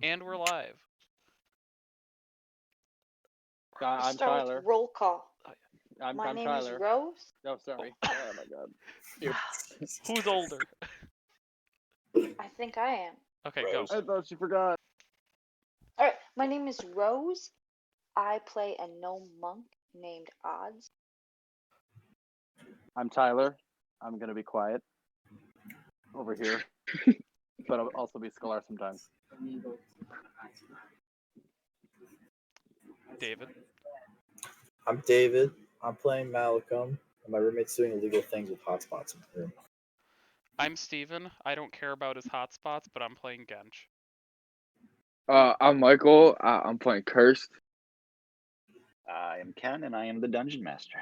And we're live. I'm Start Tyler. with roll call. I'm My name Tyler. is Rose. Oh, sorry. Oh my God. Who's older? I think I am. Okay, go. I thought you forgot. All right. My name is Rose. I play a gnome monk named Odds. I'm Tyler. I'm gonna be quiet over here, but I'll also be Scholar sometimes. David. I'm David. I'm playing Malcolm, and my roommate's doing illegal things with hotspots in the room. I'm Steven. I don't care about his hotspots, but I'm playing Gench. I'm Michael. I'm playing Cursed. I am Ken, and I am the Dungeon Master.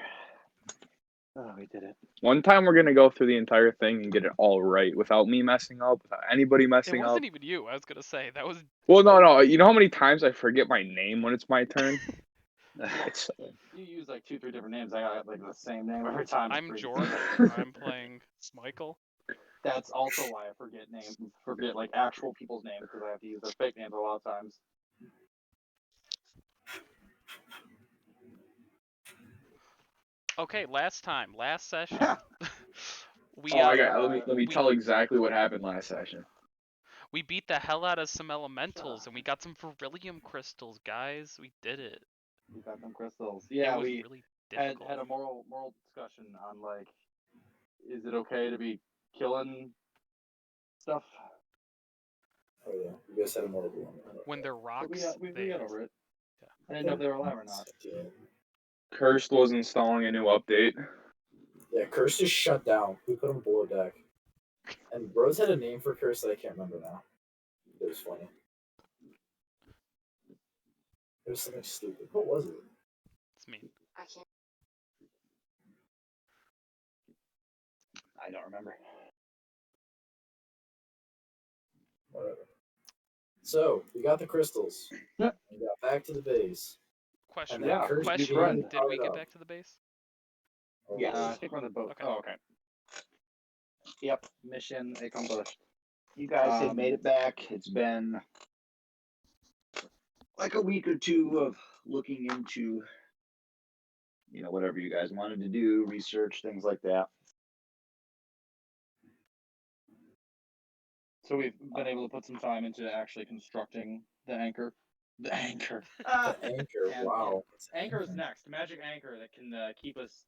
Oh, we did it. One time we're gonna go through the entire thing and get it all right without me messing up, without anybody It messing up. wasn't even you. I was gonna say that was. Well, no. You know how many times I forget my name when it's my turn? It's You use like 2-3 different names. I got like the same name every time. I'm George. I'm playing Michael. That's also why I forget like actual people's names because I have to use their fake names a lot of times. Okay, last session. we let me tell exactly what happened last session. we beat the hell out of some elementals and we got some beryllium crystals, guys. We did it. We got them crystals. Yeah, it was we really had difficult. a moral discussion on like, is it okay to be killing stuff? Oh yeah, you guys had a more one. When they're rocks, we got over it. Yeah. I didn't know if they were alive or not. Cursed was installing a new update. Yeah, Curse just shut down. We put him below deck. And Rose had a name for Curse that I can't remember now. It was funny. It was something stupid. What was it? It's mean. I can't. I don't remember. Whatever. So, we got the crystals. We got back to the base. Question. And then Curse Question. began Did to we get up. back to the base? Oh, Yes. I think we're on the boat. Okay. Oh, okay. Yep. Mission accomplished. You guys have made it back. It's been like a week or two of looking into, whatever you guys wanted to do, research, things like that. So we've been able to put some time into actually constructing the anchor. The anchor. The anchor, And, wow. Anchor is next. Magic anchor that can keep us,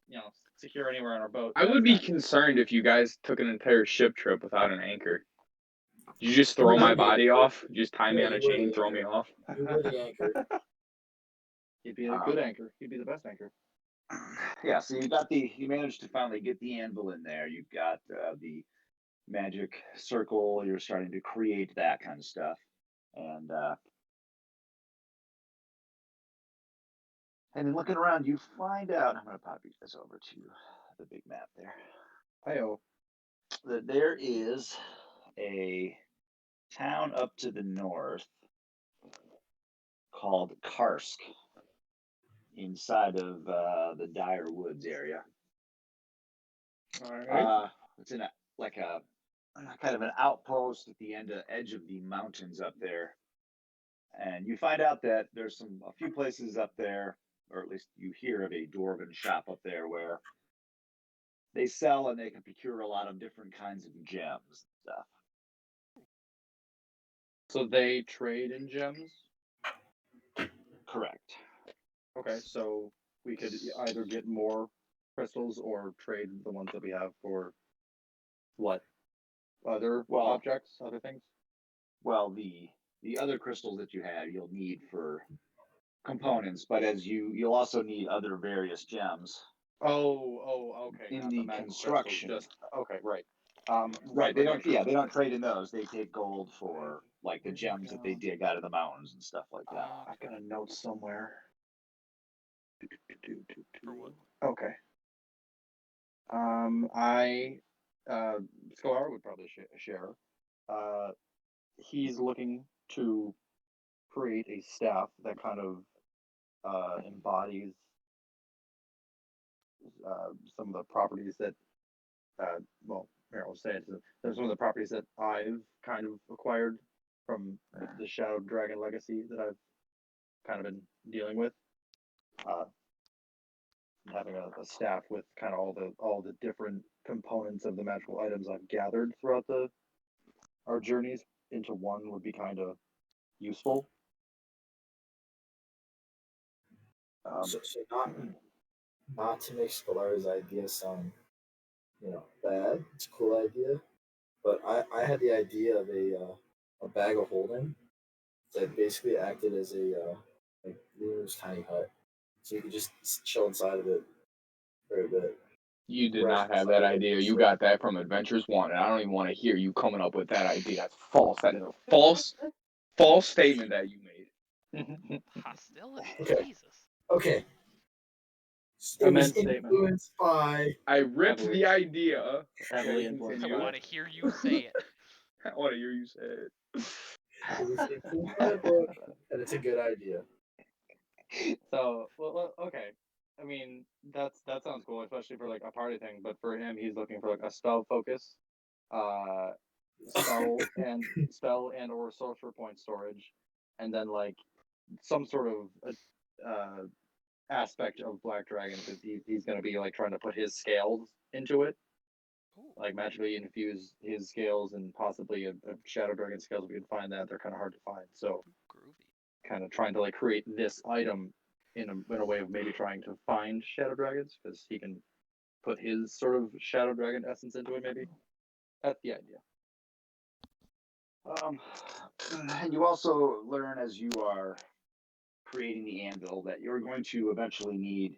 secure anywhere on our boat. I would be concerned if you guys took an entire ship trip without an anchor. You just throw my body off? Just tie me on a chain, throw me off? You were the anchor. He'd be a good anchor. He'd be the best anchor. Yeah, so you managed to finally get the anvil in there. You've got the magic circle. You're starting to create that kind of stuff. And then looking around, you find out, I'm going to pop this over to the big map there. Hi-oh. That there is a town up to the north called Karsk inside of the Dire Woods area. All right. It's in a kind of an outpost at the edge of the mountains up there. And you find out that there's a few places up there, or at least you hear of a dwarven shop up there where they sell and they can procure a lot of different kinds of gems and stuff. So they trade in gems? Correct. Okay, so we could either get more crystals or trade the ones that we have for what? Other objects, other things? Well, the other crystals that you have, you'll need for components, but you'll also need other various gems. Okay. In the construction. Okay, right. Right. They don't trade in those. They take gold for like the gems that they dig out of the mountains and stuff like that. I've got a note somewhere. For what? Okay. Scholar would probably share. He's looking to create a staff that kind of embodies some of the properties that, here I'll say it. There's some of the properties that I've kind of acquired from the Shadow Dragon Legacy that I've kind of been dealing with. Having a staff with kind of all the different components of the magical items I've gathered throughout our journeys into one would be kind of useful. So not to make Scholar's idea sound, bad. It's a cool idea, but I had the idea of a bag of holding that basically acted as a like Luna's tiny hut, so you could just chill inside of it for a bit. You did Rest not have inside that of it. idea. You got that from Adventures One, and I don't even want to hear you coming up with that idea. That's false. That is a false statement that you made. Hostility. Okay. Jesus. Okay. It was Immense statement. influenced by. I ripped Heavily- the idea. heavily Okay, influenced I continue. want to hear you say it. I want to hear you say it. It was influenced by a book, and it's a good idea. So, well, okay. I mean, that sounds cool, especially for like a party thing. But for him, he's looking for like a spell focus, uh, spell and or sorcerer point storage, and then like some sort of aspect of Black Dragon because he's gonna be like trying to put his scales into it, Ooh, like magically infuse his scales and possibly a Shadow Dragon scales. If we can find that, they're kind of hard to find. So groovy. kind of trying to like create this item in a way of maybe trying to find shadow dragons because he can put his sort of shadow dragon essence into it. Maybe that's the idea. And you also learn as you are creating the anvil that you're going to eventually need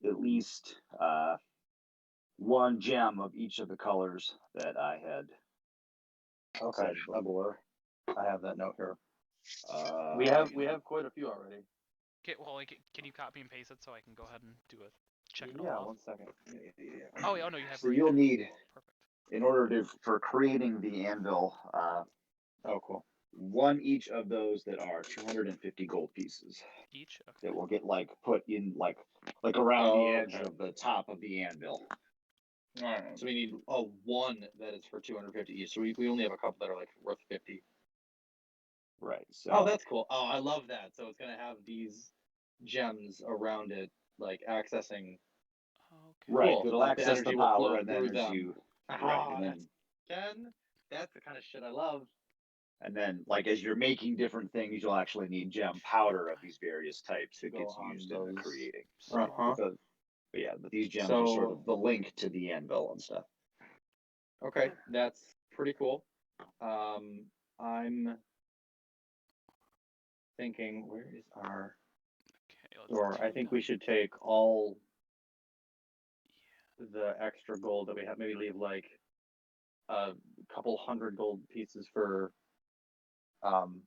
at least one gem of each of the colors that I had Okay, said before. I have that note here. Uh, We have quite a few already. Okay, well, like, can you copy and paste it so I can go ahead and do a check it Yeah, all off? 1 second. Oh, yeah, oh no, you have it So right you'll there. need, Perfect. in order for creating the anvil, Oh, cool. one each of those that are 250 gold pieces Each? Okay. that will get like put in like around the edge okay. of the top of the anvil. All right. So we need one that is for 250 each. So we only have a couple that are like worth 50. Right. So Oh, that's cool. Oh, I love that. So it's gonna have these gems around it, like accessing. Okay. right. Cool. It'll Like the access energy the will power, flow and then through as them. you right, Ah, and then that's the kind of shit I love. like as you're making different things, you'll actually need gem powder of these various types that Go gets on used in the those. creating. Uh-huh. So, but yeah, but these gems are sort So of the link to the anvil and stuff. okay, that's pretty cool. I'm thinking, where is our Okay, let's door? I do think that. we should take all the extra gold that we have. Maybe leave like a couple hundred gold pieces for um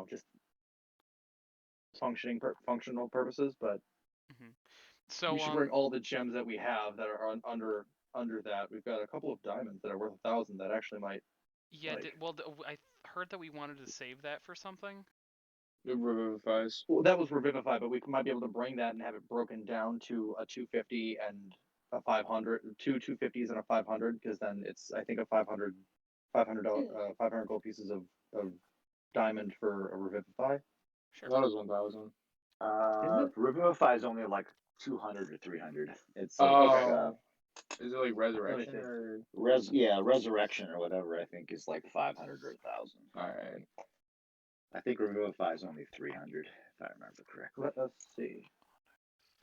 just functional purposes, but So, we should bring all the gems that we have that are under that. We've got a couple of diamonds that are worth 1,000 that actually might. yeah, like- I heard that we wanted to save that for something. It revivifies. Well, that was revivify, but we might be able to bring that and have it broken down to a 250 and a 500, two 250s and a 500, because then it's I think a 500 gold pieces of diamond for a revivify. Sure. That was 1,000. Revivify is only like 200 or 300. It's Oh. Is it like resurrection see. or? resurrection or whatever. I think is like 500 or 1,000. All right. I think revivify is only 300 if I remember correctly. Let us see.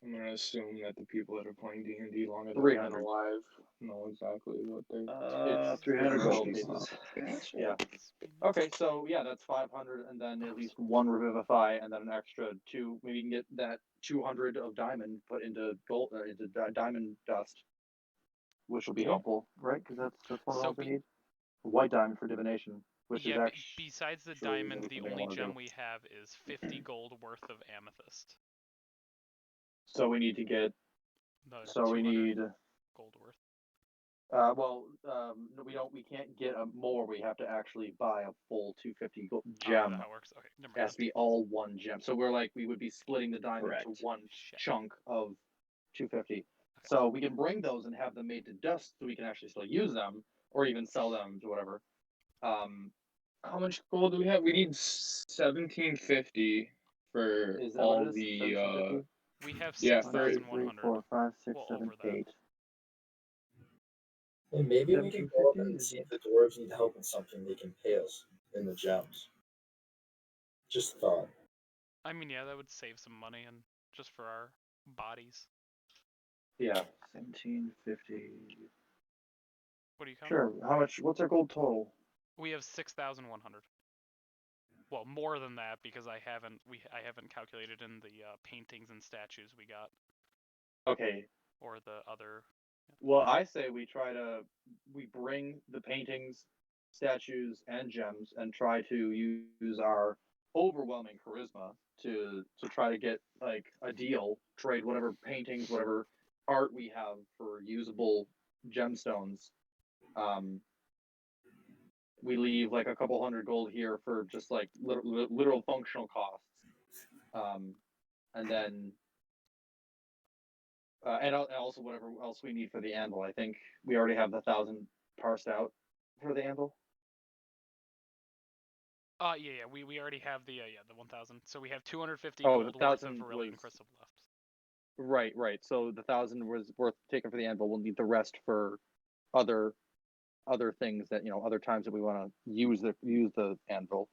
I'm gonna assume that the people that are playing D&D longer than I've 300. been alive know exactly what they. It's 300 gold pieces. pieces. Yeah. Okay, so yeah, that's 500, and then at least one revivify, and then an extra two. Maybe you can get that 200 of diamond put into gold, diamond dust, which will be Yeah. helpful, right? Because that's one of the So ones we need. White diamond for divination, which is Yeah, actually besides the really diamond, the something I only wanna gem do. we have is 50 gold worth of amethyst. So we need to get. The So we 200 need. gold worth. No, we can't get more. We have to actually buy a full 250 Oh, is gem. that how it works? Okay, never It mind. has to be all one gem. So we would be splitting the diamond into Correct. one Shit. chunk of 250. So we can bring those and have them made to dust, so we can actually still use them, or even sell them to whatever. How much gold do we have? We need 1750 for Is that all what it is? the 1750? We have yeah, One, for two, three, 6,100. four, five, six, Well, seven, over that. 8. Hey, maybe we can go up 1750 and is see if the dwarves need help in something they can pay us in the gems. Just thought. I mean, yeah, that would save some money and just for our bodies. yeah, 1750. What do you count? Sure. How much? What's our gold total? We have 6,100. Well, more than that because I haven't calculated in the paintings and statues we got Okay. or the other. Well, I say we bring the paintings, statues, and gems, and try to use our overwhelming charisma to try to get like a deal, trade whatever paintings, whatever art we have for usable gemstones. We leave like a couple hundred gold here for just like literal functional costs, and then and also whatever else we need for the anvil. I think we already have the 1,000 parsed out for the anvil. Yeah, we already have the 1,000. So we have 250 Oh, the gold worth of 1,000 beryllium was crystal left. right. So the 1,000 was worth taking for the anvil. We'll need the rest for other things that other times that we want to use the anvil.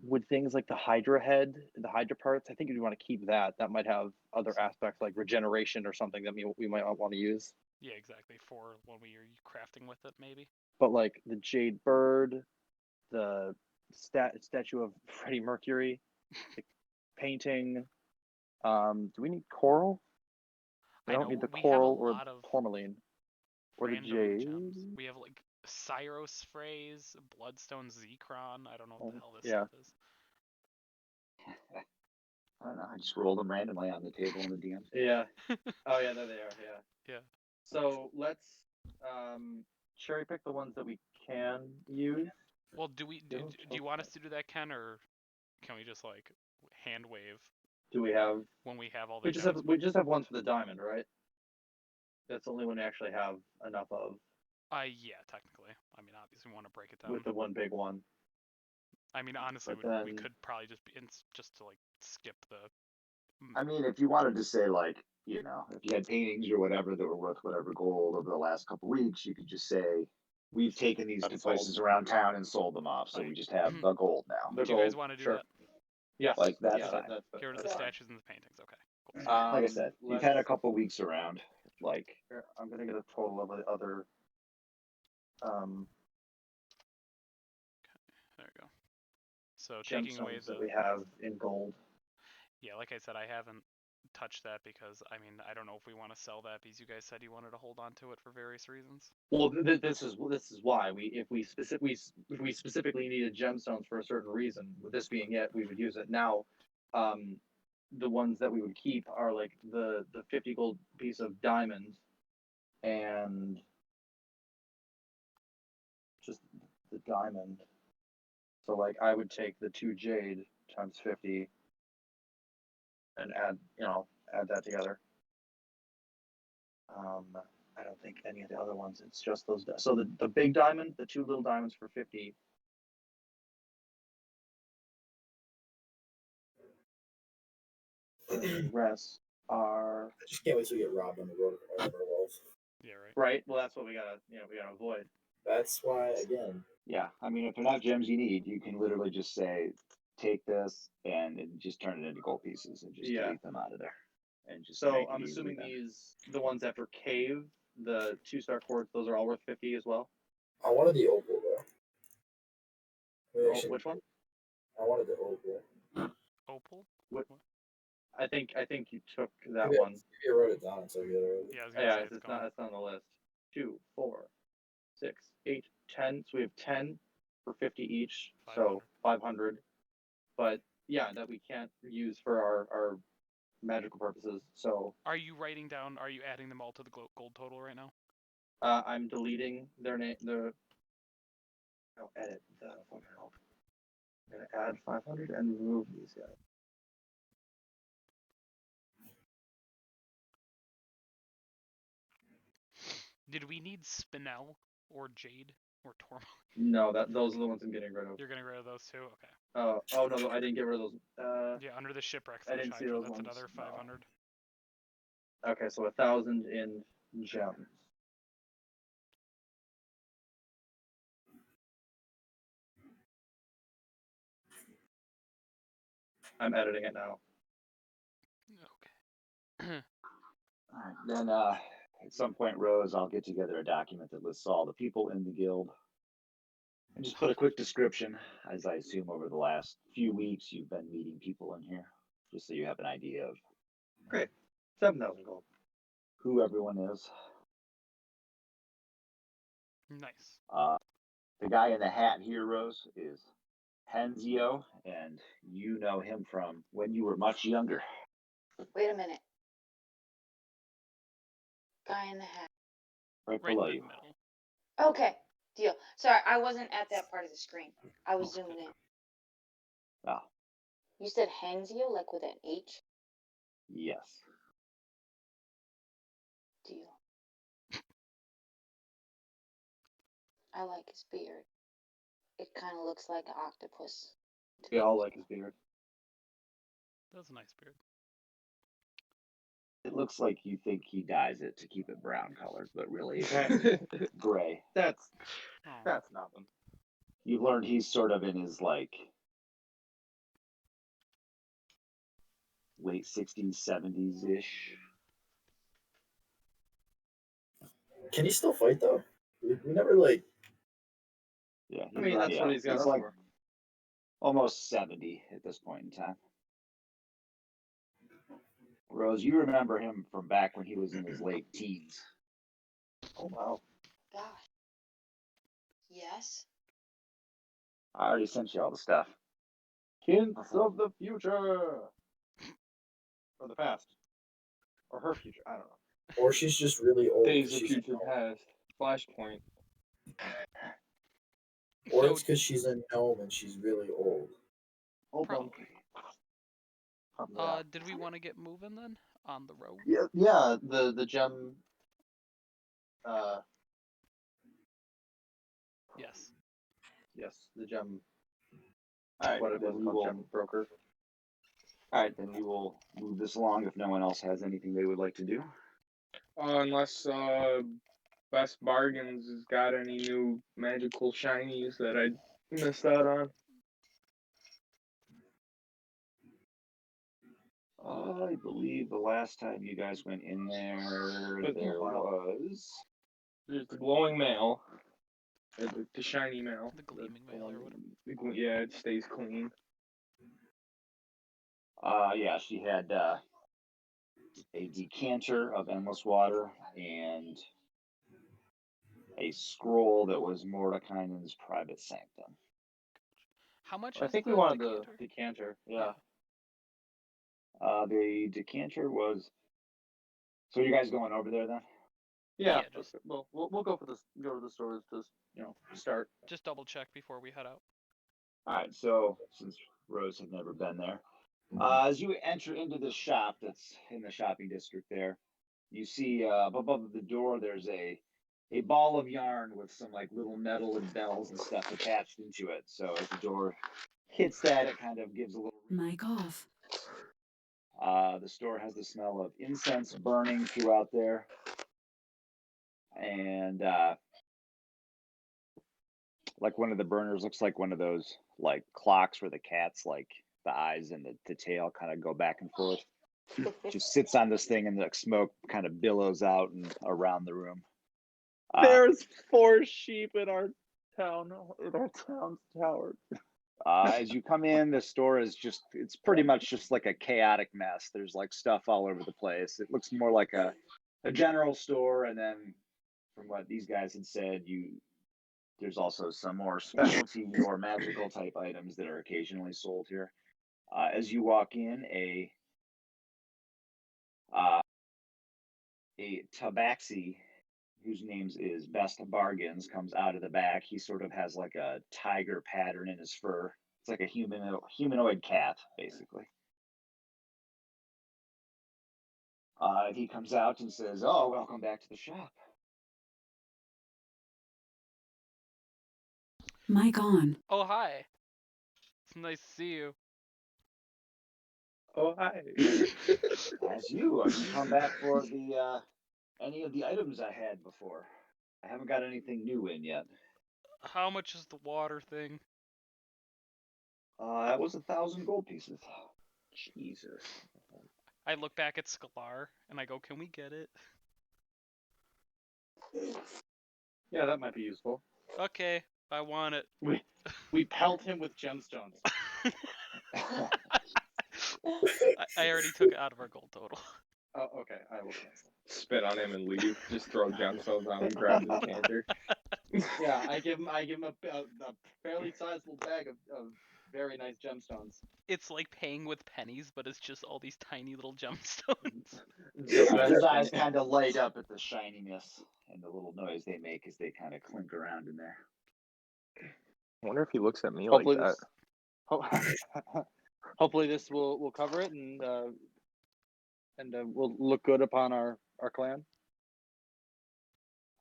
Would things like the Hydra head, the Hydra parts, I think you'd want to keep that. That might have other aspects like regeneration or something that we might not want to use. Yeah, exactly. For when we are crafting with it, maybe. But like the Jade Bird, the statue of Freddie Mercury, the painting. Do we need coral? We I don't know need the we have a coral or lot of tourmaline or the random jade. gems. We have like Cyros phrase, Bloodstone Zekron. I don't know what the hell this Yeah. stuff is. I don't know. I just rolled them randomly on the table in the DM. Yeah. Oh yeah, there they are. Yeah. Yeah. So let's cherry pick the ones that we can use. Well, do you want us to do that, Ken, or can we just like hand wave Do we have? when we have all the We just gems? have ones for the diamond, right? That's the only one we actually have enough of. Yeah, technically. I mean, obviously, we want to break it down. With the one big one. I mean, honestly, But we then- could probably just to like skip the. I mean, if you wanted to say like, you know, if you had paintings or whatever that were worth whatever gold over the last couple weeks, you could just say, we've taken these to places around town and sold them off, so we just have the gold now. The Do you guys gold, want to do sure. that? Yes. Like, that's yeah, fine. that's Get rid of the that's fine. statues and the paintings. Okay. Cool. Like I said, you've had a let's- couple weeks around. Like, Here, I'm gonna get a total of the other. There we go. So taking away Gemstones the. that we have in gold. Yeah, like I said, I haven't touched that because I mean I don't know if we want to sell that because you guys said you wanted to hold on to it for various reasons. Well, this is why if we specifically needed gemstones for a certain reason, with this being it, we would use it. Now, the ones that we would keep are like the 50 gold piece of diamond, and just the diamond. So like I would take the 2 jade times 50 and add that together. I don't think any of the other ones. It's just those. So the big diamond, the 2 little diamonds for 50. The rest are I just can't wait to get robbed on the road of Everwolf. Yeah, right. right. Well, that's what we gotta avoid. That's why, again, yeah, I mean, if they're not gems you need, you can literally just say, take this and just turn it into gold pieces and just Yeah. delete them out of there. And just So make it I'm easy assuming then. the ones after cave, the 2-star quartz, those are all worth 50 as well. I wanted the opal though. Maybe I Oh, should- which one? I wanted the opal. Opal. I think you took that Maybe, one. maybe I wrote it down so I get it already. Yeah, I was gonna Yeah, say it's it's not. gone. It's not on the list. 2, 4, 6, 8, 10. So we have 10 for 50 each. 500. So 500. But yeah, that we can't use for our magical purposes. So Are you writing down? Are you adding them all to the gold total right now? I'm deleting their name. Edit. That'll fucking help. I'm gonna add 500 and remove these guys. Did we need Spinel or Jade or Tormund? No, those are the ones I'm getting rid of. You're getting rid of those too? Okay. Oh no, I didn't get rid of those. Yeah, under the shipwreck I slash didn't see Hydra, those that's ones, another no. 500. Okay, so 1,000 in gems. I'm editing it now. Okay. All right, then at some point, Rose, I'll get together a document that lists all the people in the guild. And just put a quick description, as I assume over the last few weeks you've been meeting people in here, just so you have an idea of Great. 7,000 gold. who everyone is. Nice. The guy in the hat here, Rose, is Henzio, and you know him from when you were much younger. Wait a minute. Guy in the hat. Right Right below in the you. middle. Okay, deal. Sorry, I wasn't at that part of the screen. I was zooming in. Ah, You said Henzio, like with an H? yes. Deal. I like his beard. It kind of looks like an octopus. We all like his beard. That's a nice beard. It looks like you think he dyes it to keep it brown colored, but really gray. That's Oh. nothing. You've learned he's sort of in his like late 60s, 70s ish. Can he still fight though? We never like. Yeah, I mean, that's what he's got up like for. almost 70 at this point in time. Rose, you remember him from back when he was in his late teens. Oh wow. Gosh. Yes? I already sent you all the stuff. Hints of the future. Or the past. Or her future. I don't know. Or she's just really old. Days 'cause of she's Future Past. Flashpoint. Or So, it's because she's a gnome and she's really old. Hold on. probably. Did we want to get moving then on the road? Yeah, the gem Yes. yes, the gem All right, what it then was we called, will. gem broker. All right, then we will move this along if no one else has anything they would like to do. Unless Best Bargains has got any new magical shinies that I missed out on. I believe the last time you guys went in there, But- there was. There's the glowing mail. The shiny mail. The gleaming mail or whatever. Yeah, it stays clean. Yeah, she had a decanter of endless water and a scroll that was Mordekainen's private sanctum. How much I is think the we wanted decanter? the decanter. Yeah. The decanter was. So you guys going over there then? Yeah. Yeah, just- Well, we'll go for this. Go to the stores to start. Just double check before we head out. All right. So since Rose had never been there, as you enter into the shop that's in the shopping district there, you see above the door there's a ball of yarn with some like little metal and bells and stuff attached into it. So as the door hits that, it kind of gives a little. Mic off. The store has the smell of incense burning throughout there, and like one of the burners looks like one of those like clocks where the cat's like the eyes and the tail kind of go back and forth. Just sits on this thing and the smoke kind of billows out and around the room. There's 4 sheep in our town's tower. As you come in, the store is it's pretty much just like a chaotic mess. There's like stuff all over the place. It looks more like a general store. And then from what these guys had said, there's also some more specialty or magical type items that are occasionally sold here. As you walk in, a tabaxi whose name is Best Bargains comes out of the back. He sort of has like a tiger pattern in his fur. It's like a humanoid cat, basically. He comes out and says, "Oh, welcome back to the shop. Mic on. Oh, hi. It's nice to see you. Oh hi. As you come back for the any of the items I had before. I haven't got anything new in yet. How much is the water thing? That was 1,000 gold pieces. Jesus. I look back at Skalar and I go, can we get it? Yeah, that might be useful. Okay, I want it. We pelt him with gemstones. I already took it out of our gold total. Oh, okay. I will cancel. Spit on him and leave. Just throw gemstones on him, grab the decanter. Yeah, I give him a fairly sizable bag of very nice gemstones. It's like paying with pennies, but it's just all these tiny little gemstones. His eyes kind of light up at the shininess and the little noise they make as they kind of clink around in there. I wonder if he looks at me Hopefully like that. this, hopefully this will cover it and will look good upon our clan.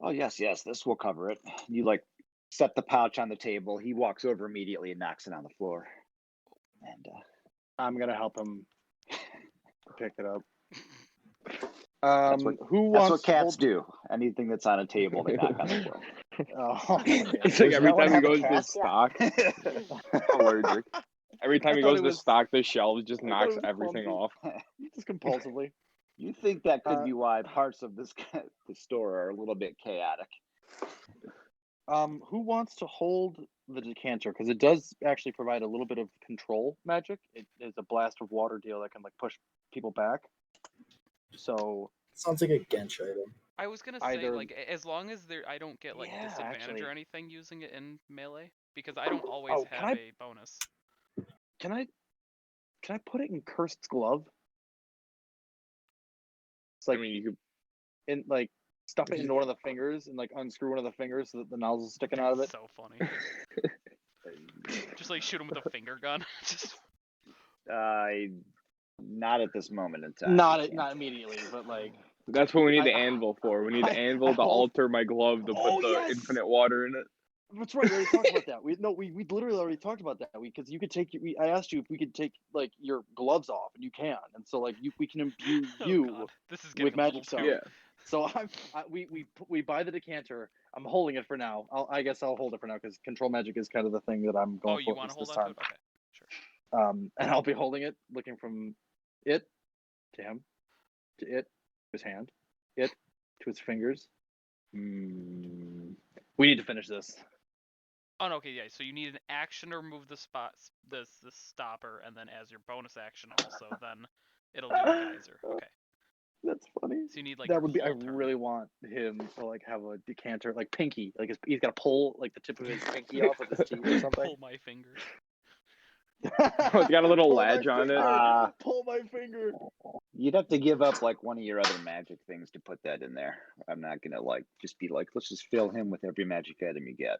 Oh yes, this will cover it. You like set the pouch on the table. He walks over immediately and knocks it on the floor. And I'm gonna help him pick it up. That's what- Who that's wants what to cats hold... do. Anything that's on a table, they knock on the floor. Oh, okay. It's like Does every no one time he have a goes to cat? stock, allergic. Every time I he thought goes it to was- stock the shelves, just I thought knocks it was everything clumsy. off. Just compulsively. You think that could be why parts of this the store are a little bit chaotic? Who wants to hold the decanter? Because it does actually provide a little bit of control magic. It is a blast of water deal that can like push people back. So Sounds like a Gensh item. I was gonna say, Either- like, as long as I don't get like Yeah, disadvantage actually. or anything using it in melee, because I don't always Oh, can have I- a bonus. can I put it in Cursed Glove? It's like I mean, you could. in like stuff it into one of the fingers and like unscrew one of the fingers so that the nozzle's sticking out of it. So funny. Just like shoot him with a finger gun. Just Not at this moment in time. Not You it, can't. not immediately, but like That's what we need the I- anvil for. We need the I- anvil to I- alter my glove to Oh, put the yes! infinite water in it. that's right. We already talked about that. We literally already talked about that. Because you could take. I asked you if we could take like your gloves off, and you can. And so like we can imbue you oh god, this is getting with a little magic too. stuff. Yeah. So we buy the decanter. I'm holding it for now. I guess I'll hold it for now because control magic is kind of the thing that I'm going Oh, for you want to hold this on time. to it? Okay, sure. And I'll be holding it, looking from it to him, to it to his hand, it to his fingers. We need to finish this. Oh no, okay, yeah. So you need an action to remove the the stopper, and then as your bonus action, also then it'll do the geyser. Okay. That's funny. So you need like That your would be. I whole turn. really want him to like have a decanter, like pinky, like he's got to pull like the tip of his pinky off with his teeth or something. Pull my finger. Oh, it's got a little Pull my ledge on it. finger! Pull my finger. You'd have to give up like one of your other magic things to put that in there. I'm not gonna like just be like, let's just fill him with every magic item you get,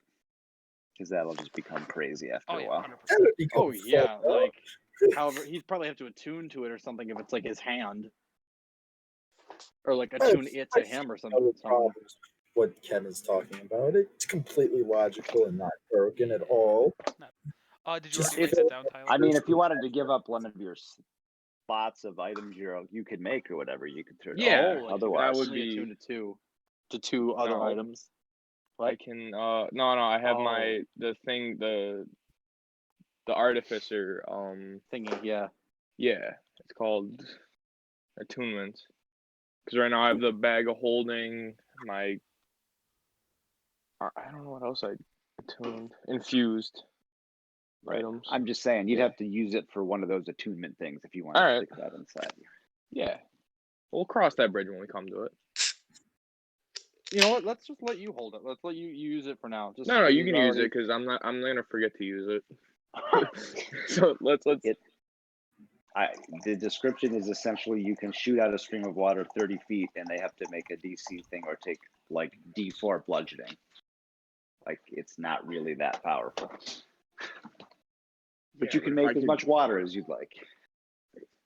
because that'll just become crazy after Oh a yeah, while. 100%. That would become Oh yeah, fucked up. like however he'd probably have to attune to it or something if it's like his hand, or like attune it to I him or see something. no problems with what Kevin's talking about. It's completely logical and not broken at all. Did you Just already write that down, Tyler? I mean, if you wanted to give up one of your spots of items you could make or whatever, you could turn it Yeah, on. like, Otherwise, that would only be- attune to two other No. items. I can. No, I have my Oh. the thing the artificer. Thingy, yeah. Yeah, it's called attunements. Because right now I have the bag of holding, my. I don't know what else I attuned. Infused items. I'm just saying you'd Yeah. have to use it for one of those attunement things if you wanted to Alright. stick that inside you. Yeah. We'll cross that bridge when we come to it. You know what? Let's just let you hold it. Let's let you use it for now. Just No, you because can use already- it because I'm gonna forget to use it. So let's. The description is essentially you can shoot out a stream of water 30 feet and they have to make a DC thing or take like D4 bludgeoning. Like it's not really that powerful. But you can if I make as could- much water as you'd like.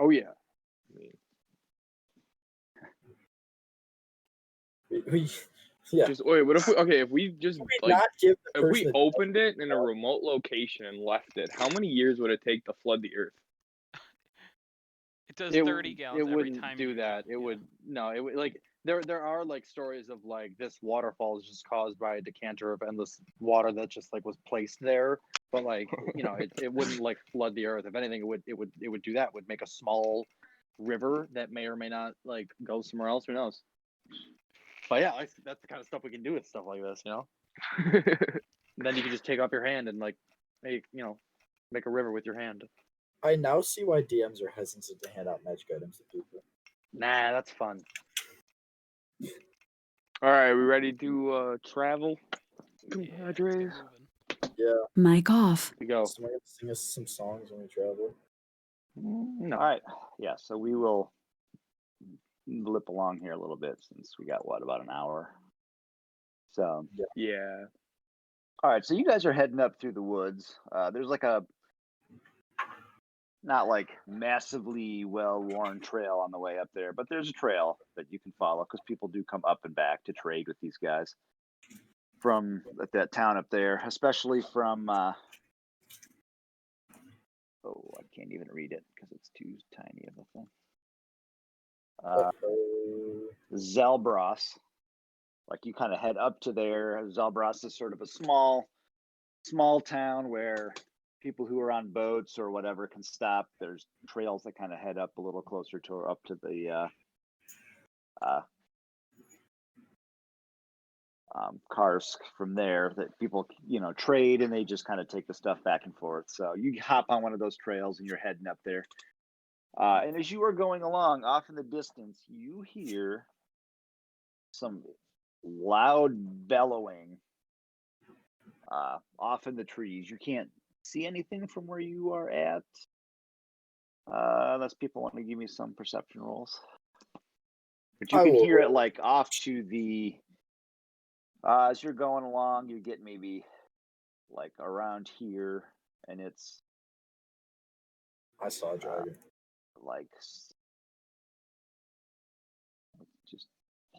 Oh yeah. We Yeah. Just wait. What if we? Okay, if we just Can we like not give the if we person that opened it in a remote location and left it, how many years would it take to flood the earth? It does It 30 gallons it every wouldn't time do you that. It would no. It would like there are like stories of like this waterfall is just caused by a decanter of endless water that just like was placed there. But like it wouldn't like flood the earth. If anything, it would do that. It would make a small river that may or may not like go somewhere else. Who knows? But yeah, like, that's the kind of stuff we can do with stuff like this. And then you can just take off your hand and like make make a river with your hand. I now see why DMs are hesitant to hand out magic items to people. Nah, that's fun. All right, we ready to travel? Yeah, let's get Compadres. moving. Yeah. Mic off. We go. Somebody sing us some songs when we travel. No. All right. Yeah. So we will blip along here a little bit since we got about an hour. So Yeah. all right. So you guys are heading up through the woods. There's like a not like massively well-worn trail on the way up there, but there's a trail that you can follow because people do come up and back to trade with these guys from that town up there, especially from I can't even read it because it's too tiny of a thing. Zelbros. Like you kind of head up to there. Zelbros is sort of a small town where people who are on boats or whatever can stop. There's trails that kind of head up a little closer to or up to the Karsk from there that people trade, and they just kind of take the stuff back and forth. So you hop on one of those trails and you're heading up there. And as you are going along, off in the distance, you hear some loud bellowing off in the trees. You can't see anything from where you are at. Unless people want to give me some perception rolls. But you can hear it like off to the as you're going along, you get maybe like around here, and it's I saw a dragon. like let's just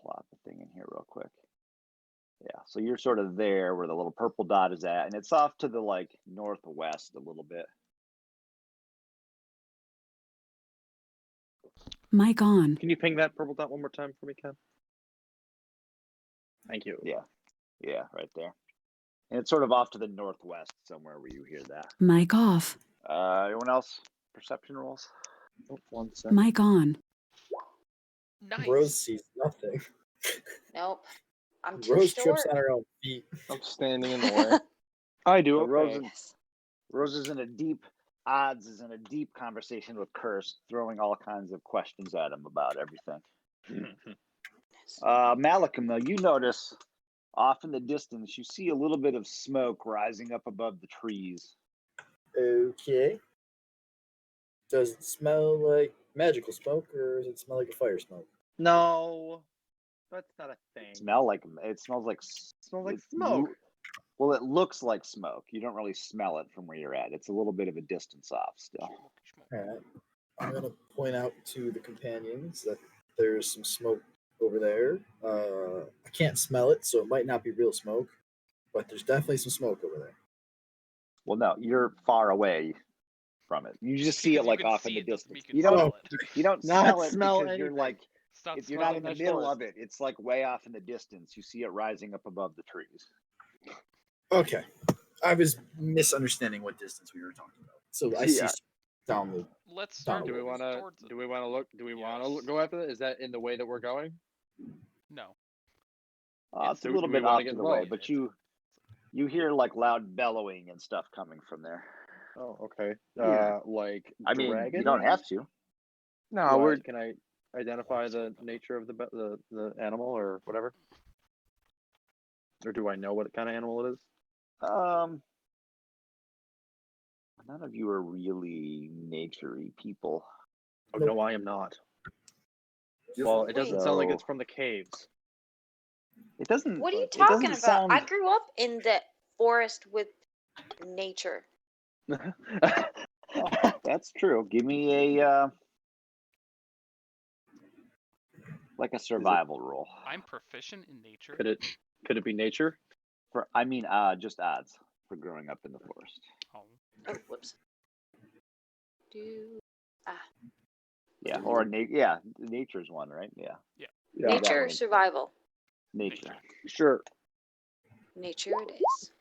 plot the thing in here real quick. Yeah, so you're sort of there where the little purple dot is at, and it's off to the like northwest a little bit. Mic on. Can you ping that purple dot one more time for me, Ken? Thank you. Yeah, right there. And it's sort of off to the northwest somewhere where you hear that. Mic off. Anyone else? Perception rolls? Oh, 1 second. Mic on. Nice. Rose sees nothing. Nope. I'm too Rose short. trips on her own feet. I'm standing in the way. I do. So Okay. Rose is in a deep conversation with Curse, throwing all kinds of questions at him about everything. Malcolm, though, you notice off in the distance, you see a little bit of smoke rising up above the trees. Okay. Does it smell like magical smoke, or does it smell like a fire smoke? No, that's not a thing. It smells like It smells like it- smoke. Well, it looks like smoke. You don't really smell it from where you're at. It's a little bit of a distance off still. All right. I'm going to point out to the companions that there's some smoke over there. I can't smell it, so it might not be real smoke, but there's definitely some smoke over there. Well, no, you're far away from it. You just see it Because you like can off see in the it, doesn't distance. mean you can You don't. smell it. You don't Not smell it smell because you're anything. like It's not if you're not in the smelling middle nice of it. It's like way off in the distance. You see it rising up above the trees. Okay. I was misunderstanding what distance we were talking about. So I see Yeah. down the. Let's start Do we moving wanna? towards it. Do we want to look? Do we want to Yes. go after that? Is that in the way that we're going? No. It's a Do little we bit wanna off get to the way, involved? but you hear like loud bellowing and stuff coming from there. Oh, okay. Yeah. Like I mean, dragon? you don't have to. No, we're Can I identify the nature of the animal or whatever? Or do I know what kind of animal it is? None of you are really nature-y people. Oh, no, I am not. Well, it doesn't Wait. sound like So- it's from the caves. It doesn't. What are you it talking doesn't about? I sound- grew up in the forest with nature. That's true. Give me a like a survival roll. I'm proficient in nature. Could it be nature? Just odds for growing up in the forest. Oh. Oh, whoops. Yeah, nature's one, right? Yeah. Yeah. Nature or one. survival? Nature. Sure. Nature it is.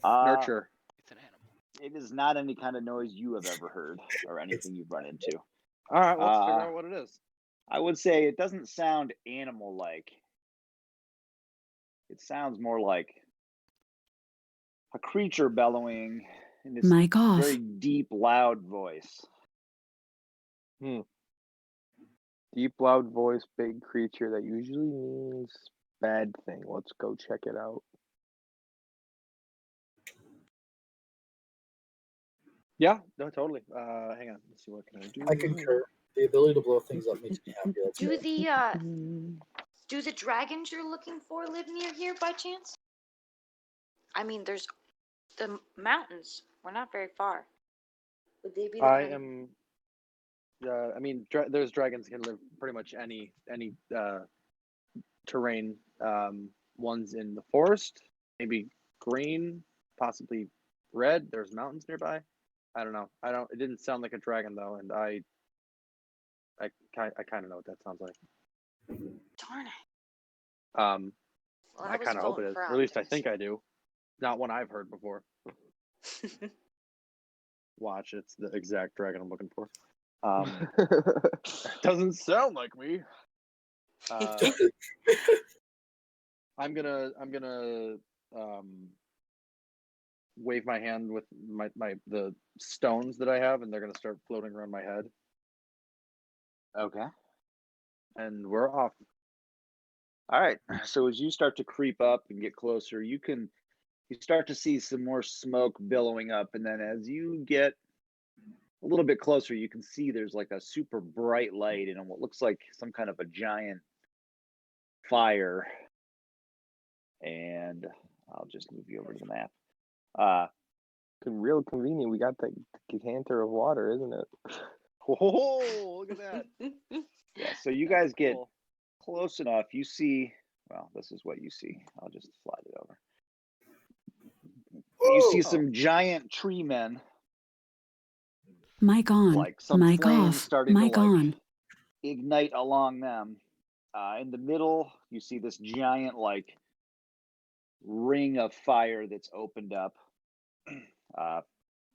Nurture. It's an animal. It is not any kind of noise you have ever heard or anything you've run into. All right, let's figure out what it is. I would say it doesn't sound animal-like. It sounds more like a creature bellowing in this Mic off. very deep, loud voice. Deep, loud voice, big creature. That usually means bad thing. Let's go check it out. Yeah, no, totally. Hang on. Let's see what can I do. I concur. The ability to blow things up makes me happy. Let's Do go. the dragons you're looking for live near here by chance? I mean, there's the mountains. We're not very far. Would they be the I kind am. I mean, there's dragons can live pretty much any terrain. Ones in the forest, maybe green, possibly red. There's mountains nearby. I don't know. It didn't sound like a dragon though, and I kind of know what that sounds like. Darn it. Um, Well, I kind of hope it is, or at least I think I do. Not one I've heard before. Watch, it's the exact dragon I'm looking for. Doesn't sound like me. I'm gonna wave my hand with the stones that I have, and they're gonna start floating around my head, Okay. and we're off. All right. So as you start to creep up and get closer, you start to see some more smoke billowing up, and then as you get a little bit closer, you can see there's like a super bright light and what looks like some kind of a giant fire. And I'll just move you over to the map. Real convenient. We got the decanter of water, isn't it? Oh, look at that! Yeah. So you guys get Cool. close enough. You see. Well, this is what you see. I'll just slide it over. You see some giant tree men. Mic on. Like some Mic flames off. starting Mic to like on. ignite along them. In the middle, you see this giant like ring of fire that's opened up.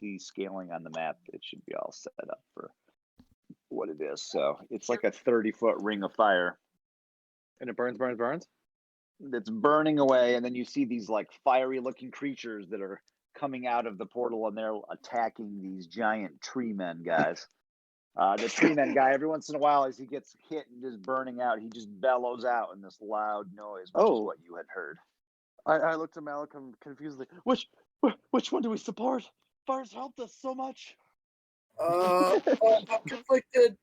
The scaling on the map, it should be all set up for what it is. So it's like a 30-foot ring of fire. And it burns. That's burning away, and then you see these like fiery looking creatures that are coming out of the portal, and they're attacking these giant tree men guys. The tree men guy, every once in a while, as he gets hit and just burning out, he just bellows out in this loud noise, which is what you had heard. I looked at Malcolm confusedly. Which one do we support? Fire's helped us so much. I'm conflicted.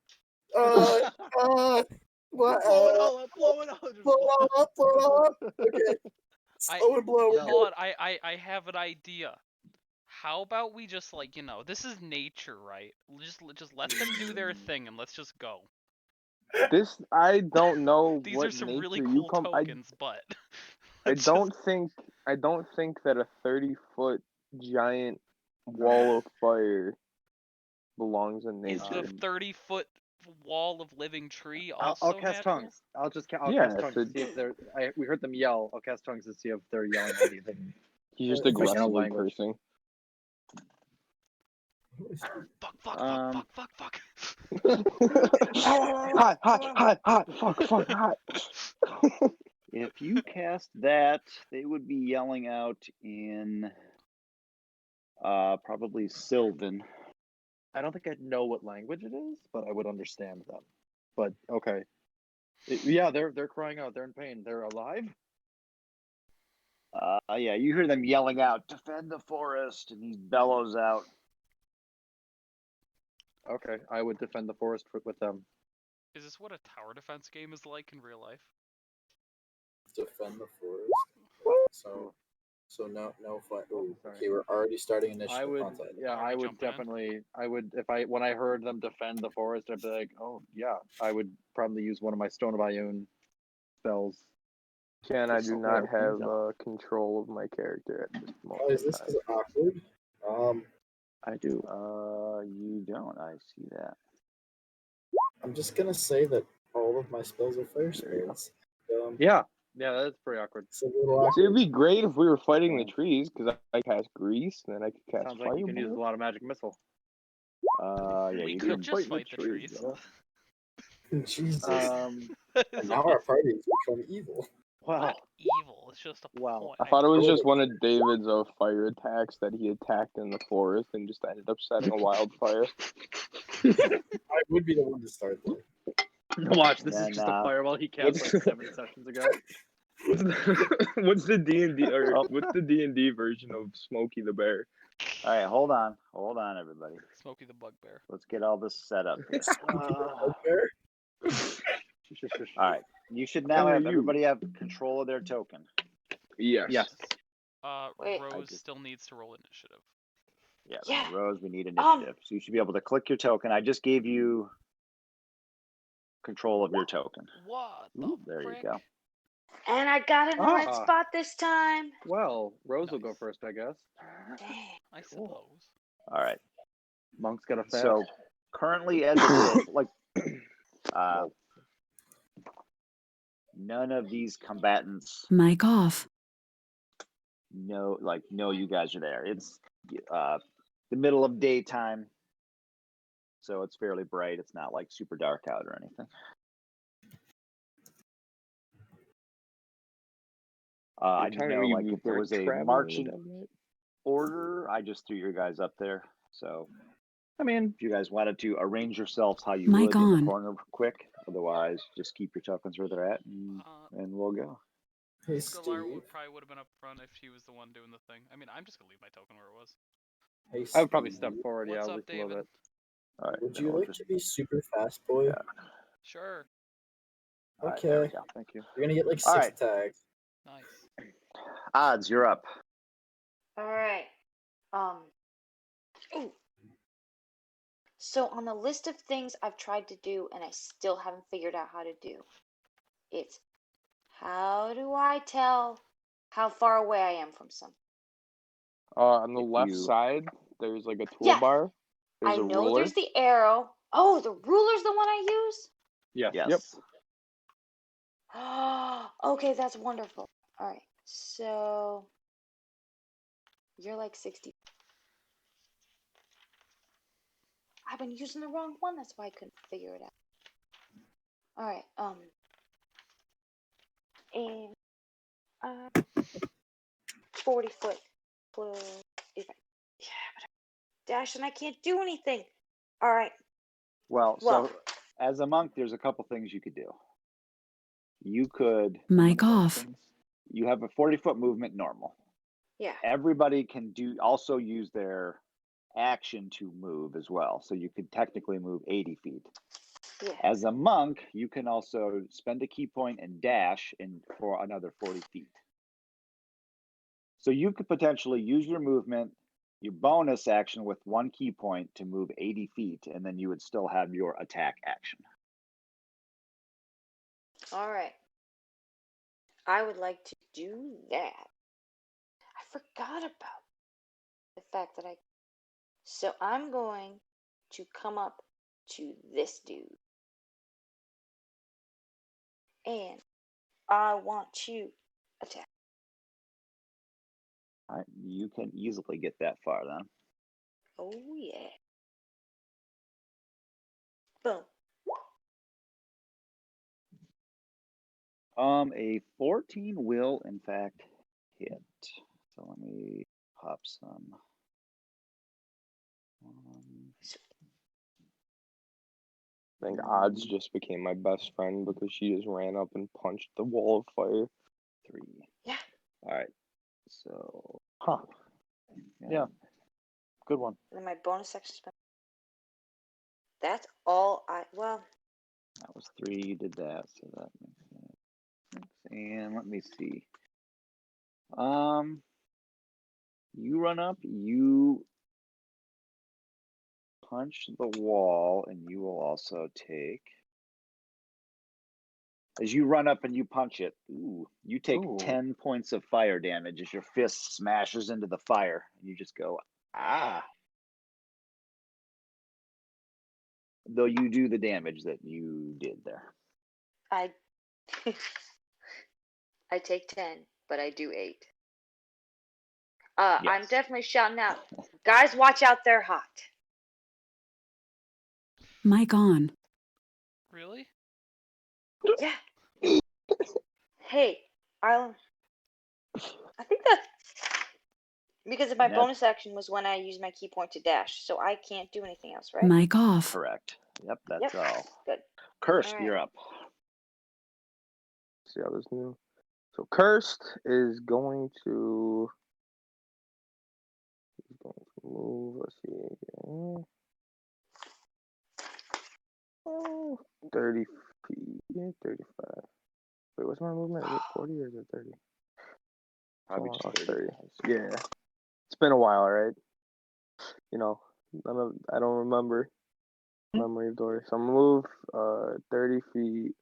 What? Blow it all up. Blow it all. Blow it up. Okay. Slow and blow. Hold on, I have an idea. How about we just like, this is nature, right? Just let them do their thing and let's just go. This I don't know. These what are some nature really you cool come. tokens, but I let's don't just- think that a 30-foot giant wall of fire belongs in Is nature. the 30-foot wall of living tree I'll also cast natural? tongues. I'll cast Yeah, tongues to see if they're. We heard them yell. I'll cast tongues to see if they're yelling anything. He's just If I know aggressively language. cursing. Fuck. Hot, fuck, hot. If you cast that, they would be yelling out in probably Sylvan. I don't think I'd know what language it is, but I would understand them. But okay, yeah, they're crying out. They're in pain. They're alive. Yeah, you hear them yelling out, "Defend the forest!" and he bellows out. Okay, I would defend the forest with them. Is this what a tower defense game is like in real life? Defend the forest. So no fight. Oh, Ooh, sorry. okay, we're already starting initiative I would, contact. yeah, Are we I would jumping in? definitely, when I heard them defend the forest, I'd be like, oh yeah, I would probably use one of my Stone of Ioun spells. Ken, I do not Okay. have control of my character at this moment. Oh, is this in is awkward? I do. You don't. I see that. I'm just gonna say that all of my spells are fire There you go. spells. Yeah, that's pretty awkward. It's a little See, it'd awkward. be great if we were fighting the Yeah. trees, because I cast grease, and then I could cast Sounds like you can use a fireball. lot of magic missile. Yeah, We you could can. just fighting the fight the trees, trees. though. Jesus. It's And now our party has become evil. Wow. not evil. It's just a Wow. point. I thought it was Oh. just one of David's fire attacks that he attacked in the forest and just ended up setting a wildfire. I would be the one to start there. Watch, this Then, is just a fireball he cast like what's- 7 sessions ago. What's the D&D or Oh. what's the D&D version of Smokey the Bear? All right, hold on, everybody. Smokey the Bugbear. Let's get all this set up here. Bugbear? All right, you should now Are have you? everybody have control of their token. Yes. Yes. Wait. Rose just- still needs to roll initiative. Yeah, Yeah. Rose, we need initiative. So you should be able to click your token. I just gave you control of your token. What the Ooh, there you frick? go. And I got it in the right Ah. spot this time. Well, Rose will go Nice. first, I guess. Dang. I suppose. All right. Monk's got a fast. So currently, as it is, like, none of these combatants Mic off. know you guys are there. It's the middle of daytime, so it's fairly bright. It's not like super dark out or anything. I didn't know like if there was a marching order. I just threw your guys up there. So, I mean, if you guys wanted to arrange yourselves how you Mic would in on. the corner quick, otherwise just keep your tokens where they're at, and we'll go. Hey, Scholar Steve. probably would have been up front if he was the one doing the thing. I mean, I'm just gonna leave my token where it was. Hey, I would probably Steve. step forward, What's yeah, up, just a little David? bit. All right. Would then you we'll like just- to be super fast, boy? Yeah. Sure. all right, there we Okay. go. Thank you. You're gonna get like All 6 right. tags. Nice. Odds, you're up. All right. Ooh. So on the list of things I've tried to do and I still haven't figured out how to do, it's how do I tell how far away I am from something? On the If left you- side, there's like a Yeah. toolbar. There's I a know ruler. there's the arrow. Oh, the ruler's the one I use? Yes. Yes. Okay, that's wonderful. All right. So you're like 60. I've been using the wrong one. That's why I couldn't figure it out. All right. And 40 foot plus. Yeah, but dash and I can't do anything. All right. Well, Well. so as a monk, there's a couple things you could do. You could. Mic off. You have a 40-foot movement normal. Yeah. Everybody can also use their action to move as well. So you could technically move 80 feet. Yeah. As a monk, you can also spend a key point and dash for another 40 feet. So you could potentially use your movement, your bonus action with 1 key point to move 80 feet, and then you would still have your attack action. All right. I would like to do that. I forgot about the fact that So I'm going to come up to this dude. And I want to attack. All right, you can easily get that far then. Oh, yeah. Boom. A 14 will in fact hit. So let me pop some. I think Odds just became my best friend because she just ran up and punched the wall of fire. 3. Yeah. All right. So. Yeah. Good one. And then my bonus action spell. That's all well. That was 3. You did that, so that makes sense. And let me see. You run up, you punch the wall, and you will also take. As you run up and you punch it, you take 10 points of fire damage as your fist smashes into the fire. And you just go, ah. Though you do the damage that you did there. I take 10, but I do 8. I'm Yes. definitely shouting out, guys, watch out, they're hot. Mic on. Really? Yeah. Hey, I think that's because my bonus action was when I used my key point to dash, so I can't do anything else, right? Mic off. Correct. Yep, that's all. Good. Cursed, All right. you're up. See how this new. So Cursed is going to. He's going to move. Let's see again. Oh, 30 feet. 35. Wait, what's my movement? Is it 40 or is it 30? Probably Oh, just 30. Yeah. It's been a while, right? You know, I don't remember. Memory of Dory. So I'm gonna move 30 feet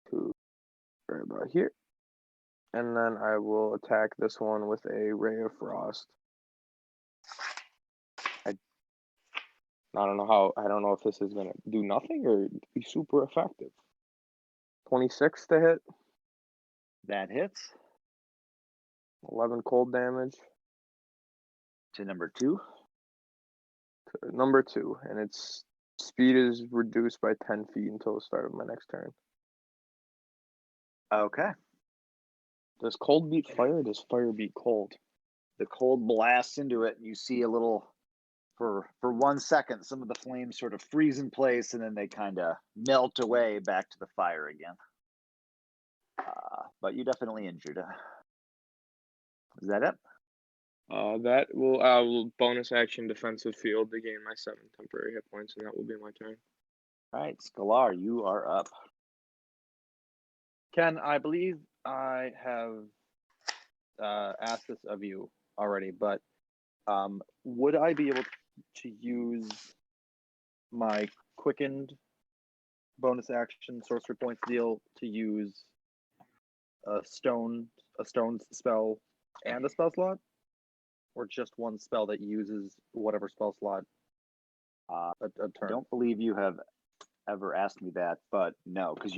to right about here. And then I will attack this one with a Ray of Frost. I don't know how. I don't know if this is gonna do nothing or be super effective. 26 to hit. That hits. 11 cold damage. To number 2. To number 2, and its speed is reduced by 10 feet until the start of my next turn. Okay. Does cold beat fire? Or does fire beat cold? The cold blasts into it, and you see a little. For 1 second, some of the flames sort of freeze in place, and then they kind of melt away back to the fire again. But you definitely injured it. Is that it? That will I will bonus action defensive field to gain my 7 temporary hit points, and that will be my turn. All right, Scalar, you are up. Ken, I believe I have asked this of you already, but would I be able to use my quickened bonus action sorcery points deal to use a stone spell and a spell slot, or just one spell that uses whatever spell slot a turn? I don't believe you have ever asked me that, but no, because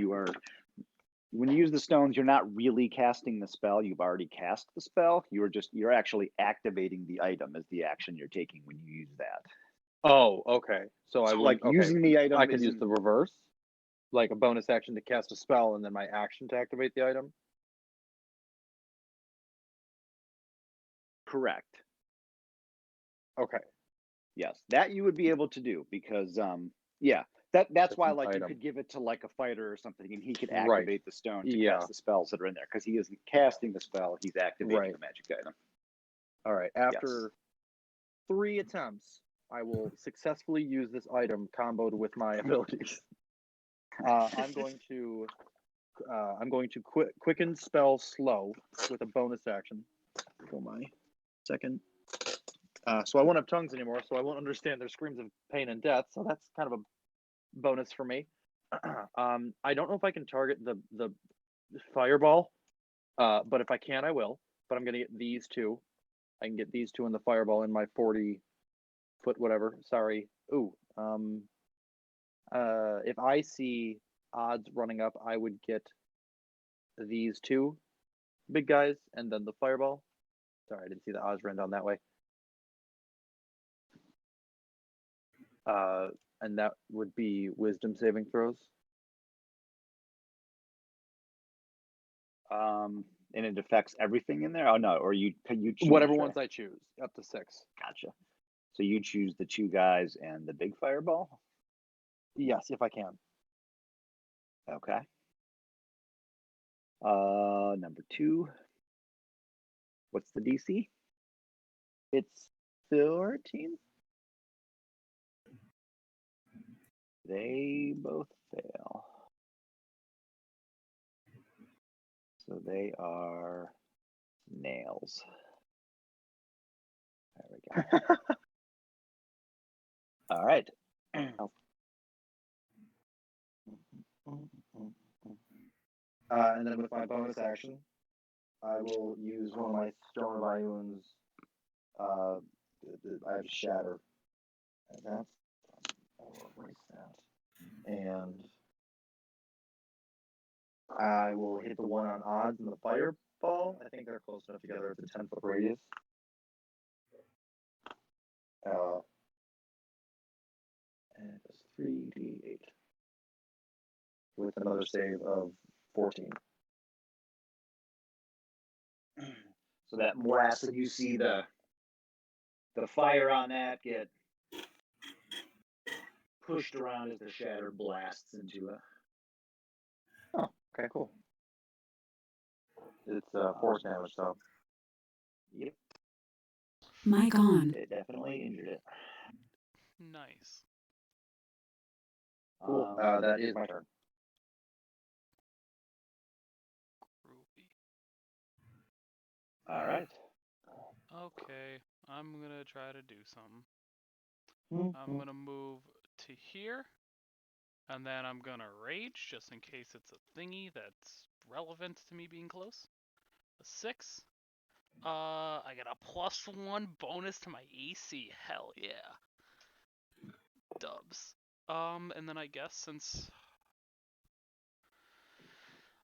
when you use the stones, you're not really casting the spell. You've already cast the spell. You're actually activating the item as the action you're taking when you use that. Oh, okay. So I would using the item. I could use the reverse, like a bonus action to cast a spell, and then my action to activate the item. Correct. Okay. Yes, that you would be able to do because that's why Different you item. could give it to like a fighter or something, and he could Right. activate the stone to cast the spells that are in there because he isn't casting the spell; he's activating the magic item. All right. After 3 attempts, I will successfully use this item comboed with my abilities. I'm going to quicken spell slow with a bonus action. For my second. So I won't have tongues anymore, so I won't understand their screams of pain and death. So that's kind of a bonus for me. I don't know if I can target the fireball, but if I can, I will. But I'm gonna get these two. I can get these two in the fireball in my 40-foot whatever. Sorry. Ooh. If I see odds running up, I would get these two big guys and then the fireball. Sorry, I didn't see the odds ran down that way. And that would be wisdom saving throws. And it affects everything in there. Oh no, or you choose Whatever ones I choose, up to 6. Gotcha. So you choose the 2 guys and the big fireball. Yes, if I can. Okay. Number 2. What's the DC? It's 13. They both fail. So they are nails. All right. And then with my bonus action, I will use one of my Stone Vioons. I have Shatter. And that's I'll erase that. And I will hit the one on odds and the fireball. I think they're close enough together. It's a 10-foot radius. And it's 3d8 with another save of 14. So that blast, and you see the fire on that get pushed around as the shatter blasts into it. Oh, okay, cool. It's force damage, so. Yep, Mic on. it definitely injured it. Nice. Cool. That is my turn. Groovy. All right. Okay, I'm gonna try to do something. I'm gonna move to here, and then I'm gonna rage just in case it's a thingy that's relevant to me being close. A 6. I got a +1 bonus to my AC. Hell yeah. Dubs. And then I guess since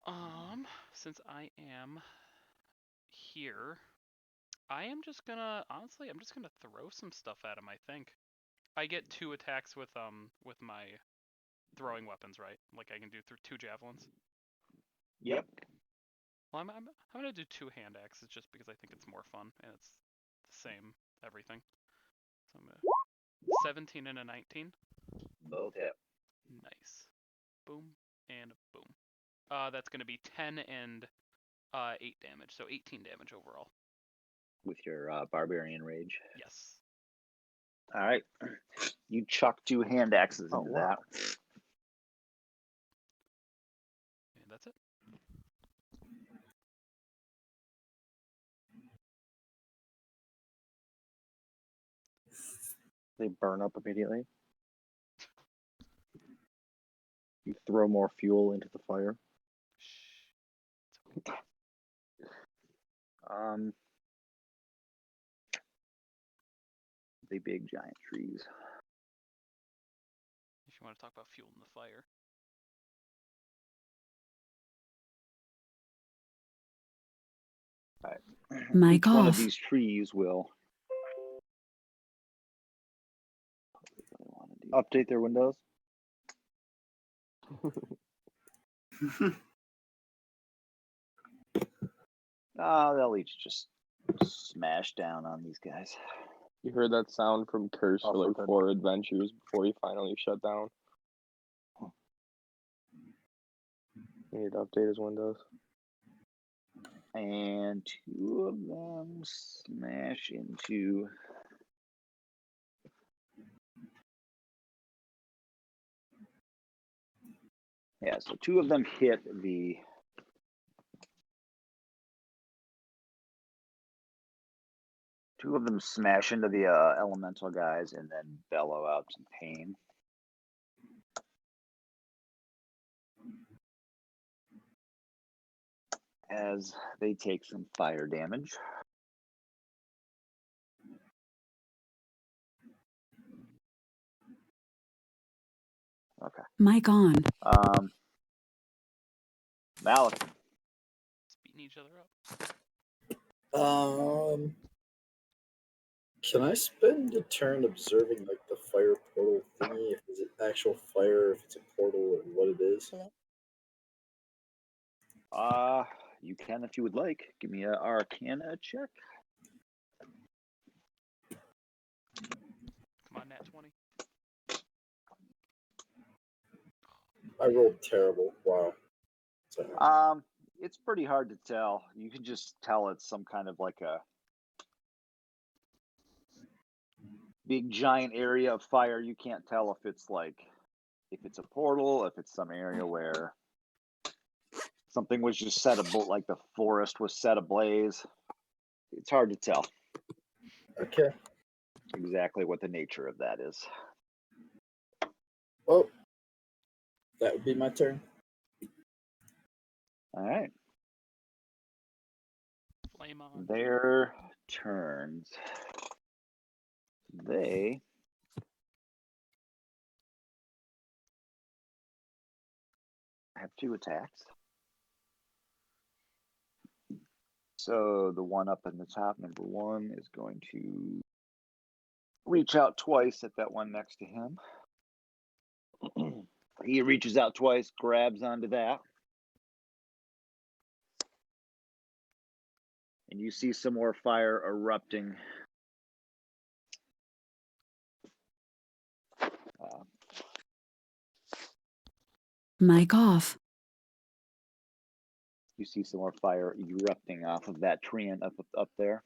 I am here, I'm just gonna throw some stuff at him, I think. I get 2 attacks with my throwing weapons, right? Like I can do through 2 javelins. Yep. Well, I'm gonna do 2 hand axes just because I think it's more fun and it's the same everything. So I'm gonna 17 and a 19. Both hit. Nice. Boom and boom. That's gonna be 10 and 8 damage, so 18 damage overall. With your barbarian rage. Yes. All right. You chuck 2 hand axes into wow. that. And that's it. They burn up immediately. You throw more fuel into the fire. Shh. The big giant trees. If you want to talk about fuel in the fire. All right. Mic Each one of off. these trees will Update their windows. they'll each just smash down on these guys. You heard that sound from Curse for Also like good. 4 adventures before he finally shut down. You need to update his windows. And 2 of them smash into so 2 of them hit the Two of them smash into the elemental guys and then bellow out some pain. As they take some fire damage. Okay. Mic on. Malik. Just beating each other up. Can I spend a turn observing like the fire portal thingy? If it's actual fire, if it's a portal, and what it is? You can if you would like. Give me an Arcana check. Come on, Nat 20. I rolled terrible. Wow. It's pretty hard to tell. You can just tell it's some kind of like a big giant area of fire. You can't tell if it's a portal, if it's some area where something was just set like the forest was set ablaze. It's hard to tell. Okay. exactly what the nature of that is. Well, that would be my turn. All right. Flame on. Their turns. They have 2 attacks. So the one up in the top, number 1, is going to reach out twice at that one next to him. He reaches out twice, grabs onto that. And you see some more fire erupting. Mic off. You see some more fire erupting off of that tree and up there.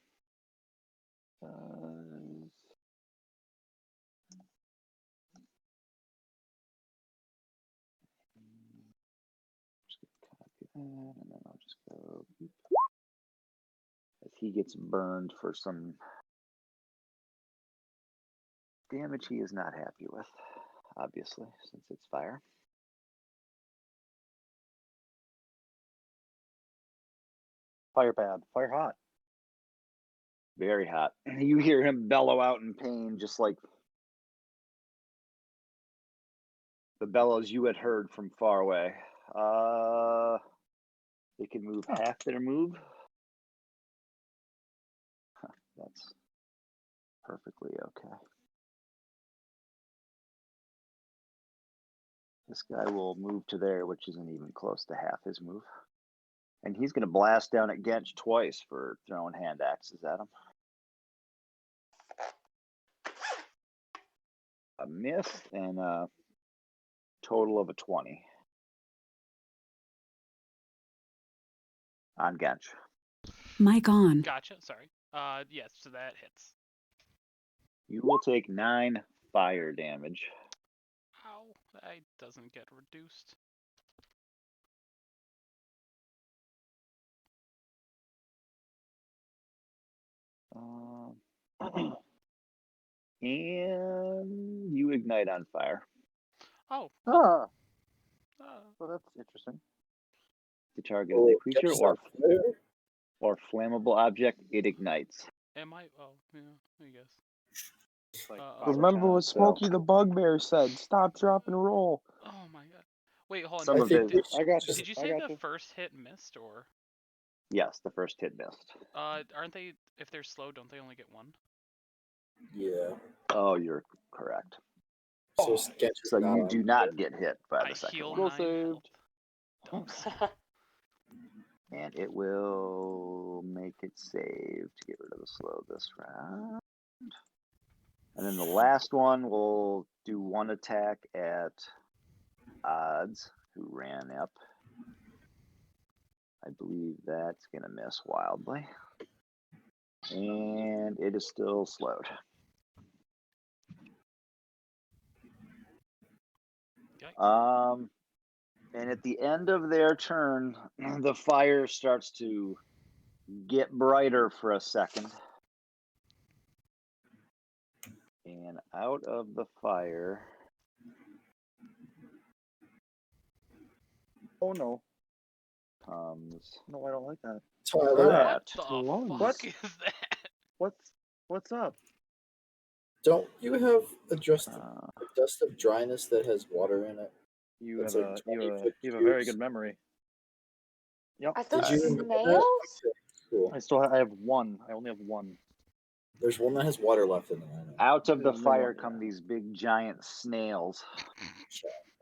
And then I'll just go as he gets burned for some damage he is not happy with, obviously, since it's fire. Fire bad. Fire hot. Very hot. You hear him bellow out in pain, just like the bellows you had heard from far away. They can move half their move. That's perfectly okay. This guy will move to there, which isn't even close to half his move. And he's going to blast down at Gench twice for throwing hand axes at him. A miss and a total of a 20 on Gench. Mic on. Gotcha. Sorry. Yes, so that hits. You will take 9 fire damage. Ow, that doesn't get reduced. And you ignite on fire. Oh. Ah, Uh, well, that's interesting. The target is a creature Gench is on fire? or flammable object, it ignites. am I? Oh, yeah, I guess. It's like Remember what Smokey the Bugbear said. Stop, drop, and roll. Oh my god. Wait, hold on. Some I of think it. we I got you. Did you I say got the you. first hit missed, or? Yes, the first hit missed. Aren't they? If they're slow, don't they only get 1? Yeah. Oh, you're correct. So Gench is So not you on do not get hit by I the second heal one. Roll 9 saved. health. And it will make it save to get rid of the slow this round. And then the last one will do 1 attack at Odds, who ran up. I believe that's going to miss wildly. And it is still slowed. Yikes. And at the end of their turn, the fire starts to get brighter for a second. And out of the fire. Oh no. Comes. No, I don't like that. Tyler, That. What the Lungs. fuck is that? What's up? don't you have a dust Uh, of dryness that has water in it? You That's have like a you 20 have a foot you have a very cubes. good memory. Yep. Are Did those you remember that? snails? Okay, cool. I have one. I only have one. There's one that has water left in it. I know. out of the There's only fire one, come yeah. these big giant snails.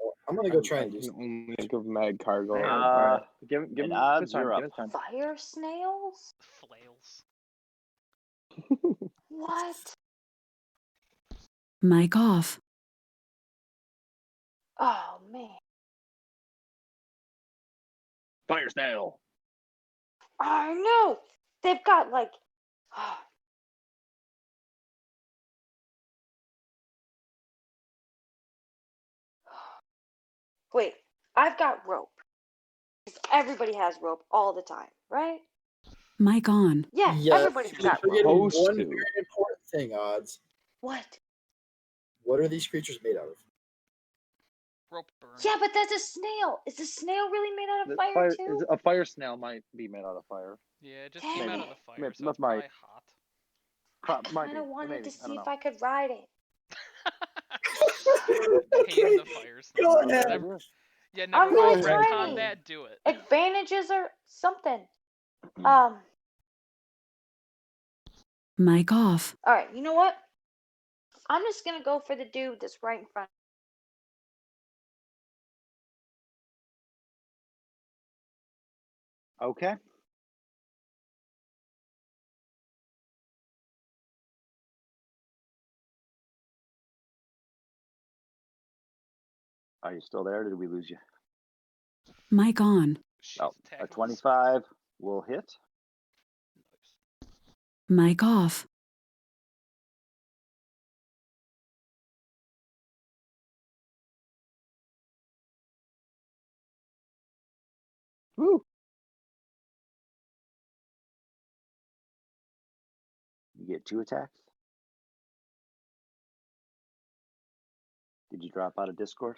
Oh, I'm gonna go try I and do can something. only think of Mad Cargo. Hang on. Uh, Give and him Odds, his time. you're Give up. his time. Fire snails? Flails. What? Mic off. Oh man. Fire snail. I know. They've got like. Wait, I've got rope. 'Cause everybody has rope all the time, right? Mic on. Yeah, Yes, everybody's you're got rope. forgetting Supposed one to. very important thing, Odds. What? What are these creatures made out of? Rope burn. Yeah, but that's a snail. Is a snail really made out of fire too? A fire snail might be made out of fire. Yeah, it just Dang came out it. of the fire, Maybe- so that it's might- probably hot. I Might kind of be. wanted Maybe. to I see don't if know. I could ride it. Tame the fire snail. Go ahead. Never, yeah, I'm never really mind. tiny. Retcon that. Do it. Advantages or something. Mic off. All right. You know what? I'm just gonna go for the dude that's right in front. Okay. Are you still there? Or did we lose you? Mic on. She's Oh, attacking a with 25 will hit. Mic off. Woo! You get 2 attacks. Did you drop out of Discord?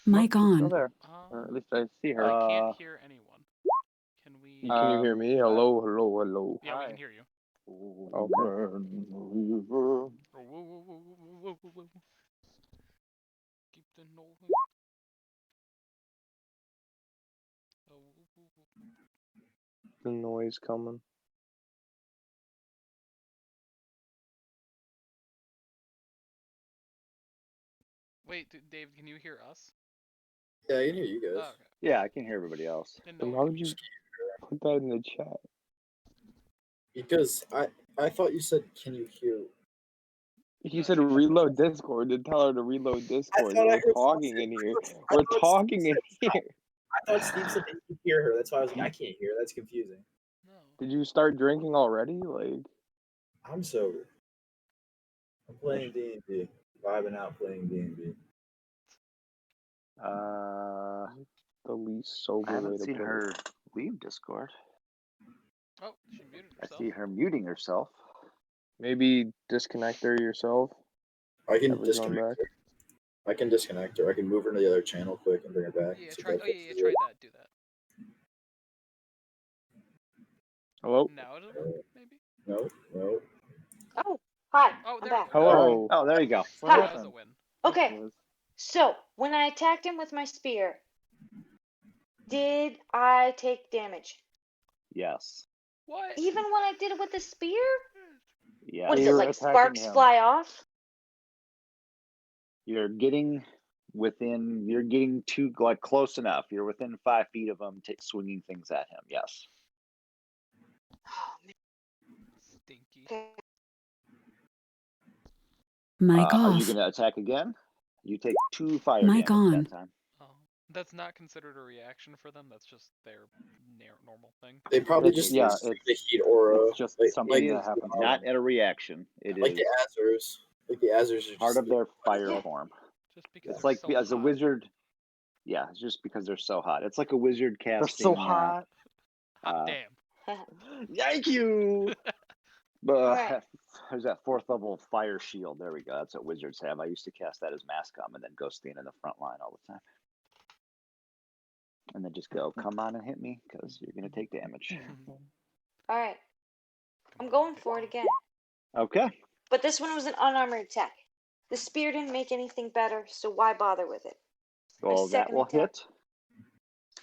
Mic She's still on. there. Or at least I see her. I can't hear anyone. Can we? Can you hear me? Hello, hello, hello. Yeah, we Hi. can hear you. Oh, Oh, whoa, whoa, whoa, whoa, whoa, whoa. Keep the noise. Oh, whoa, whoa, whoa. the noise coming. Wait, Dave, can you hear us? Yeah, I can hear you Oh, guys. okay. Yeah, I can hear everybody else. Didn't know Then we why could would you hear. put that in the chat? Because I thought you said, "Can you hear?" You No, said she- reload Discord. Did tell her to reload Discord. thought I We're heard talking something. in here. I We're thought talking Steve in here. I thought Steve said that you could hear her. That's why I was like, I can't hear. That's confusing. No. Did you start drinking already? Like, I'm sober. I'm playing D&D, vibing out playing D&D. the least I sober way haven't to seen put her it. leave Discord. Oh, she muted I herself. see her muting herself. Maybe disconnect her yourself. I can Have her join disconnect back. her. I can disconnect her. I can move her to the other channel quick and bring her back. Yeah, So try. that Oh, yeah, fixes try it. that. Do that. Hello. Now it'll work, maybe. No, no. Oh, hi. Oh, I'm there back. we go. Hello. Oh, there you go. What Hi. That was a happened? win. Okay. Yes. So when I attacked him with my spear, did I take damage? Yes. What? Even when I did it with the spear? Yeah. What is You it were like? attacking Sparks him. fly off? You're getting within. You're getting too close enough. You're within 5 feet of him, swinging things at him. Yes. Oh man. Stinky. Okay. Mic Are you off. going to attack again? You take 2 fire Mic damage on. that time. Oh, that's not considered a reaction for them. That's just their normal thing. They probably It's, just yeah, use it's the heat aura. it's just like, something like, that happens. um, Not at a reaction. It like is the Azers. Like the Azers are part just of their fire Yeah. form. Just because It's they're like so as a hot. wizard. Yeah, it's just because they're so hot. It's like a wizard They're casting. so hot. Hot damn. Yike you! But Alright. there's that 4th level fire shield. There we go. That's what wizards have. I used to cast that as Mascom and then go stand in the front line all the time. And then just go, come on and hit me because you're going to take damage. Alright. I'm going for it again. Okay. But this one was an unarmored attack. The spear didn't make anything better, so why bother with it? Well, that second will attack. hit.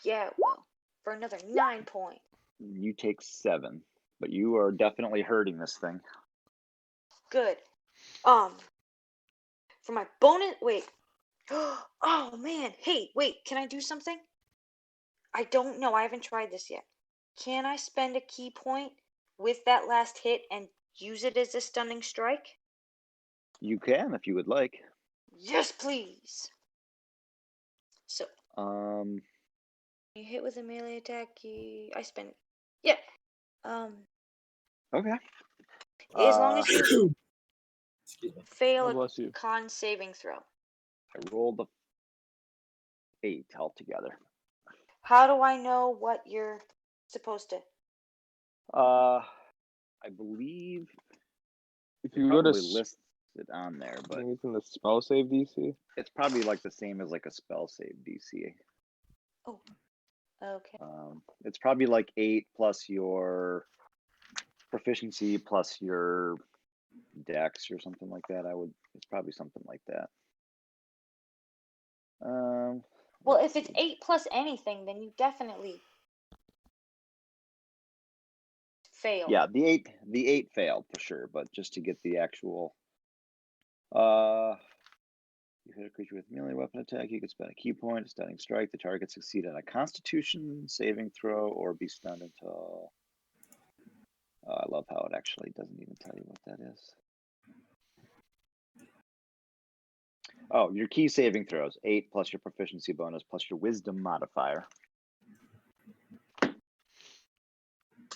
Yeah, it will. For another 9 points. You take 7. But you are definitely hurting this thing. Good. For my bonus, wait. Oh man, hey, wait, can I do something? I don't know, I haven't tried this yet. Can I spend a key point with that last hit and use it as a stunning strike? You can if you would like. Yes, please. So, you hit with a melee attack, I spend, yeah. Okay. As long as you Excuse me. fail God a bless you. con saving throw. I rolled a 8 altogether. How do I know what you're supposed to? I believe If It you go to, probably lists it on there, I but think it's in the spell save DC. it's probably like the same as like a spell save DC. Oh, okay. It's probably like 8 plus your proficiency plus your dex or something like that. It's probably something like that. Well, let's if it's see. 8 plus anything, then you definitely failed. Yeah, the eight failed for sure, but just to get the actual you hit a creature with melee weapon attack, you can spend a key point, a stunning strike. The target succeed on a constitution saving throw or be stunned until I love how it actually doesn't even tell you what that is. Oh, your key saving throws 8 plus your proficiency bonus plus your wisdom modifier.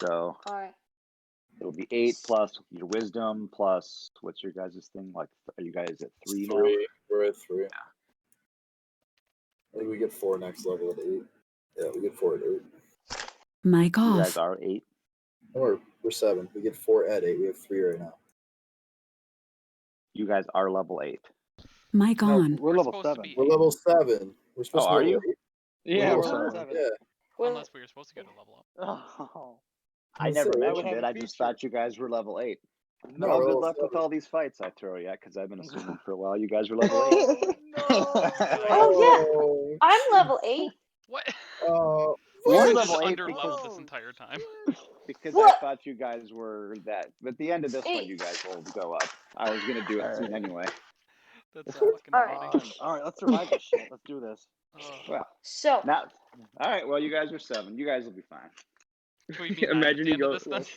So All right. it'll be 8 plus your wisdom plus what's your guys' thing? Like, are you guys at 3 now? 3. We're at 3. I think we get 4 next level at 8. Yeah, we get 4 at 8. Mic You guys off. are 8. No, we're 7. We get 4 at 8. We have 3 right now. You guys are level 8. Mic No, on. we're level supposed to 7. be We're 8. level 7. We're supposed Oh, to are be you? level 8. Yeah, We're we're level seven. Yeah. Well, Unless we were supposed to get a level up. Oh. I never So, mentioned it. I just thought you guys were level 8. No, Well, we're good level luck with 7. all these fights I throw you, because I've been assuming for a while you guys were level 8. oh yeah, I'm level 8. What? Oh, You're We're What? level just 8 underleveled this entire time. because I What? thought you guys were that. But at the end of this one, 8. you guys will go up. I was going to do it soon anyway. That's fucking All right. funny. All right, let's survive this shit. Let's do this. Well, So, not. All right, well, you guys are 7. You guys will be fine. Can we be 9 at Imagine the you end of go. this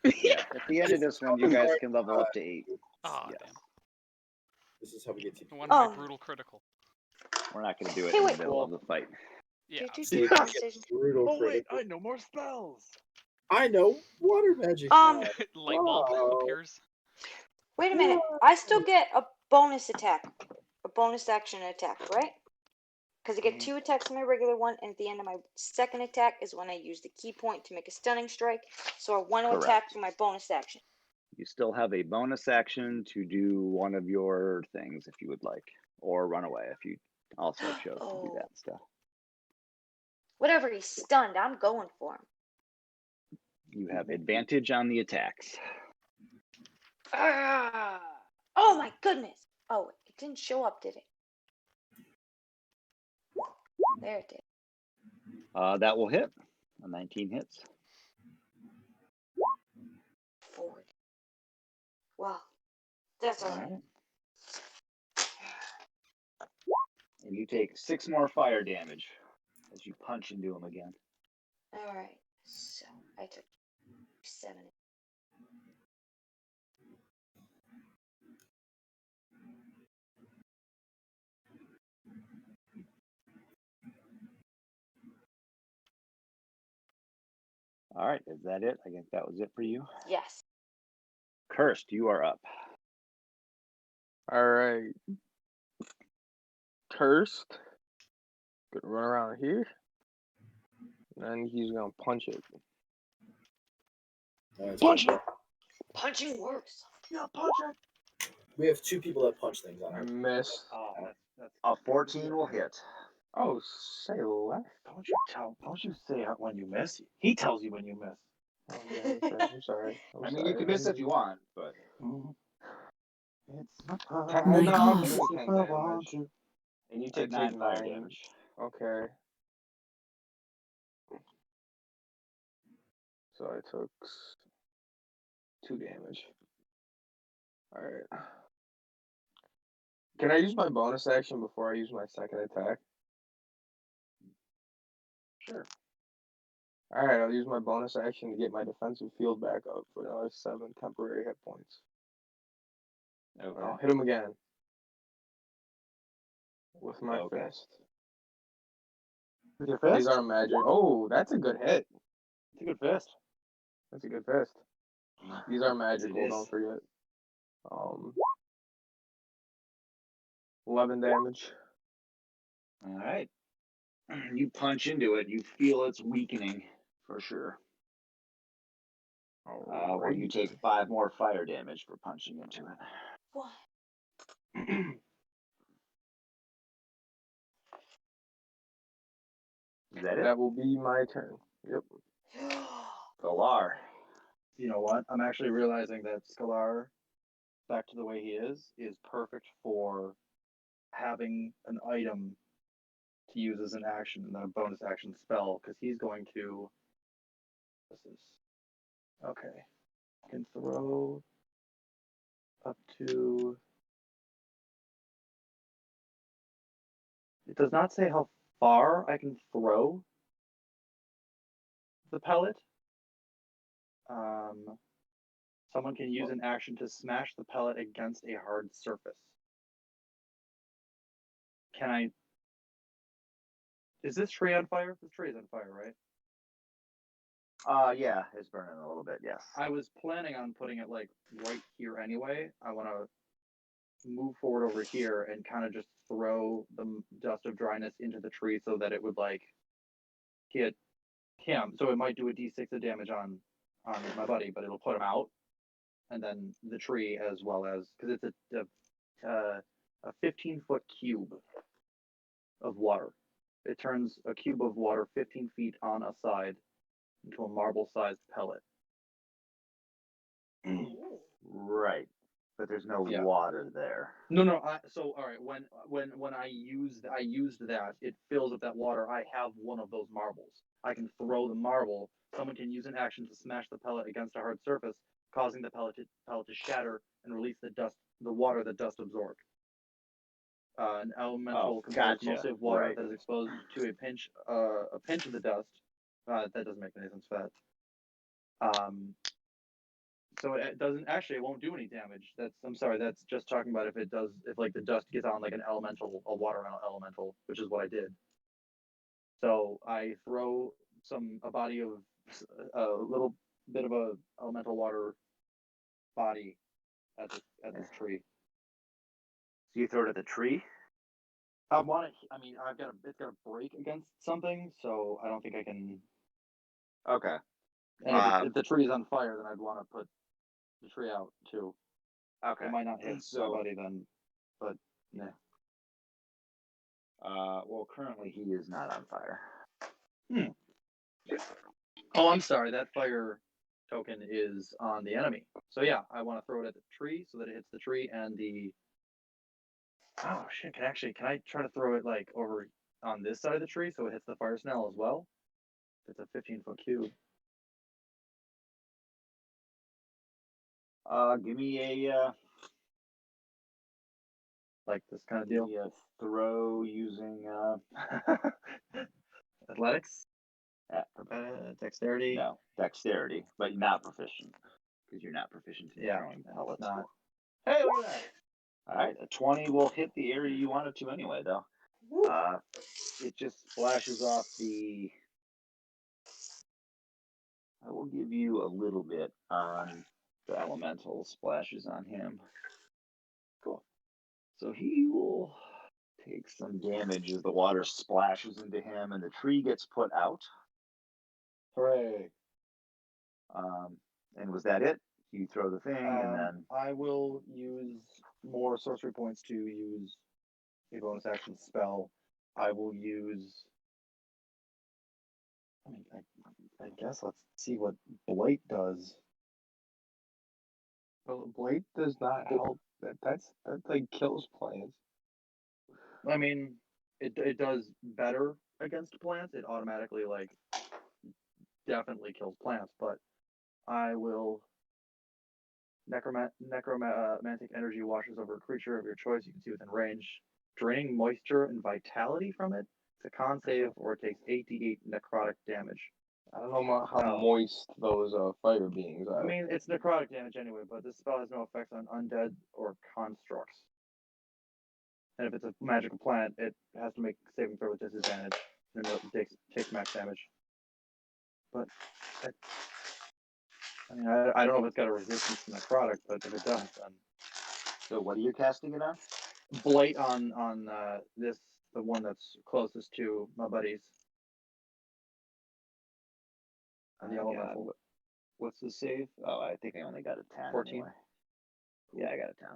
then? Yeah, at the end of this one, you guys can level up to 8. Ah, Yes. damn. This is how we get to. No wonder my Oh. brutal critical. We're not going to do it Hey, in the wait. middle of the fight. Yeah. Brutal Oh wait, critical. I know more spells. I know water magic. Light bulb Wow. appears. Wait a minute. I still get a bonus attack, a bonus action attack, right? Because I get 2 attacks on my regular one, and at the end of my second attack is when I use the key point to make a stunning strike. So I want to attack Correct. for my bonus action. You still have a bonus action to do one of your things if you would like, or run away if you also chose to do that stuff. Whatever, he's stunned. I'm going for him. You have advantage on the attacks. Ah! Oh my goodness! Oh, it didn't show up, did it? There it did. That will hit. A 19 hits. 40. Well, that's alright. And you take 6 more fire damage as you punch into him again. Alright, so I took 7. All right, is that it? I think that was it for you. Yes. Cursed, you are up. All right. Cursed. Gonna run around here. And he's gonna punch it. Punch it. Punching works. Yeah, punch it. We have 2 people that punch things on I it. missed. Oh, that's A 14 will hit. Oh, say left. Don't you say it when you miss. He tells you when you miss. Oh, yeah, okay. I'm sorry. I mean, you can miss if you want, but It's Mic off. and you I take 9 fire damage. Okay. So I took 2 damage. Alright. Can I use my bonus action before I use my second attack? Sure. Alright, I'll use my bonus action to get my defensive field back up for another 7 temporary hit points. Okay. I'll hit him again. With my Okay. fist. With your fist? These are magic. Oh, that's a good hit. It's a good fist. That's a good fist. These are magical, is. don't forget. 11 damage. All right. You punch into it. You feel it's weakening for sure. Well, you take 5 more fire damage for punching into it. What? Is that it? That will be my turn. Yep. Galar. You know what? I'm actually realizing that Scalar, back to the way he is perfect for having an item to use as an action and then a bonus action spell, because he's going to. This is okay. Can throw up to. It does not say how far I can throw the pellet. Someone can use an action to smash the pellet against a hard surface. Can I? Is this tree on fire? This tree is on fire, right? Yeah, it's burning a little bit. Yes. I was planning on putting it like right here anyway. I want to move forward over here and kind of just throw the dust of dryness into the tree so that it would like hit him. So it might do a d6 of damage on my buddy, but it'll put him out, and then the tree as well as, because it's a 15-foot cube of water. It turns a cube of water 15 feet on a side into a marble-sized pellet. Right. But there's no Yeah. water there. No. So all right, when I used that, it fills up that water. I have one of those marbles. I can throw the marble. Someone can use an action to smash the pellet against a hard surface, causing the pellet to shatter and release the water the dust absorbed. An elemental composed mostly of water that is exposed to a pinch of the dust. That doesn't make any sense for that. So it doesn't actually. It won't do any damage. I'm sorry. That's just talking about if like the dust gets on like a water elemental, which is what I did. So I throw a body of a little bit of a elemental water body at this tree. So you throw it at the tree? I want it. I mean, it's got to break against something, so I don't think I can. Okay. And if the tree is on fire, then I'd want to put the tree out too. Okay. It might not hit somebody then, but yeah. Well, currently he is not on fire. Oh, I'm sorry. That fire token is on the enemy. So yeah, I want to throw it at the tree so that it hits the tree and the. Oh shit! Can I try to throw it like over on this side of the tree so it hits the fire snail as well? It's a 15-foot cube. Give me a Like this kind of deal. a throw using Athletics, dexterity. no dexterity, but not proficient because you're not proficient in throwing pellets. Not. Hey, look at that! All right, a 20 will hit the area you want it to anyway, though. It just splashes off the. I will give you a little bit on the elemental splashes on him. Cool. So he will take some damage as the water splashes into him and the tree gets put out. Hooray! And was that it? You throw the thing and then. I will use more sorcery points to use a bonus action spell. I will use. I mean, I guess let's see what Blight does. Well, Blade does not help. That like kills plants. I mean, it does better against plants. It automatically like definitely kills plants, but I will. Necromantic energy washes over a creature of your choice you can see within range, draining moisture and vitality from it. It's a con save, or it takes 8d8 necrotic damage. I don't know how moist those fire beings are. I mean, it's necrotic damage anyway, but this spell has no effects on undead or constructs. And if it's a magical plant, it has to make saving throw with disadvantage, and it takes max damage. But I mean, I don't know if it's got a resistance to necrotic, but if it does, then. So what are you casting it on? Blight on this, the one that's closest to my buddies. And the elemental. What's the save? Oh, I think I only got a 10 14. anyway. Yeah, I got a 10.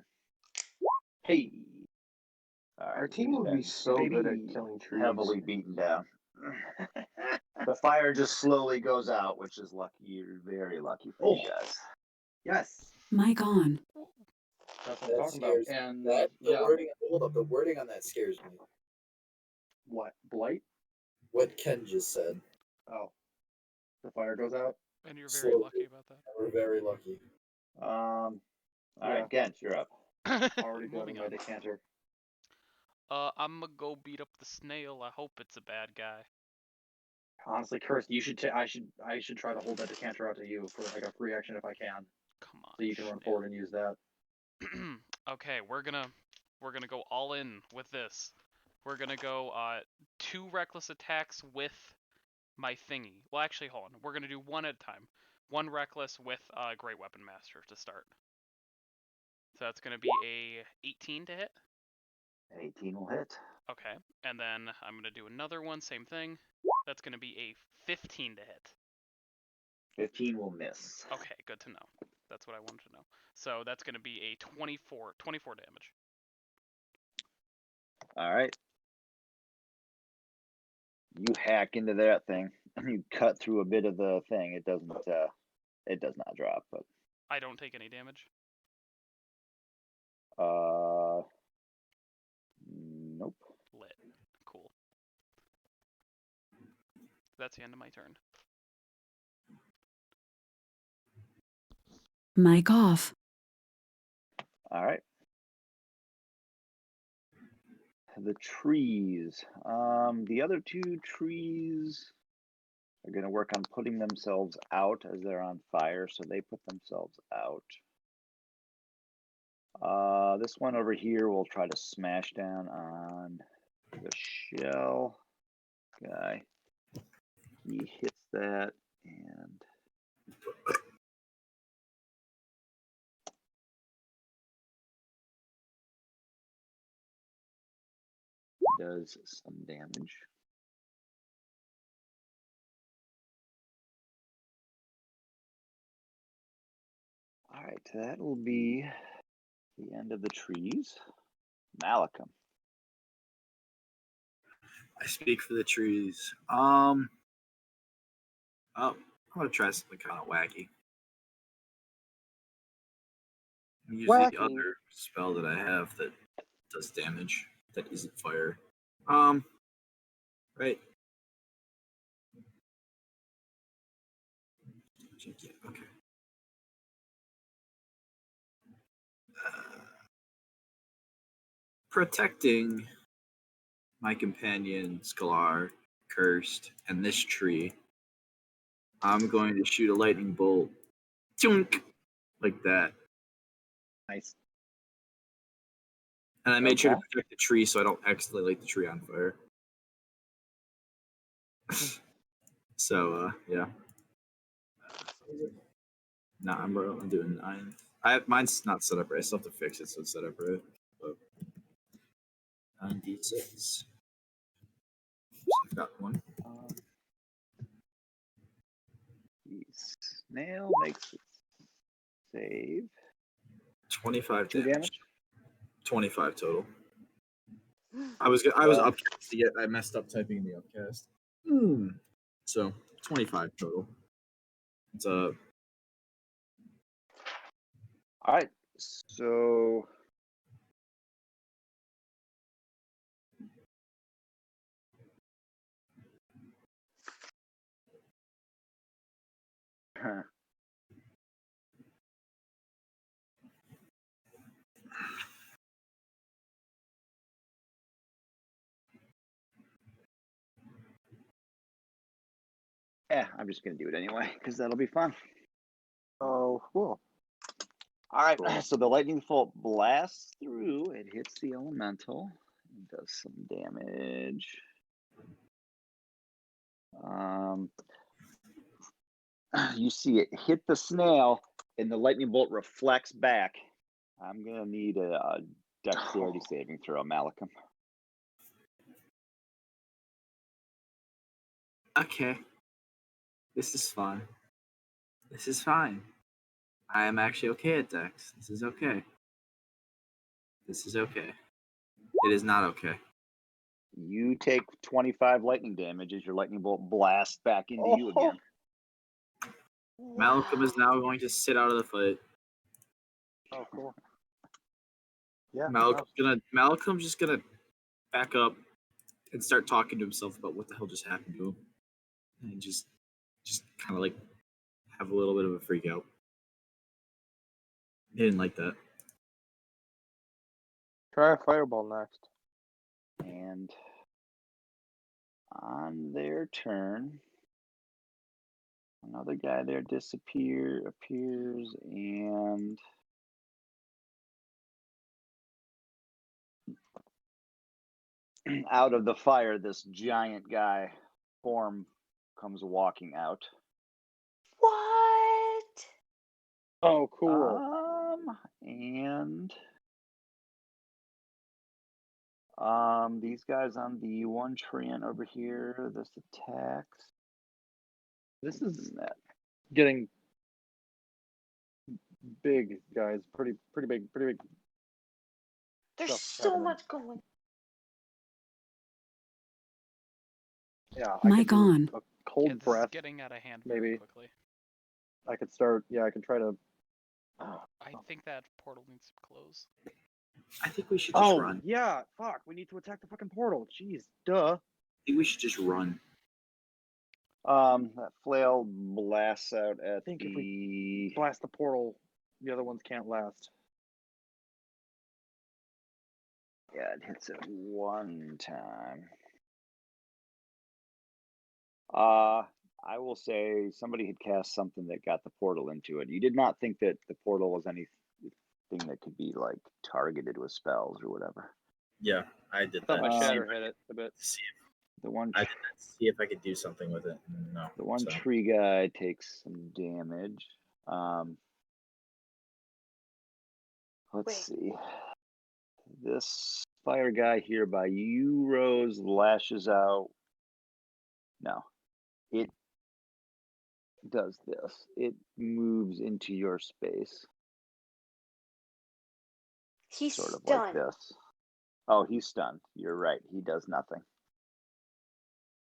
Hey. All right, Our team he's would be been so good at maybe killing trees. heavily beaten down. The fire just slowly goes out, which is lucky. You're very lucky for you guys. Yes. Mic on. That's what I'm That talking about. scares And that the yeah, wording. Hold up, the wording on that scares me. what? Blight? What Ken just said. Oh, the fire goes out. And you're very Slowly. lucky about that. We're very lucky. All Yeah. right, Gent, you're up. Already grabbing Moving my on. decanter. I'm gonna go beat up the snail. I hope it's a bad guy. Honestly, Kirst, you should. I should try to hold that decanter out to you for like a free action if I can, Come on. so you can run snail. forward and use that. Okay, we're gonna go all in with this. We're gonna go 2 reckless attacks with my thingy. Well, actually, hold on. We're gonna do one at a time. 1 reckless with Great Weapon Master to start. So that's gonna be a 18 to hit. 18 will hit. Okay, and then I'm gonna do another one, same thing. That's gonna be a 15 to hit. 15 will miss. Okay, good to know. That's what I wanted to know. So that's gonna be a 24 damage. All right. You hack into that thing. You cut through a bit of the thing. It doesn't. It does not drop, but I don't take any damage. nope. Lit. Cool. That's the end of my turn. Mic off. All right. The trees. The other 2 trees are going to work on putting themselves out as they're on fire, so they put themselves out. This one over here will try to smash down on the shell guy. He hits that and does some damage. All right, that will be the end of the trees. Malcolm. I speak for the trees. I'm gonna try something kind of wacky. Use the Wacky. other spell that I have that does damage that isn't fire. Right. Yeah, okay. Protecting my companion Scalar, Cursed, and this tree. I'm going to shoot a lightning bolt, chunk, like that. Nice. And I made sure to Okay. protect the tree so I don't accidentally light the tree on fire. So yeah. No, I'm doing 9. Mine's not set up right. I still have to fix it so it's set up right. But 9d6. So I've got 1. The snail makes its save. 25 2 damage. 25 total. I was upcast yet I messed up typing the upcast. So 25 total. It's All right. So yeah, I'm just gonna do it anyway because that'll be fun. Oh, cool. All right. Cool. So the lightning bolt blasts through. It hits the elemental. And does some damage. You see it hit the snail, and the lightning bolt reflects back. I'm gonna need a dexterity saving throw, Malcolm. okay. This is fun. This is fine. I am actually okay at Dex. This is okay. This is okay. It is not okay. You take 25 lightning damage as your lightning bolt blasts back into you again. Malcolm is now going to sit out of the fight. Oh, cool. Yeah. Malcolm's just gonna back up and start talking to himself about what the hell just happened to him, and just kind of like have a little bit of a freak out. He didn't like that. Try a fireball next. And on their turn, another guy there appears, and out of the fire, this giant guy form comes walking out. What? Oh, cool. And these guys on the one treant over here, this attacks. This is that. getting big, guys. Pretty big. There's Stuff so happening. much going. Yeah, I Mic could do on. a cold This is breath. getting out of hand maybe. very quickly. I could start. Yeah, I could try to. I think that portal needs to close. I think we should just run. Yeah, fuck. We need to attack the fucking portal. Jeez, duh. I think we should just run. That flail blasts out at think if the. Blast the portal. The other ones can't last. Yeah, it hits it one time. I will say somebody had cast something that got the portal into it. You did not think that the portal was anything that could be like targeted with spells or whatever. Yeah, I did I thought that. my shatter hit it a bit. See The one, I did that. See if I could do something with it. No. the one so. tree guy takes some damage. Let's Wait. see. This fire guy here by you, Rose, lashes out. No, it does this. It moves into your space, He's sort of stunned. like this. Oh, he's stunned. You're right. He does nothing.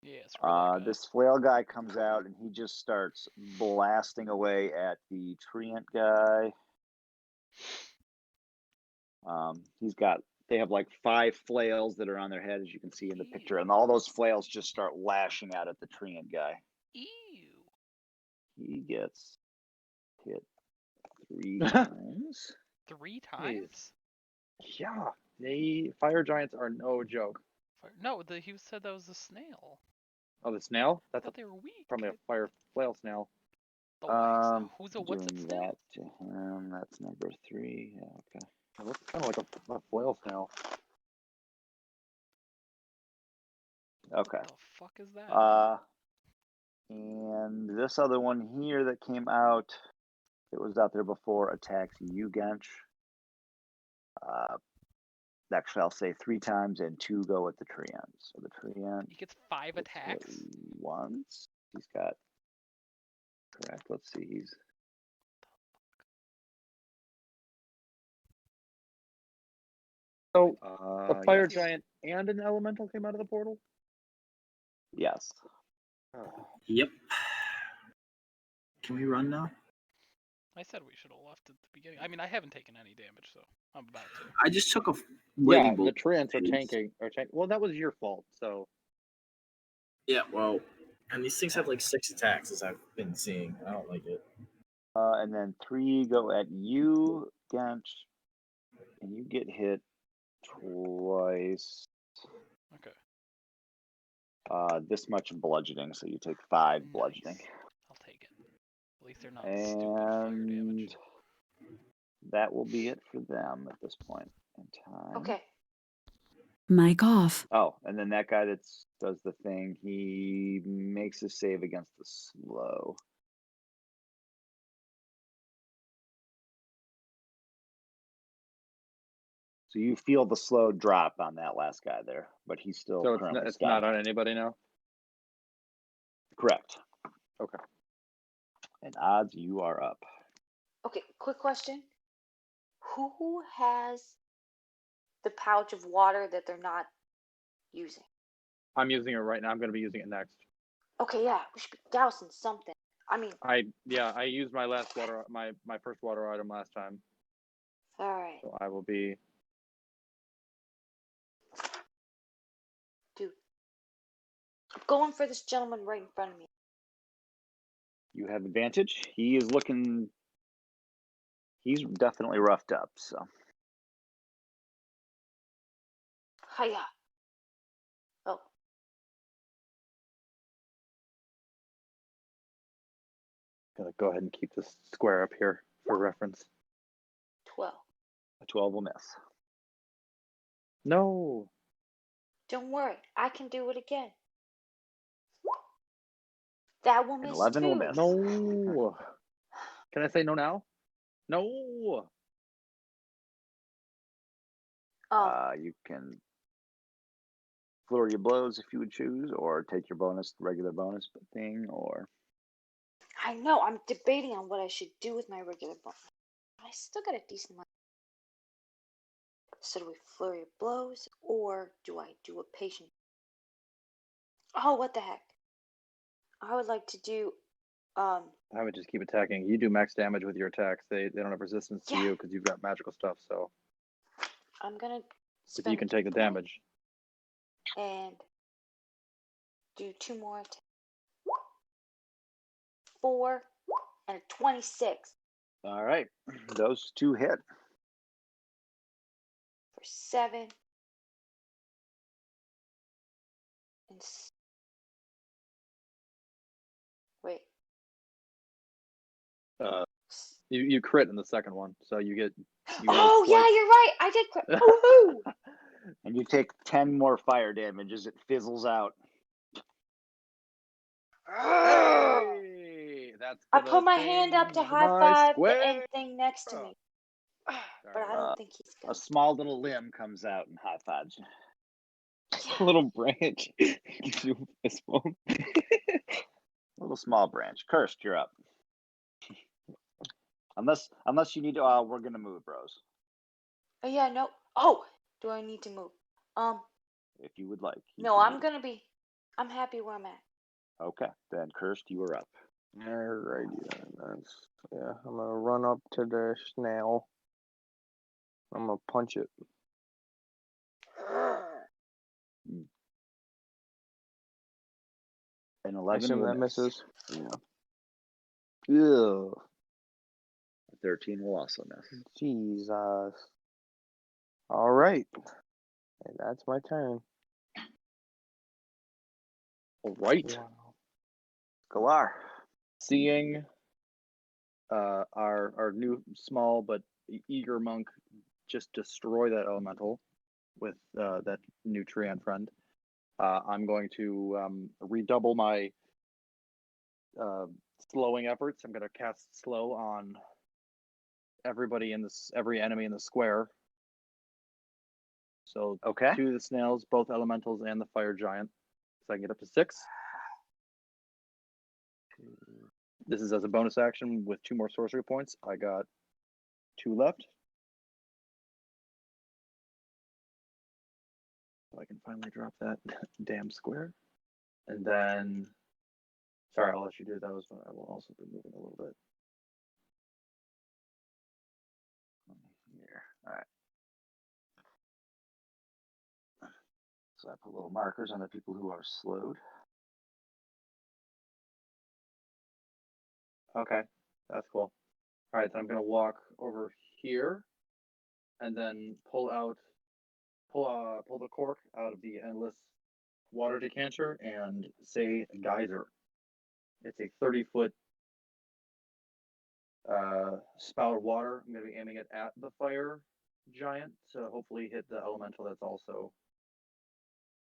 Yeah, screw that guy. This flail guy comes out and he just starts blasting away at the treant guy. They have like 5 flails that are on their head, as you can see in the picture, and all those flails just start lashing out at the treant guy. Ew. He gets hit 3 times. 3 times? Yeah, fire giants are no joke. No, he said that was a snail. Oh, the snail? I That's thought they were weak. probably a fire flail snail. The wax snail. What's it Doing snail? that to him. That's number 3. Yeah, okay. It looks kind of like a flail snail. Okay. What the fuck is that? And this other one here that came out, that was out there before, attacks you, Gench. Actually, I'll say 3 times, and 2 go at the treant. So the treant He gets 5 gets hit attacks? once. He's got. Correct. Let's see. He's. So a fire yes. giant and an elemental came out of the portal? Yes. Yep. Can we run now? I said we should have left at the beginning. I mean, I haven't taken any damage, so I'm about to. I just took a Yeah, lightning bolt. the treants are tanking. Well, that was your fault. So Yeah, well, and these things have like 6 attacks, as I've been seeing. I don't like it. And then 3 go at you, Gench, and you get hit twice. Okay. This much bludgeoning, so you take 5 bludgeoning. Nice. I'll take it. At least they're not stupid fire damage. That will be it for them at this point in time. Okay. Mic off. Oh, and then that guy that does the thing, he makes a save against the slow. So you feel the slow drop on that last guy there, but he's still currently it's stunned. not on anybody now. Correct. Okay. And odds, you are up. Okay, quick question. Who has the pouch of water that they're not using? I'm using it right now. I'm going to be using it next. Okay, yeah, we should be dousing something. I mean, I used my last water, my first water item last time, all right, so I will be. dude. I'm going for this gentleman right in front of me. You have advantage. He is looking. He's definitely roughed up. So Hiya. Oh, Gonna go ahead and keep this square up here for reference. 12. a 12 will miss. No. Don't worry, I can do it again. That will An miss 11 will too. miss. No. Can I say no now? No. You can flurry your blows if you would choose, or take your bonus, regular bonus thing, or I know, I'm debating on what I should do with my regular bonus. I still got a decent amount. So do we flurry of blows, or do I do a patient? Oh, what the heck? I would like to do, I would just keep attacking. You do max damage with your attacks. They don't have resistance to Yeah. you because you've got magical stuff. So I'm gonna if spend you can take the a point damage. and do 2 more attacks. 4 and a 26 all right, those two hit. for 7 and wait. You crit in the second one, so you get. Oh yeah, twice. you're right. I did crit. Woohoo! And you take 10 more fire damage as it fizzles out. Hey, that's I for the put my hand up to thing, high my five the square. end thing next to me. But I don't think he's A gonna. small little limb comes out and high fives you. A little branch. Fist bump. A little small branch. Cursed, you're up. Unless you need to, we're gonna move, bros. Oh yeah, no. Oh, do I need to move? If you would like. you No, can I'm move. gonna be. I'm happy where I'm at. Okay, then cursed, you are up. Alrighty then. Yeah. I'm gonna run up to the snail. I'm gonna punch it. An I 11 assume will that miss. misses. Yeah. Ew. A 13 will also miss. Jesus. All right. And that's my turn. All right. Wow. Galar. Seeing our new small but eager monk just destroy that elemental with that new Treant friend, I'm going to redouble my slowing efforts. I'm going to cast slow on every enemy in the square. So Okay. 2 of the snails, both elementals, and the fire giant. So I can get up to 6. This is as a bonus action with 2 more sorcery points. I got 2 left. So I can finally drop that damn square. And then, sorry, I'll let you do those, but I will also be moving a little bit. Here. All right. So I put little markers on the people who are slowed. Okay, that's cool. All right, then I'm gonna walk over here, and then pull the cork out of the endless water decanter and say geyser. It's a 30-foot spout of water. I'm gonna be aiming it at the fire giant to hopefully hit the elemental that's also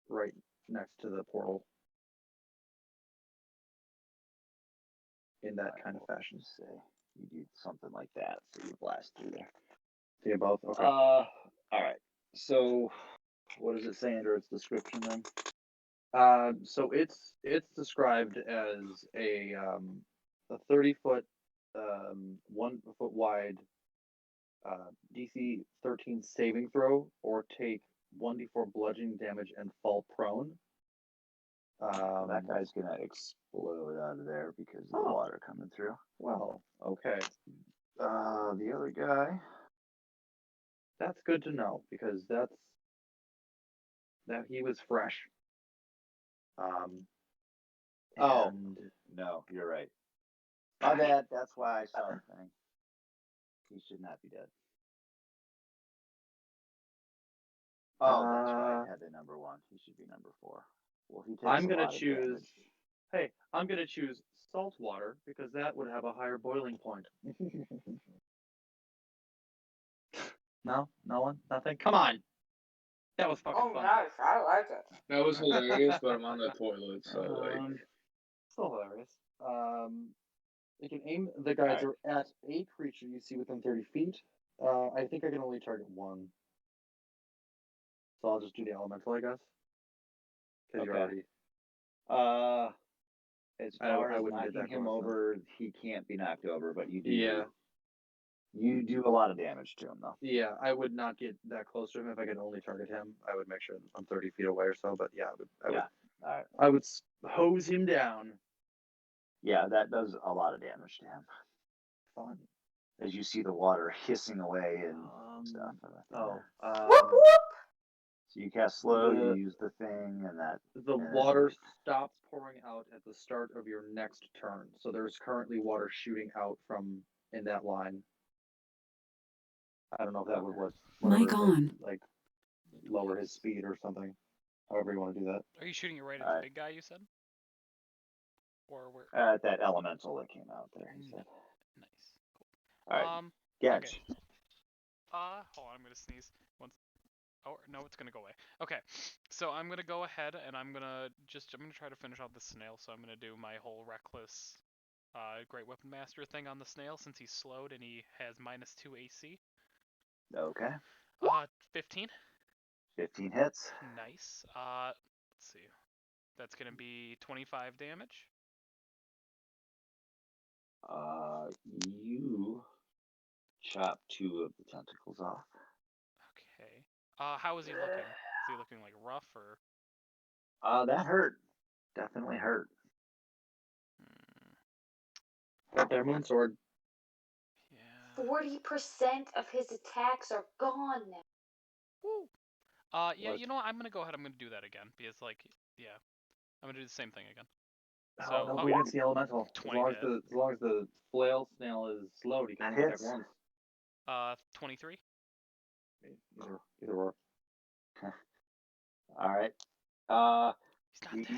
right next to the portal. In that kind of fashion. Say you do something like that, so you blast through there. See you both. Okay. All right. So, what does it say under its description then? So it's described as a a 30-foot, 1 foot wide DC 13 saving throw, or take 1d4 bludgeoning damage and fall prone. That guy's gonna explode out of there because of the water coming through. Well, okay. The other guy. That's good to know because that he was fresh. Oh. And No, you're right. My bad. That's why I saw the thing. He should not be dead. Oh, that's right. Had the number 1. He should be number 4. Well, he takes I'm a gonna lot of choose. damage. Hey, I'm gonna choose salt water because that would have a higher boiling point. No, no one, nothing. Come on, that was fucking fun. nice. I like it. That was hilarious, but I'm on the toilet, so like. Still hilarious. You can aim the geyser at a creature you see within 30 feet. I think I can only target one, so I'll just do the elemental, I guess. Because you're Okay. already. As far I as wouldn't get knocking that him close, no. over, he can't be knocked over, but you do. Yeah. You do a lot of damage to him, though. Yeah, I would not get that close to him if I could only target him. I would make sure I'm 30 feet away or so. But yeah, All right. I would hose him down. Yeah, that does a lot of damage to him. Fun. As you see the water hissing away and stuff. So you cast slow, you use the thing, and that. The water stops pouring out at the start of your next turn. So there's currently water shooting out from in that line. I don't know if that would work. Mic on. Like lower his speed or something. However you want to do that. Are you shooting it right at the big guy? You said. Or where? At that elemental that came out there. He said. Nice. Cool. All right. Gotcha. Okay. Hold on, I'm gonna sneeze. Oh no, it's gonna go away. Okay, so I'm gonna go ahead and I'm gonna try to finish off the snail. So I'm gonna do my whole reckless, great weapon master thing on the snail since he's slowed and he has -2 AC. Okay. 15. 15 hits. Nice. Let's see. That's gonna be 25 damage. You chop 2 of the tentacles off. Okay. How is he looking? Is he looking like rough or? That hurt. Definitely hurt. Got their moon sword. Yeah. 40% of his attacks are gone now. Woo. Yeah, you know what? I'm gonna go ahead. I'm gonna do that again because, like, yeah, I'm gonna do the same thing again. So no, we didn't see elemental. As long as the flail snail is slowed, he can only attack once. 23. Either or. All right. He's not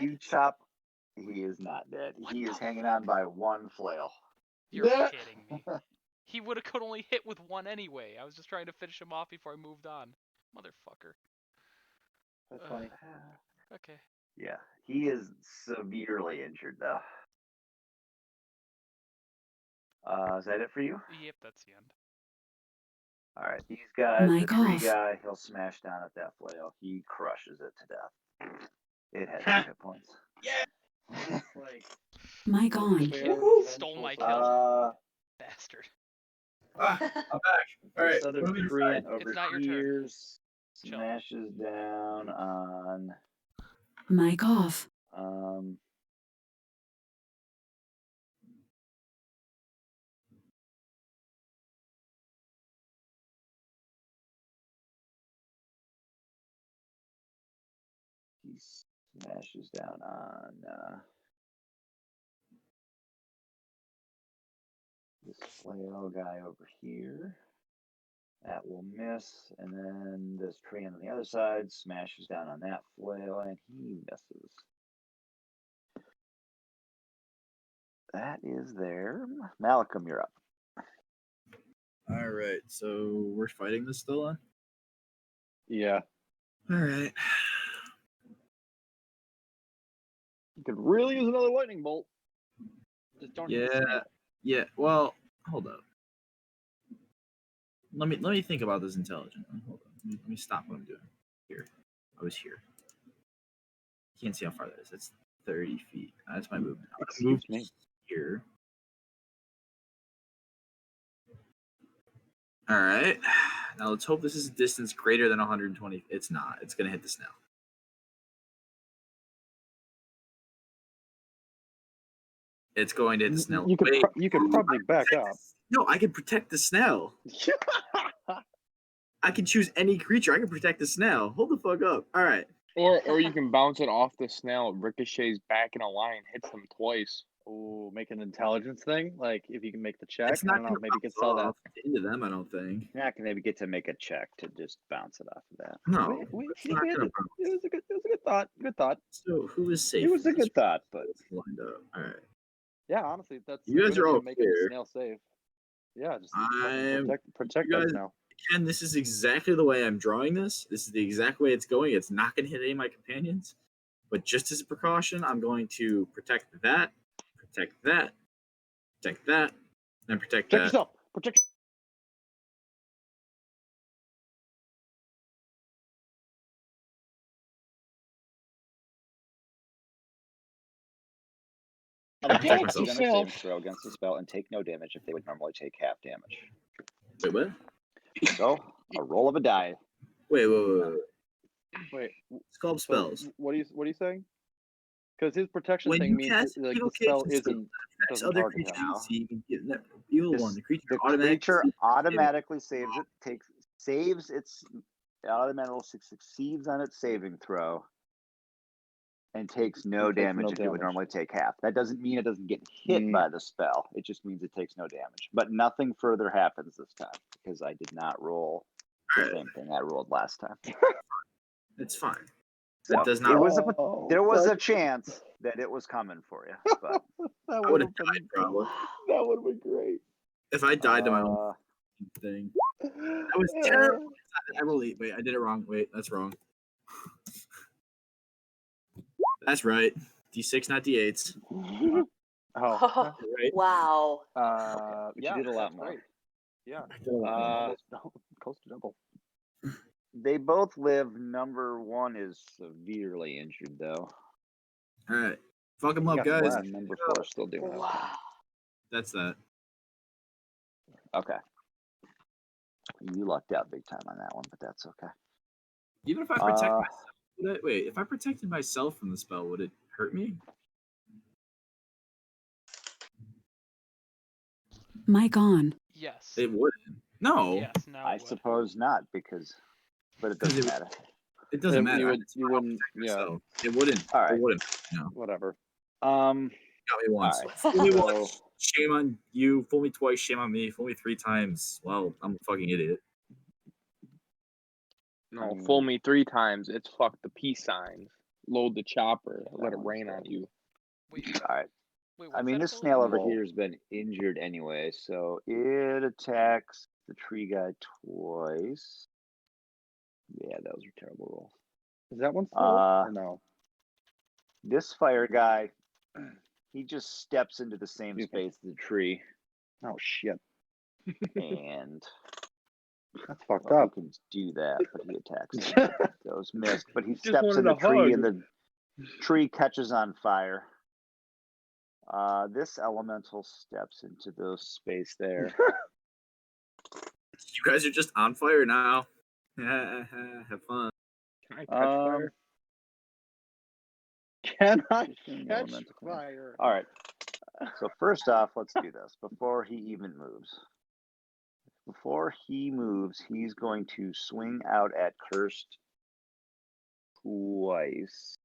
you dead? chop. He is not dead. He is hanging on by 1 flail. You're kidding me. He could only hit with 1 anyway. I was just trying to finish him off before I moved on. Motherfucker. That's funny. Okay. Yeah, he is severely injured though. Is that it for you? Yep, that's the end. All right, these guys, Mic the tree off. guy, he'll smash down at that flail. He crushes it to death. It has 2 hit points. Yeah. Like Mic on. Stole my kill. Bastard. I'm back. All right. This other tree over It's not your here turn. Smashes down on. Mic off. He smashes down on this flail guy over here. That will miss, and then this tree on the other side smashes down on that flail, and he misses. That is there. Malcolm, you're up. All right. So we're fighting this still on? Yeah. All right. You could really use another lightning bolt. Just don't hit the Yeah. snail. Yeah. Well, hold up. Let me think about this intelligently. Hold on. Let me stop what I'm doing. Here. I was here. You can't see how far that is. That's 30 feet. That's my movement. I'm gonna move Excuse me. here. All right. Now let's hope this is a distance greater than 120. It's not. It's gonna hit the snail. It's going to hit the snail. You could Wait, you could probably back up. no, I can protect the snail. I can choose any creature. I can protect the snail. Hold the fuck up. All right. Or you can bounce it off the snail, it ricochets back in a line, hits them twice. Oh, make an intelligence thing. Like if you can make the check. It's I not don't know. gonna Maybe you bounce could sell that. off into them. I don't think. You're not gonna get to make a check to just bounce it off of that. No, It's it's not gonna bounce. It was a good thought. Good thought. So who is safe? It was in a this good thought, but lined up. All right. Yeah, honestly, that's You guys a good are idea, all making the clear. snail safe. Yeah, just I'm. protect you that guys- snail. Again, this is exactly the way I'm drawing this. This is the exact way it's going. It's not going to hit any of my companions. But just as a precaution, I'm going to protect that, protect that, protect that, and protect Protect that. yourself. Protect. Protect make myself. a saving throw against the spell and take no damage if they would normally take half damage. Wait, what? So a roll of a die. Wait. Wait. It's called So spells. what are you saying? Because his protection When thing you means cast like the evocation spell affects doesn't other target creatures, him. so you can get that evil one. The creature The automatically creature saves automatically automatically succeeds on its saving throw and takes no It takes damage no if it would damage. normally take half. That doesn't mean it doesn't get hit by the spell. It just means it takes no damage. But nothing further happens this time because I did not roll the Alright. same thing I rolled last time. It's fine. So That does not. there was a chance that it was coming for you, but That I would have died probably. That would have been great. If I died to my own thing. That was terrible. I rolled 8. Wait, I did it wrong. Wait, that's wrong. That's right. D6, not D8s. Oh, Oh, Right? wow. but yeah, you did a lot that's more. great. Yeah, I did a lot more. almost close to double. They both live. Number one is severely injured, though. All right. Fuck them up, got guys. splashed. And number four is still doing okay. Wow. That's that. Okay. You lucked out big time on that one, but that's okay. Even if I protect myself, wait, if I protected myself from the spell, would it hurt me? Mic on. Yes. It wouldn't. No. Yes, now I it would. suppose not, but it doesn't matter. It doesn't matter. You wouldn't. Yeah. So it wouldn't. All right. It wouldn't. No. Whatever. Got me once. All Fool me So- once. Shame on you. Fool me twice. Shame on me. Fool me 3 times. Well, I'm a fucking idiot. No, fool me 3 times. It's fuck the peace signs. Load the chopper. Let it one's rain good. on you. Wait, All right. wait. I what's mean, that this ability? snail over Roll. here has been injured anyway, so it attacks the tree guy twice. Yeah, those are terrible rolls. Is that one still? Or no? This fire guy, he just steps into the same Excuse me. space as the tree, Oh shit. and That's fucked well, up. he can do that, but he attacks. Those missed, but he Just steps in wanted the a tree, hug. and the tree catches on fire. This elemental steps into the space there. You guys are just on fire now. Have fun. Can I catch fire? Can I Fishing catch elemental thing. fire? All right. So first off, let's do this before he even moves. Before he moves, he's going to swing out at Cursed twice.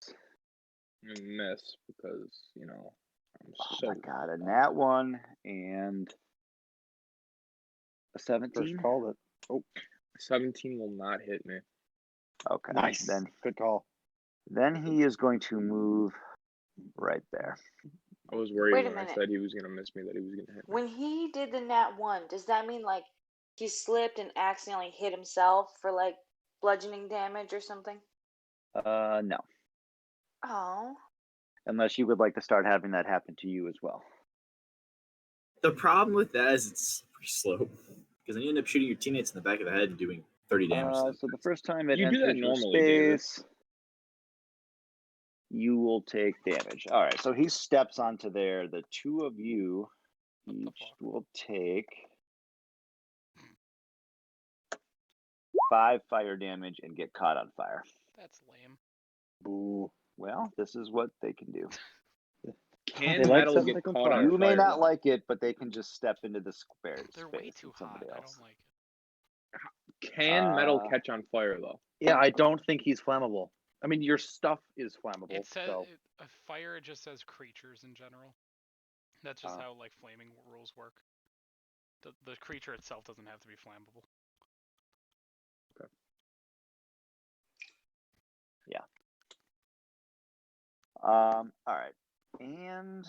I miss because, you know, I'm Oh so my god, a nat 1 and a 17. First called it. Oh, 17 will not hit me. Okay. nice. Good call. Then he is going to move right there. I was worried Wait a when I minute. said he was gonna miss me that he was gonna hit me. When he did the nat 1, does that mean like he slipped and accidentally hit himself for like bludgeoning damage or something? No. Oh. Unless you would like to start having that happen to you as well. The problem with that is it's pretty slow. Because then you end up shooting your teammates in the back of the head and doing 30 damage. So the first time it You do that enters your normally, David. space, you will take damage. All right, so he steps onto there. The two of you What the each fuck? will take 5 fire damage and get caught on fire. That's lame. Boo. Well, this is what they can do. Can They like metal something get they can caught on fire. You may fire, not though? like it, but they can just step into the space. They're way too hot. somebody I else. don't like it. Can metal Uh, catch on fire, though? Yeah, I don't think he's flammable. I mean, your stuff is flammable. It says So a fire. It just says creatures in general. That's just how like flaming rules work. The creature itself doesn't have to be flammable. all right, and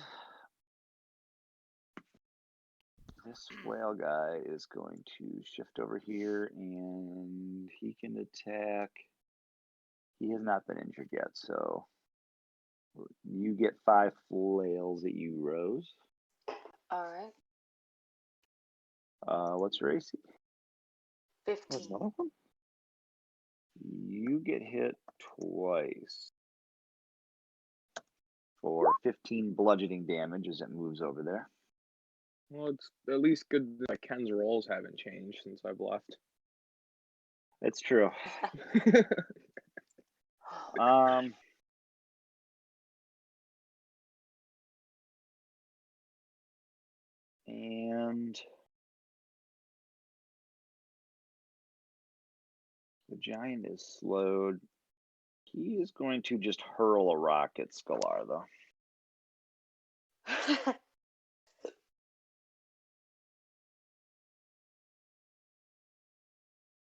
this whale guy is going to shift over here, and he can attack. He has not been injured yet, so you get 5 flails at you, Rose. All right. What's your AC? 15. none of them. You get hit twice for 15 bludgeoning damage as it moves over there. Well, it's at least good that Ken's rolls haven't changed since I've left. It's true. And the giant is slowed. He is going to just hurl a rock at Scalar, though.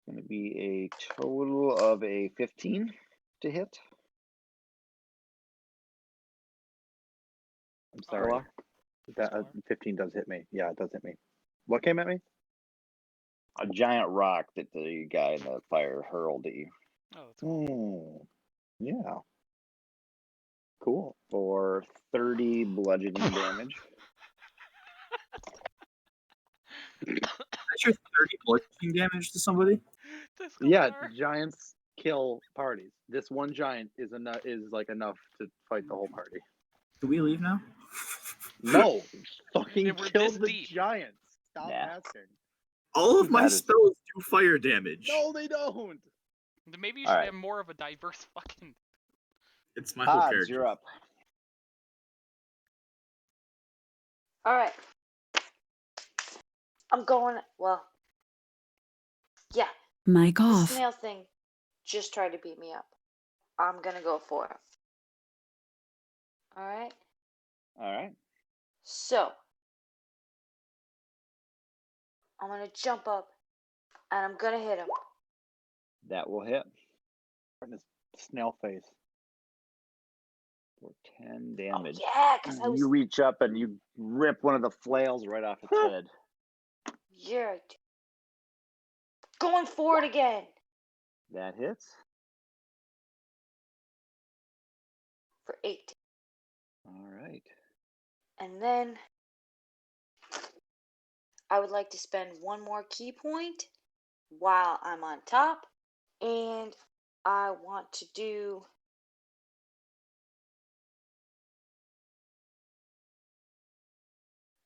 Going to be a total of a 15 to hit. I'm sorry. Alright. That Scalar. 15 does hit me. Yeah, it does hit me. What came at me? A giant rock that the guy in the fire hurled at you. Oh, that's cool. Yeah. Cool. For 30 bludgeoning damage. That's your 30 bludgeoning damage to somebody? Yeah, Scalar. giants kill parties. This one giant is like enough to fight the whole party. Can we leave now? No, fucking Yeah, we're kill this the deep. giants. Stop Nah. asking. All of my That is- spells do fire damage. No, they don't. Then maybe you All should right. have more of a diverse fucking. It's my whole Odds, character. you're up. All right. I'm going. Well, yeah. Mic The off. snail thing just tried to beat me up. I'm gonna go for it. All right. All right. So I'm gonna jump up and I'm gonna hit him. That will hit His snail face. for 10 Oh, damage. yeah, because I was. You reach up and you rip one of the flails right off its head. You're going for it again That hits. for 8. All right. And then I would like to spend one more key point while I'm on top. And I want to do.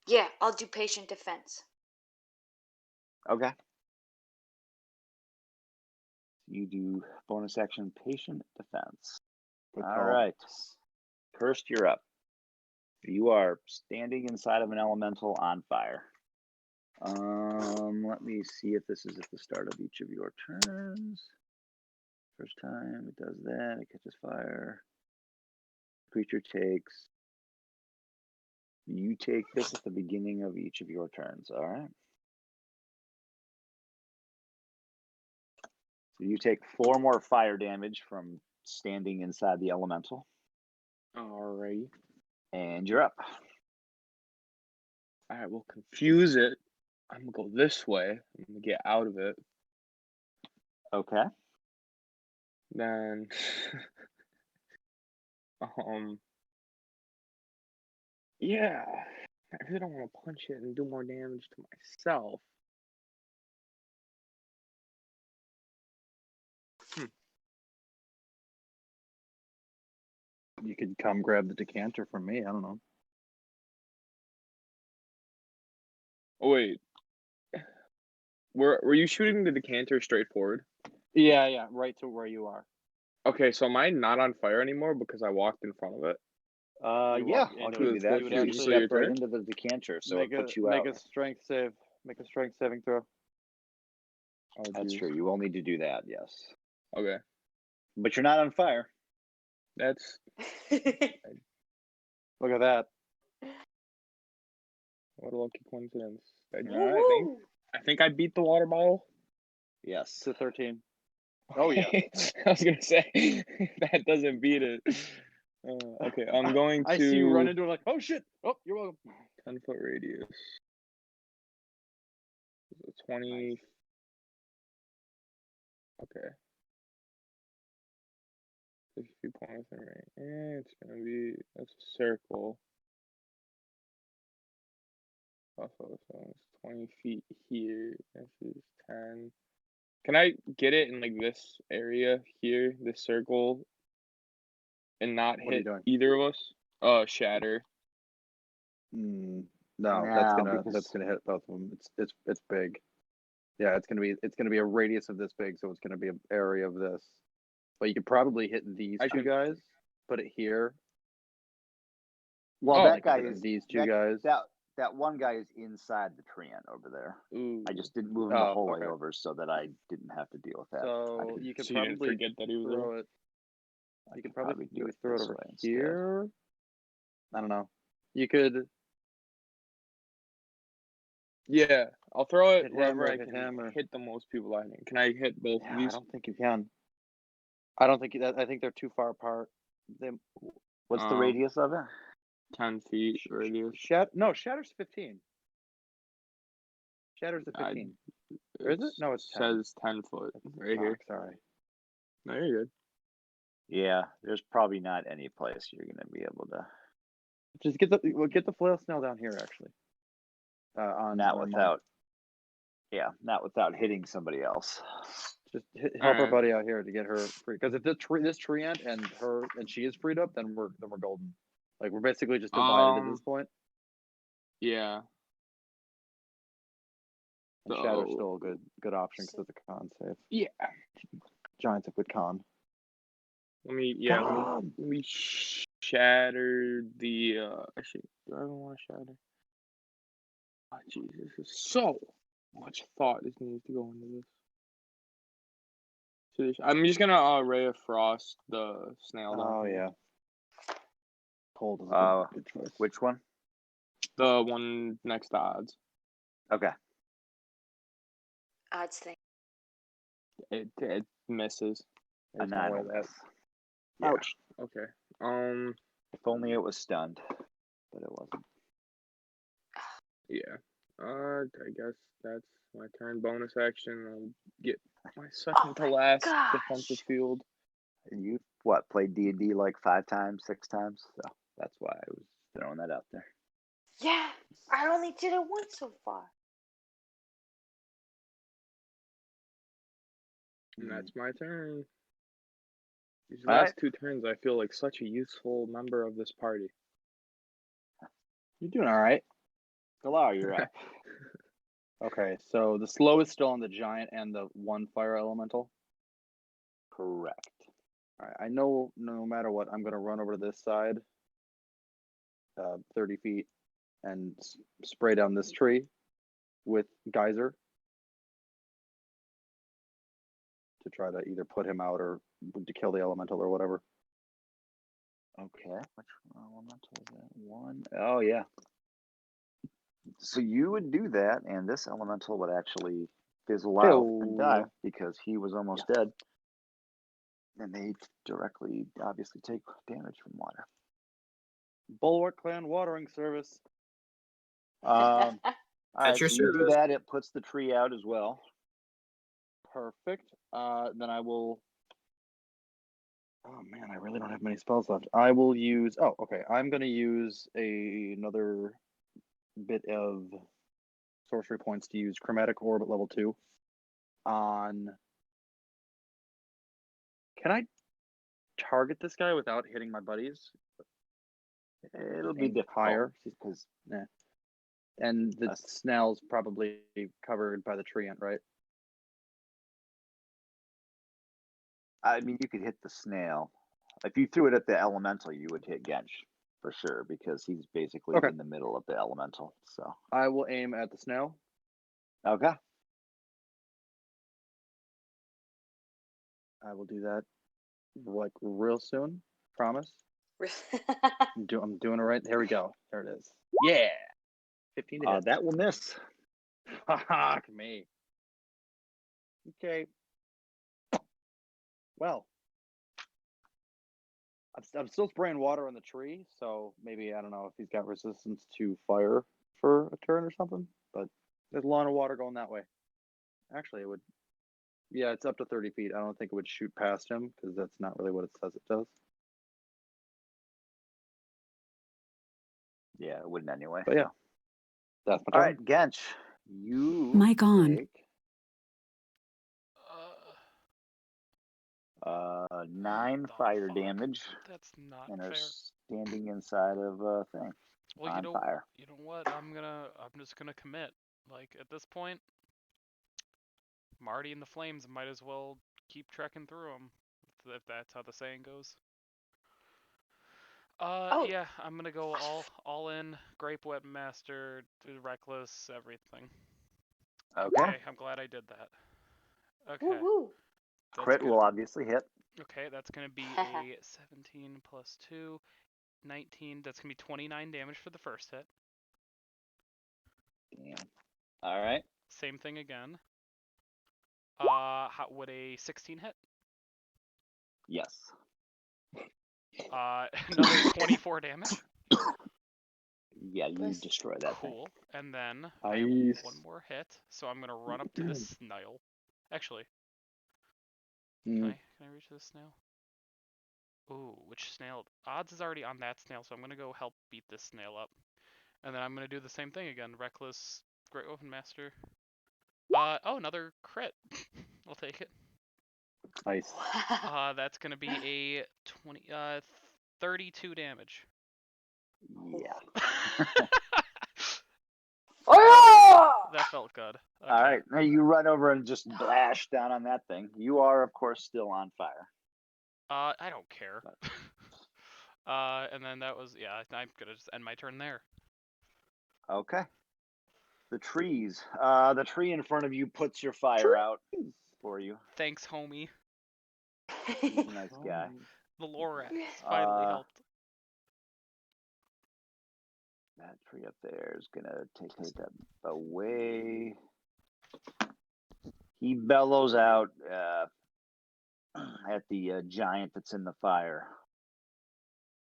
Yeah, I'll do patient defense. Okay. You do bonus action patient defense. Good All call. right. Cursed, you're up. You are standing inside of an elemental on fire. Let me see if this is at the start of each of your turns. First time it does that, it catches fire. Creature takes. You take this at the beginning of each of your turns, all right? So you take 4 more fire damage from standing inside the elemental, Alright. and you're up. Alright, we'll confuse it. I'm gonna go this way. I'm gonna get out of it. Okay. Then yeah. I really don't want to punch it and do more damage to myself. You could come grab the decanter from me. I don't know. Oh wait. Were you shooting the decanter straight forward? Yeah, right to where you are. Okay, so am I not on fire anymore because I walked in front of it? You Yeah, walk I'll into give it. you that. You would You actually your stepped right turn? into the decanter, so make it puts you make out. a strength save. Make a strength saving throw. Oh, That's geez. true. You will need to do that, yes. Okay, But you're not on fire. that's Look at that. what a lucky coincidence. All right. Woohoo! I think I beat the water bottle. Yes. To 13. Oh yeah. I was gonna say that doesn't beat it. Okay, I'm going to I see you run into it like, oh shit. Oh, you're welcome. 10-foot radius. 20. Nice. Okay. 50 points in range. It's gonna be that's a circle. Also, so it's 20 feet here. This is 10. Can I get it in like this area here, this circle, and not What are you hit doing? either of us? Shatter. No, No, that's gonna because- hit both of them. It's big. Yeah, it's gonna be a radius of this big, so it's gonna be an area of this. But you could probably hit these two guys. Put it here. Well, Oh, that like guy hit is these two guys. That one guy is inside the tree ant over there. Ooh. I just didn't move him the Oh, whole way okay. over so that I didn't have to deal with that. So you could So you didn't probably forget that he was throw there? it. You could probably do it throw it this over way instead. here. I don't know. You could Yeah, I'll throw it hit him wherever or I hit can him or. hit the most people I think. Can I hit both of Yeah, I these? don't think you can. I don't think that. I think they're too far apart. They, What's the radius of it? 10 feet radius. Shatter's 15. Shatter's at I- 15. Or is it? No, it's 10. says 10 foot right here. Sorry. No, you're good. Yeah, there's probably not any place you're gonna be able to. Just get the flail snail down here actually. Not without. Yeah, not without hitting somebody else. Just help our Alright. buddy out here to get her free. Because if this tree ant and she is freed up, then we're golden. Like we're basically just divided at this point. Yeah. And So- Shatter's still a good option because it's a con save. Yeah. Giant's a good con. Let me God. let me shatter the actually do I even want to shatter? Oh Jesus, there's so much thought this needs to go into this. So I'm just gonna Ray of Frost the snail down Oh here. yeah. Cold is a good choice. Which one? The one next to odds. Okay. Odds thing. It misses. A There's no 9 way will that. miss. Yeah. Ouch. Okay. If only it was stunned, but it wasn't. Yeah. I guess that's my turn. Bonus action. I'll get my second to last defensive field. And you played D&D like 5 times, 6 times? So that's why I was throwing that out there. Yeah, I only did it once so far. And that's my turn. These All last right. 2 turns, I feel like such a useful member of this party. You're doing all right. Galar, you're up. Okay, so the slow is still on the giant and the one fire elemental. Correct. All right, I know no matter what, I'm gonna run over to this side, 30 feet, and spray down this tree with geyser to try to either put him out or to kill the elemental or whatever. Okay. Which elemental is that? 1. Oh, yeah. So you would do that, and this elemental would actually fizzle out and die because he was almost dead. And they directly, obviously, take damage from water. Bulwark Clan watering service. All right, your so you do service. that. It puts the tree out as well. Perfect. Then I will. Oh man, I really don't have many spells left. I will use. Oh, okay. I'm gonna use another bit of sorcery points to use chromatic orb at level 2 on. Can I target this guy without hitting my buddies? It'll be Aim difficult higher because and the snail's probably covered by the tree ant, right? I mean, you could hit the snail. If you threw it at the elemental, you would hit Gensh for sure because he's basically Okay. in the middle of the elemental. So I will aim at the snail. okay. I will do that like real soon. Promise. I'm doing it right. There we go. There it is. Yeah. 15 to hit. That will miss. Fuck me. Okay. Well, I'm still spraying water on the tree, so maybe I don't know if he's got resistance to fire for a turn or something. But there's a lot of water going that way. Actually, it would. Yeah, it's up to 30 feet. I don't think it would shoot past him because that's not really what it says it does. Yeah, it wouldn't anyway. But yeah, that's my All turn. right, Gensh, you Mic on. take 9 the fire fuck? damage That's not and are fair. standing inside of a thing Well, on fire. you know what? I'm just gonna commit. Like at this point, Marty and the Flames might as well keep trekking through them, if that's how the saying goes. Oh. Yeah, I'm gonna go all in. Grape Wet Master, Reckless, everything. Okay. I'm glad I did that. Okay. Woo-woo. That's Crit gonna, will obviously hit. Okay, that's gonna be a 17 plus 2, 19. That's gonna be 29 damage for the first hit. Damn. All right. Same thing again. Would a 16 hit? Yes. Another 24 damage. Yeah, you Bless- destroy that thing. Cool. And then I have Nice. one more hit, so I'm gonna run up to this snail. Actually, Mm. can I reach this snail? Ooh, which snail? Odds is already on that snail, so I'm gonna go help beat this snail up. And then I'm gonna do the same thing again. Reckless, Great Weapon Master. Oh, another crit. I'll take it. Nice. That's gonna be a 32 damage. Yeah. Oh! That felt good. Okay. All right. Now you run over and just bash down on that thing. You are, of course, still on fire. I don't care. And then that was, yeah, I'm gonna just end my turn there. Okay. The trees. The tree in front of you puts your fire out for you. Thanks, homie. He's a nice guy. The Lorax finally helped. That tree up there is gonna take it away. He bellows out at the giant that's in the fire.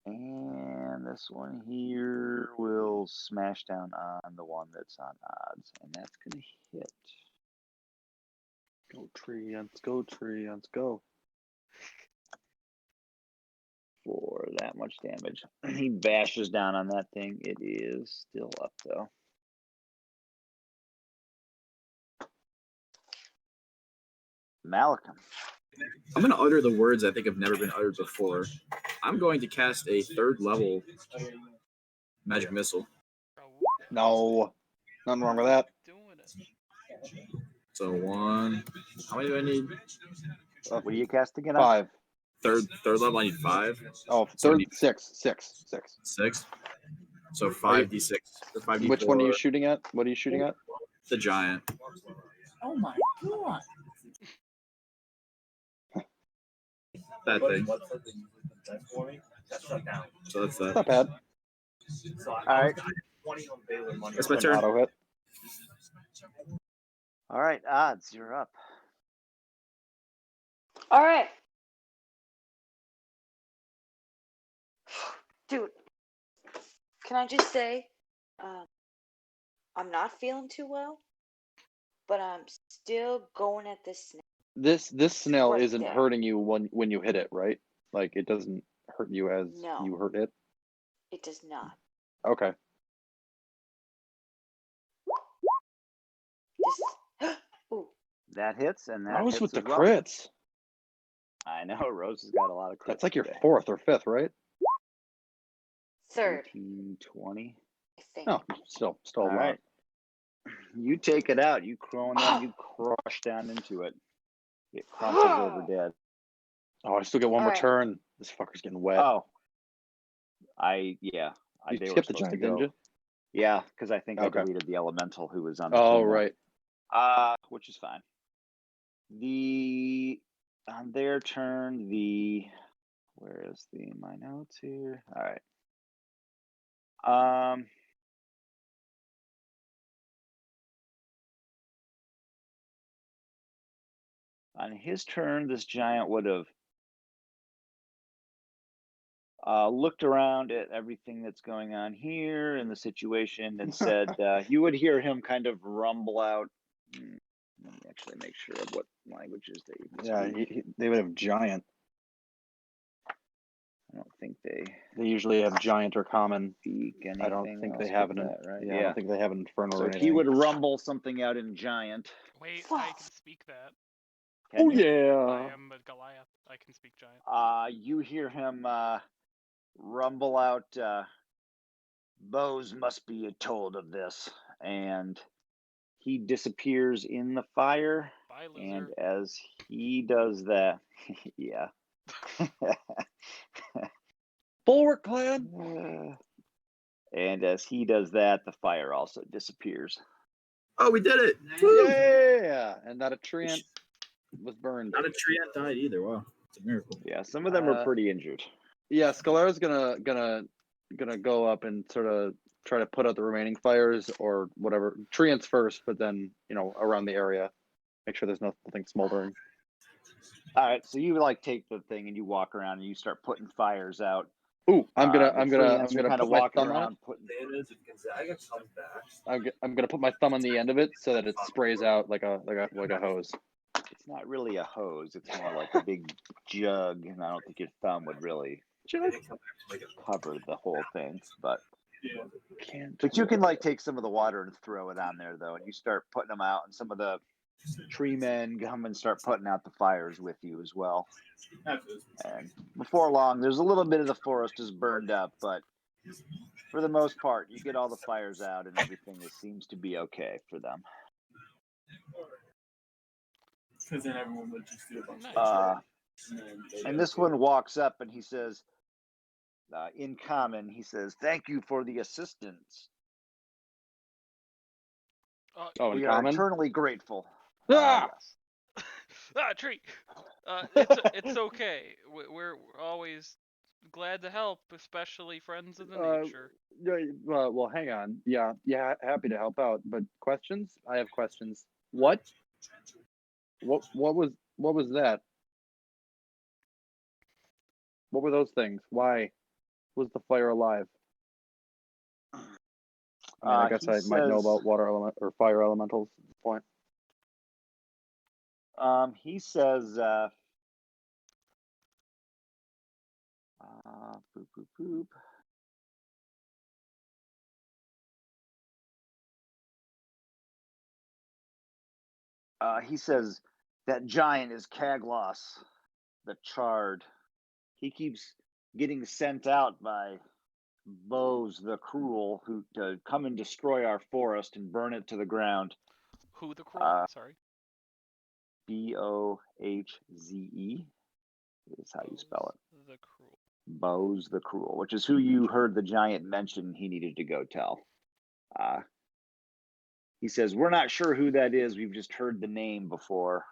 And this one here will smash down on the one that's on odds. And that's going to hit. Go tree, let's go tree, let's go. For that much damage. He bashes down on that thing. It is still up, though. Malcolm. I'm going to utter the words I think have never been uttered before. I'm going to cast a 3rd level magic missile. No, nothing wrong with that. Doing it. So 1. How many do I need? What do you cast again? 5. Third level, I need 5. Oh, So I third, need 6. 6. So 5d6 or 5d4. Which one are you shooting at? What are you shooting at? The giant. Oh my god. That thing. So that's that. Not bad. All right. That's my turn. Auto hit. All right, odds, you're up. All right. Dude, can I just say, I'm not feeling too well, but I'm still going at this snake. This snail Right isn't there. hurting you when you hit it, right? Like it doesn't hurt you as No. you hurt it. It does not. Okay. This. Ooh. That hits, and that Rose hits with the as well. crits. I know, Rose has got a lot of crits. That's like your today. 4th or 5th, right? Third, 18, 20. I think. No, still a All lot. right. You take it out. You crone down. You crush down into it. It crumples over dead. Oh, I still get one more Alright. turn. This fucker's getting wet. Oh, You they were skipped the supposed to giant, didn't go. you? Yeah, because I think I Okay. deleted the elemental who was on the Oh, team. now. right. Which is fine. On their turn, where is my notes here? All right. On his turn, this giant would have looked around at everything that's going on here in the situation and said, you would hear him kind of rumble out. Let me actually make sure of what languages they Yeah, speak. they would have giant. I don't think they usually have giant or common. speak anything I don't think else they have but an. that, right? Yeah, I don't think they have an infernal So or anything. he would rumble something out in giant. Wait, I can speak that. Can you? I yeah. am a Goliath. I can speak giant. You hear him rumble out, Bose must be told of this, and he disappears in the fire. Bye, And loser. as he does that, yeah. Bulwark clan. And as he does that, the fire also disappears. Oh, we did it! Woo! Yeah, and not a treant was burned. Not a tree died either. Wow, it's a miracle. Yeah, some of them are pretty injured. Yeah, Scalara's gonna go up and sort of try to put out the remaining fires or whatever. Treants first, but then around the area, make sure there's nothing smoldering. All right, so you take the thing and you walk around and you start putting fires out. Ooh, I'm gonna kind put of my walking thumb on around it. putting. I'm gonna put my thumb on the end of it so that it sprays out like a hose. It's not really a hose. It's more like a big jug, and I don't think your thumb would really cover the whole thing. But you can take some of the water and throw it on there though, and you start putting them out, and some of the tree men come and start putting out the fires with you as well. And before long, there's a little bit of the forest is burned up, but for the most part, you get all the fires out, and everything seems to be okay for them. Because then everyone would just do a bunch of and this one walks up and he says, in common, he says, "Thank you for the assistance. We are eternally grateful." Ah! Yes. Tree. It's okay. We're always glad to help, especially friends of the nature. Well, hang on. Yeah, happy to help out. But questions? I have questions. What was that? What were those things? Why was the fire alive? I mean, I guess I might know about water element or fire elementals at this point. He says, boop, boop, boop. He says that giant is Kaglos, the Charred. He keeps getting sent out by Bose the Cruel, who to come and destroy our forest and burn it to the ground. Who the Cruel? Sorry. Bohze is how you spell it. The Cruel. Bose the Cruel, which is who you heard the giant mention he needed to go tell. He says, we're not sure who that is. We've just heard the name before.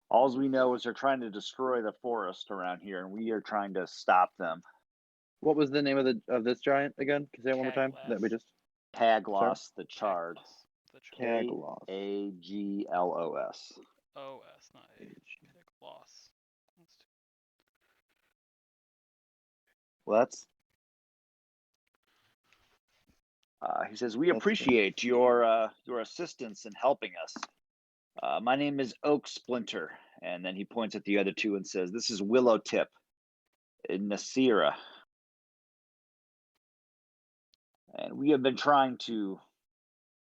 All we know is they're trying to destroy the forest around here, and we are trying to stop them. What was the name of this giant again? Can you say it one more time? That we just Kaglos the Charred. Kaglos. Kaglos. O-S, not A. Kaglos. Well, that's. He says, we appreciate your assistance in helping us. My name is Oak Splinter. And then he points at the other two and says, this is Willow Tip in Nasira. And we have been trying to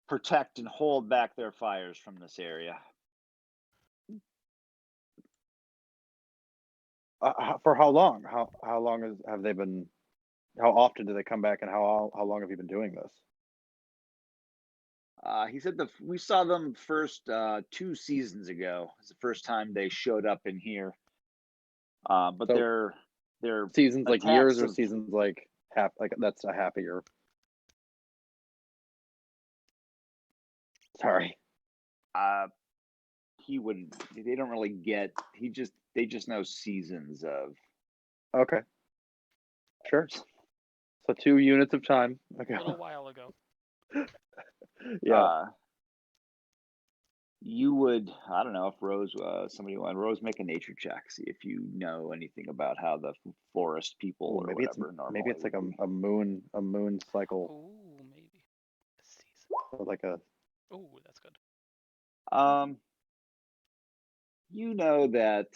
protect and hold back their fires from this area. For how long? How long have they been? How often do they come back, and how long have you been doing this? He said we saw them first 2 seasons ago. It's the first time they showed up in here. But So- they're Seasons like years, or attacks of- seasons like half? Like that's a half a year. Sorry. he wouldn't. They don't really get. They just know seasons of. Okay. Sure. So 2 units of time. Okay. A little while ago. Yeah. You would. I don't know if Rose. Somebody want Rose make a nature check. See if you know anything about how the forest people Ooh, or maybe it's whatever normally. maybe it's like would be. a moon cycle, Ooh, maybe. A season. or like a. Ooh, that's good. You know that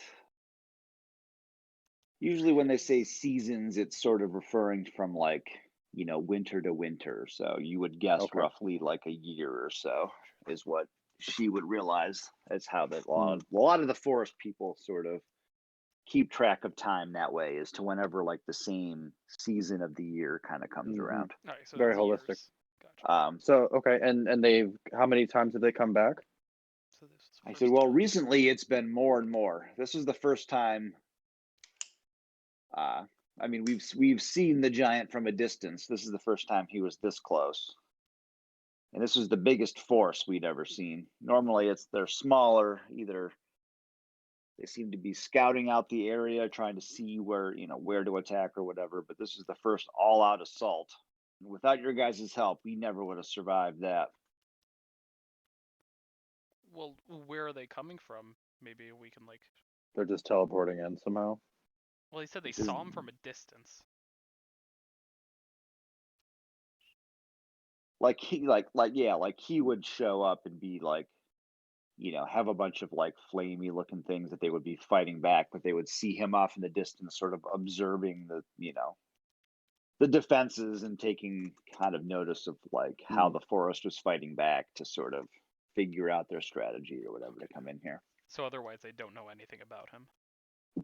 usually when they say seasons, it's sort of referring from like, winter to winter. So you would guess Okay. roughly like a year or so is what she would realize. That's how that Hmm. a lot of the forest people sort of keep track of time that way, as to whenever like the same season of the year kind of comes Mhm. around. All right, so Very it's holistic. years. Gotcha. So okay, and they've how many times have they come back? So this is I first said, well, time. recently it's been more and more. This is the first time. I mean, we've seen the giant from a distance. This is the first time he was this close, and this was the biggest force we'd ever seen. Normally, they're smaller. Either they seem to be scouting out the area, trying to see where to attack or whatever. But this is the first all-out assault. And without your guys' help, we never would have survived that. Well, where are they coming from? Maybe we can like. They're just teleporting in somehow. Well, he said they This is- saw him from a distance. Like he would show up and be like, have a bunch of like flamey looking things that they would be fighting back, but they would see him off in the distance, sort of observing the defenses and taking kind of notice of like how the forest was fighting back to sort of figure out their strategy or whatever to come in here. So otherwise, they don't know anything about him.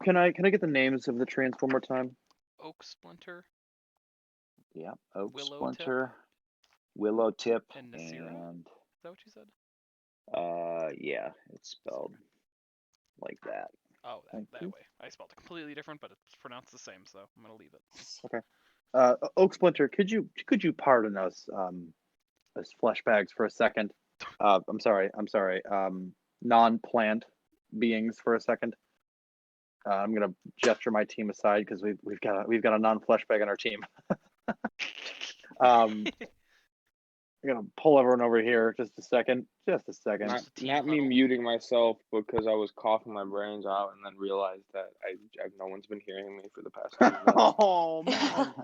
Can I get the names of the trains one more time? Oak Splinter Yeah, Oak Willow Splinter, Willow Tip, and Nasira? and Is that what you said? yeah, it's spelled like that. Oh, Thank that you. way. I spelled it completely different, but it's pronounced the same, so I'm gonna leave it. Oak Splinter, could you pardon us as fleshbags for a second? I'm sorry. Non-plant beings for a second. I'm gonna gesture my team aside because we've got a non-fleshbag on our team. I'm gonna pull everyone over here just a second. Not, team not me huddle. muting myself because I was coughing my brains out and then realized that no one's been hearing me for the past 2 minutes. Oh man.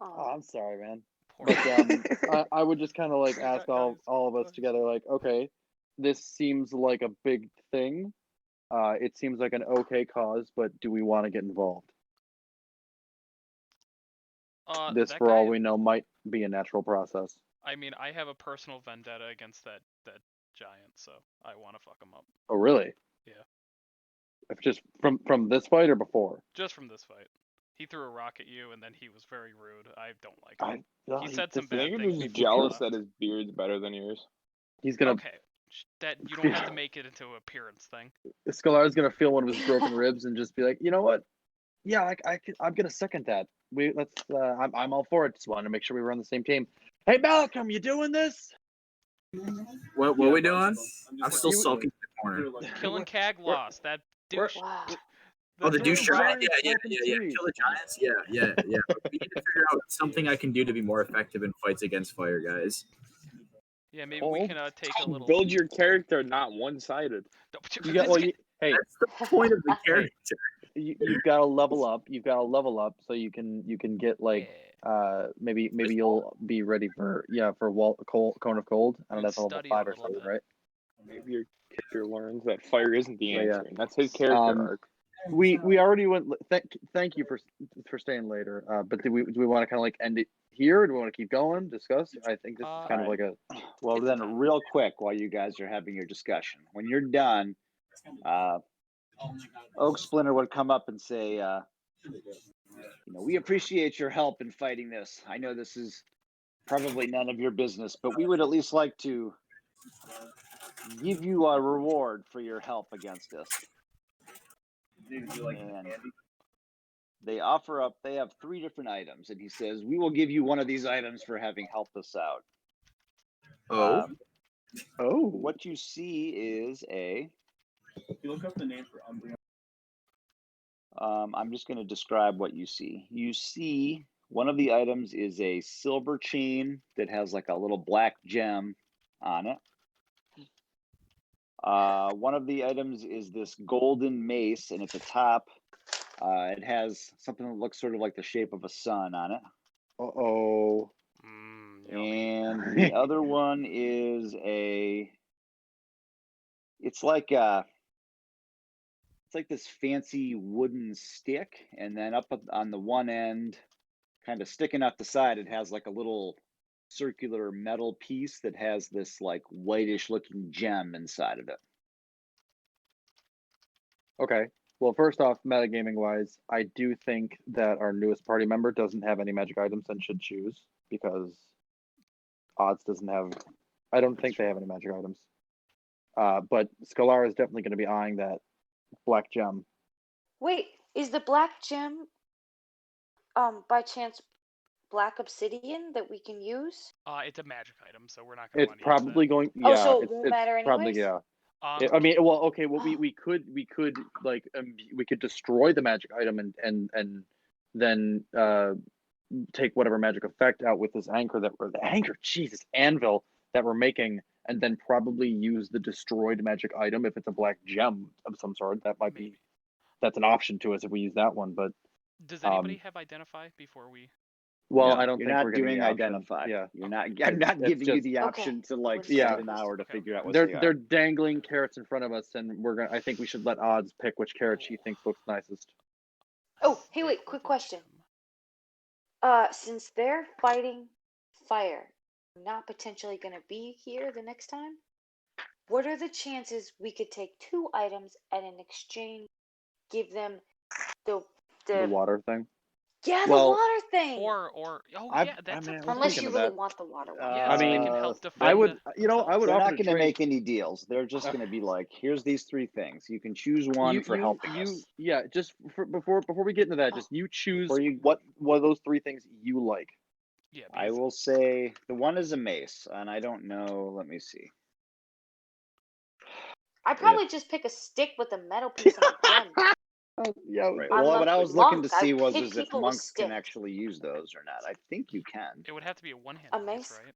Oh, I'm sorry, man. But I would just kind of like ask all of us together, like, okay, this seems like a big thing. It seems like an okay cause, but do we want to get involved? This, that for all guy- we know, might be a natural process. I mean, I have a personal vendetta against that giant, so I want to fuck him up. Oh, really? Yeah. If just from this fight or before? Just from this fight. He threw a rock at you, and then he was very rude. I don't like him. He said some I bad think he things was before jealous he that left. his beard's better than yours. He's gonna. Okay, that you don't have to make it into an appearance thing. Scalar's gonna feel one of his broken ribs and just be like, you know what? Yeah, I'm gonna second that. I'm all for it. Just wanted to make sure we were on the same team. Hey, Malcolm, you doing this? What we doing? I'm still You- sulking in the corner. Killing Cag lost. That douche. Wow. Oh, the that douche rock. giant? Yeah. Kill the giants? Yeah. But we need to figure out something I can do to be more effective in fights against fire, guys. Yeah, maybe we can take a little. Build your character not one-sided. You got hey, That's the point of the character. you've got to level up. You've got to level up so you can get like maybe you'll be ready for cone of cold. I don't know, that's a level Study 5 a or little something, bit. right? Maybe your character learns that fire isn't the But yeah. answer, and that's his character arc. We already went. Thank you for staying later. But do we want to kind of like end it here? Or do we want to keep going? Discuss? I think this is kind of like a. Well, It's then, time. real quick, while you guys are having your discussion, when you're done, Oak Splinter would come up and say, we appreciate your help in fighting this. I know this is probably none of your business, but we would at least like to give you a reward for your help against us. And they offer up. They have 3 different items, and he says, "We will give you one of these items for having helped us out." Oh, What you see is a. You look up the name for Umbria. I'm just going to describe what you see. You see one of the items is a silver chain that has like a little black gem on it. One of the items is this golden mace, and at the top, it has something that looks sort of like the shape of a sun on it. Uh-oh. Yummy. And the other one is it's like this fancy wooden stick, and then up on the one end, kind of sticking out the side, it has like a little circular metal piece that has this like whitish looking gem inside of it. Okay. Well, first off, metagaming wise, I do think that our newest party member doesn't have any magic items and should choose, because Odds doesn't have. I don't think they have any magic items. But Scalar is definitely going to be eyeing that black gem. Wait, is the black gem, by chance, black obsidian that we can use? It's a magic item, so we're not going to It's want to use probably that. going. Oh, Yeah, so it won't matter probably anyways? yeah. Um, I mean, well, okay. Well, we could like we could destroy the magic item and then take whatever magic effect out with this anvil that we're making, and then probably use the destroyed magic item if it's a black gem of some sort. That might be that's an option to us if we use that one. But does anybody have identify before we? well, No, I don't you're think not we're getting doing the option. identify. Yeah, You're not. Okay. I'm not It's giving you just- the option to like Wouldn't spend be an confused. hour to Okay. figure out what they're dangling carrots in front of us, and we're gonna. I think we should let Odds pick which carrot she thinks looks nicest. Oh, hey, Stick wait, with quick the question. gem. Since they're fighting fire, not potentially going to be here the next time, what are the chances we could take 2 items and in exchange give them the The water thing. yeah, the Well, water thing? Or yeah, that's a Unless thinking you of really that. want the water one. Yeah, so they can help defend. I would, I would themselves. They're offer not to going to trade. make any deals. They're just going to be like, here's these 3 things. You can choose one for helping us. Yeah, just before we get into that, just you choose Before what of those 3 things you like. Yeah, I because will say the one is a mace, and I don't know. Let me see. I'd probably just pick a stick with a metal piece and a gem. Yeah. Right. I'm Well, a what I was looking to monk. I see was hit is if people with monks can sticks. actually use those or not. I think you can. it would have to be a one-handed A mace, mace? right?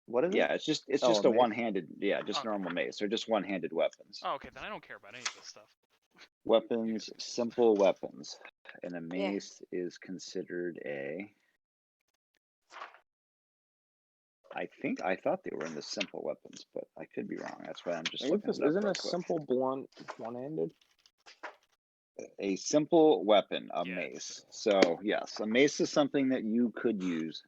What is Yeah, it? it's just Oh, a mace. one-handed. Yeah, just Okay. normal mace. They're just one-handed weapons. Oh, okay, then I don't care about any of this stuff. Weapons, simple weapons, and a Yeah. mace is considered a. I thought they were in the simple weapons, but I could be wrong. That's why I'm just looking it up Isn't real a quick. simple blunt one-handed? A simple weapon, a Yeah, mace. So yes, a mace is something that you could use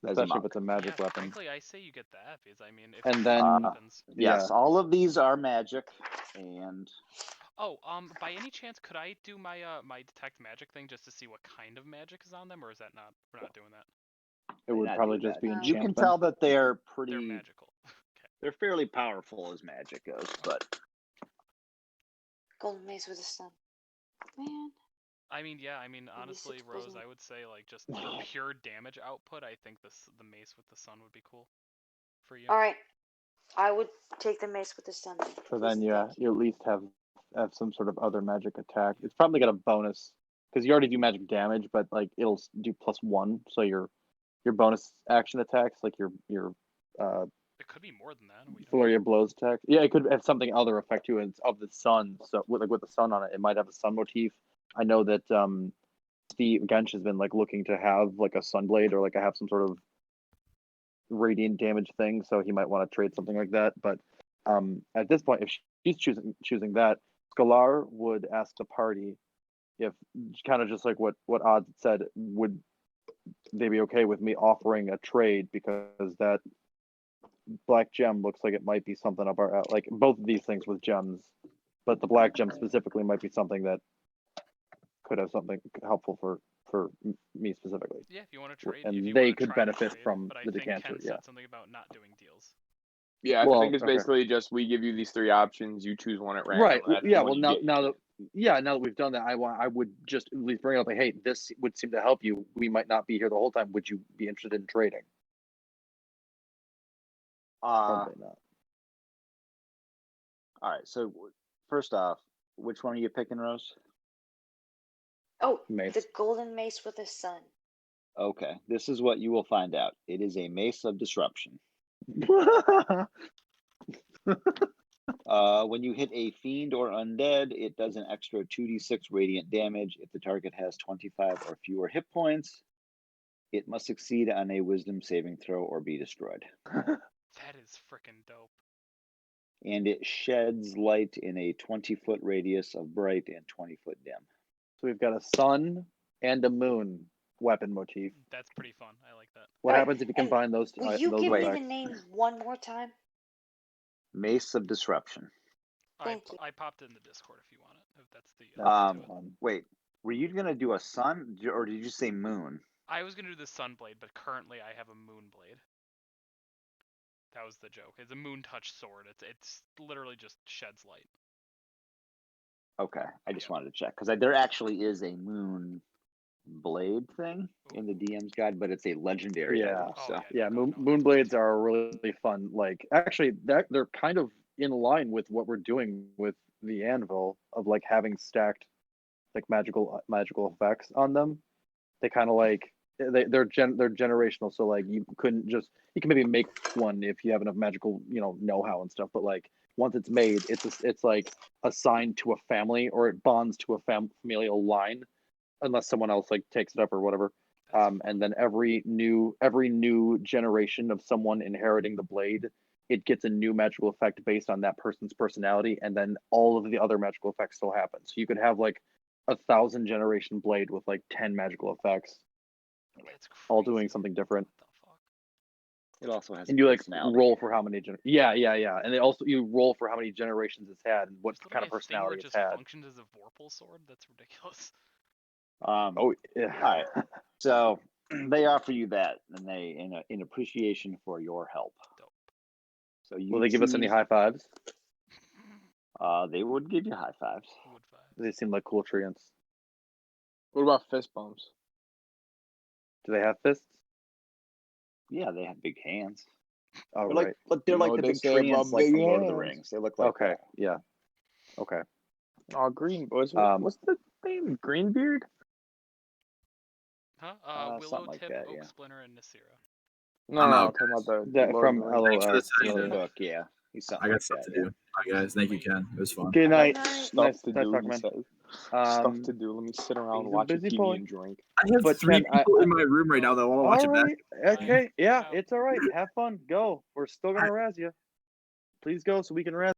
as a Especially if monk. it's a magic yeah, weapon. frankly, I say you get that because I mean, if And it's then- weapons. Yes, all of these are magic, and Oh, by any chance, could I do my my detect magic thing just to see what kind of magic is on them, or is that not? We're not doing that. It would not probably do just that. be No. You enchantment. can tell that they're pretty. They're magical. Okay. They're fairly powerful as magic goes, but Golden mace with a sun. Man. I mean, yeah. I mean, Maybe honestly, 6 Rose, poison. I would say like just for pure damage output, I think the mace with the sun would be cool for you. All right. I would take the mace with the sun. So then, Please, yeah, thank you. you at least have some sort of other magic attack. It's probably got a bonus because you already do magic damage, but like it'll do +1. So your bonus action attacks, like your It could be more than that. We don't flurry know. of blows attack. Yeah, it could have something other effect too. And it's of the sun, so with the sun on it, it might have a sun motif. I know that Steve Gensch has been like looking to have like a sunblade or like have some sort of radiant damage thing, so he might want to trade something like that. But at this point, if she's choosing that, Scalar would ask the party if, kind of just like what Odd said, would they be okay with me offering a trade, because that black gem looks like it might be something up our like both of these things with gems, but the black gem specifically might be something that could have something helpful for me specifically. Yeah, if you want to trade, And if you they wanna could try to benefit trade, from but I the think decanter, Ken yeah. said something about not doing deals. Yeah, I Well, think it's okay. basically just we give you these 3 options, you choose one at random. Right. That's Yeah. the Well, one you get. yeah, now that we've done that, I would just at least bring up like, hey, this would seem to help you. We might not be here the whole time. Would you be interested in trading? Probably not. All right. So first off, which one are you picking, Rose? Oh, Mace. the golden mace with a sun. Okay. This is what you will find out. It is a mace of disruption. When you hit a fiend or undead, it does an extra 2d6 radiant damage. If the target has 25 or fewer hit points, it must succeed on a wisdom saving throw or be destroyed. That is freaking dope. And it sheds light in a 20-foot radius of bright and 20-foot dim. So we've got a sun and a moon weapon motif. That's pretty fun. I like that. What Alright, happens if you and combine those? Will you those give me the effects? name one more time? Mace of Disruption. Thank you. I popped it in the Discord if you want it. If that's the That's to it. Wait, were you gonna do a sun or did you say moon? I was gonna do the sun blade, but currently I have a moon blade. That was the joke. It's a moon touch sword. It's literally just sheds light. Okay, I just Yeah. wanted to check because there actually is a moon blade thing in the DM's guide, but it's a legendary Yeah. item. So Yeah, no, moon blades are really fun. Like actually, that they're kind of in line with what we're doing with the anvil of like having stacked like magical effects on them. They kind of like they're generational. So like you can maybe make one if you have enough magical know-how and stuff. But like once it's made, it's like assigned to a family or it bonds to a familial line, unless someone else like takes it up or whatever. And then every new generation of someone inheriting the blade, it gets a new magical effect based on that person's personality, and then all of the other magical effects still happen. So you could have like 1,000 generation blade with like 10 magical effects, all doing something different. it also has And you like personality. roll for how many yeah, and you roll for how many generations it's had and what kind of personality it's had. Functions as a Vorpal sword. That's ridiculous. Oh yeah. All right. So they offer you that, and they in appreciation for your help. Dope. So you Will they give us any high fives? They would give you high fives. Wood fives. They seem like cool treants. What about fist bumps? Do they have fists? Yeah, they have big hands. Oh, They're right. like they're You know like what the they big say about treants like big from Lord of the hands. Rings. They look like Okay, that. yeah. Okay. Oh, green. What's the name? Greenbeard? Huh? Something Willow like Tip, that, Oak yeah. Splinter, and Nasira. No, I'm no, out, I'm talking about the That Lord from of the Rings. Thanks for the LOS. In the session. book, yeah. He's something I got like stuff that, to do. All right, guys. Thank you, Ken. It was fun. Good night. night. Stuff to Nice do, talking, he man. says. Stuff to do. Let me sit around, He's a watch a busy TV, boy. and drink. I have But 3 Ken, people in my room right now that want to watch all it back. right, okay, yeah, Out. it's all right. Have fun. Go. We're still gonna razz you. Please go so we can razz.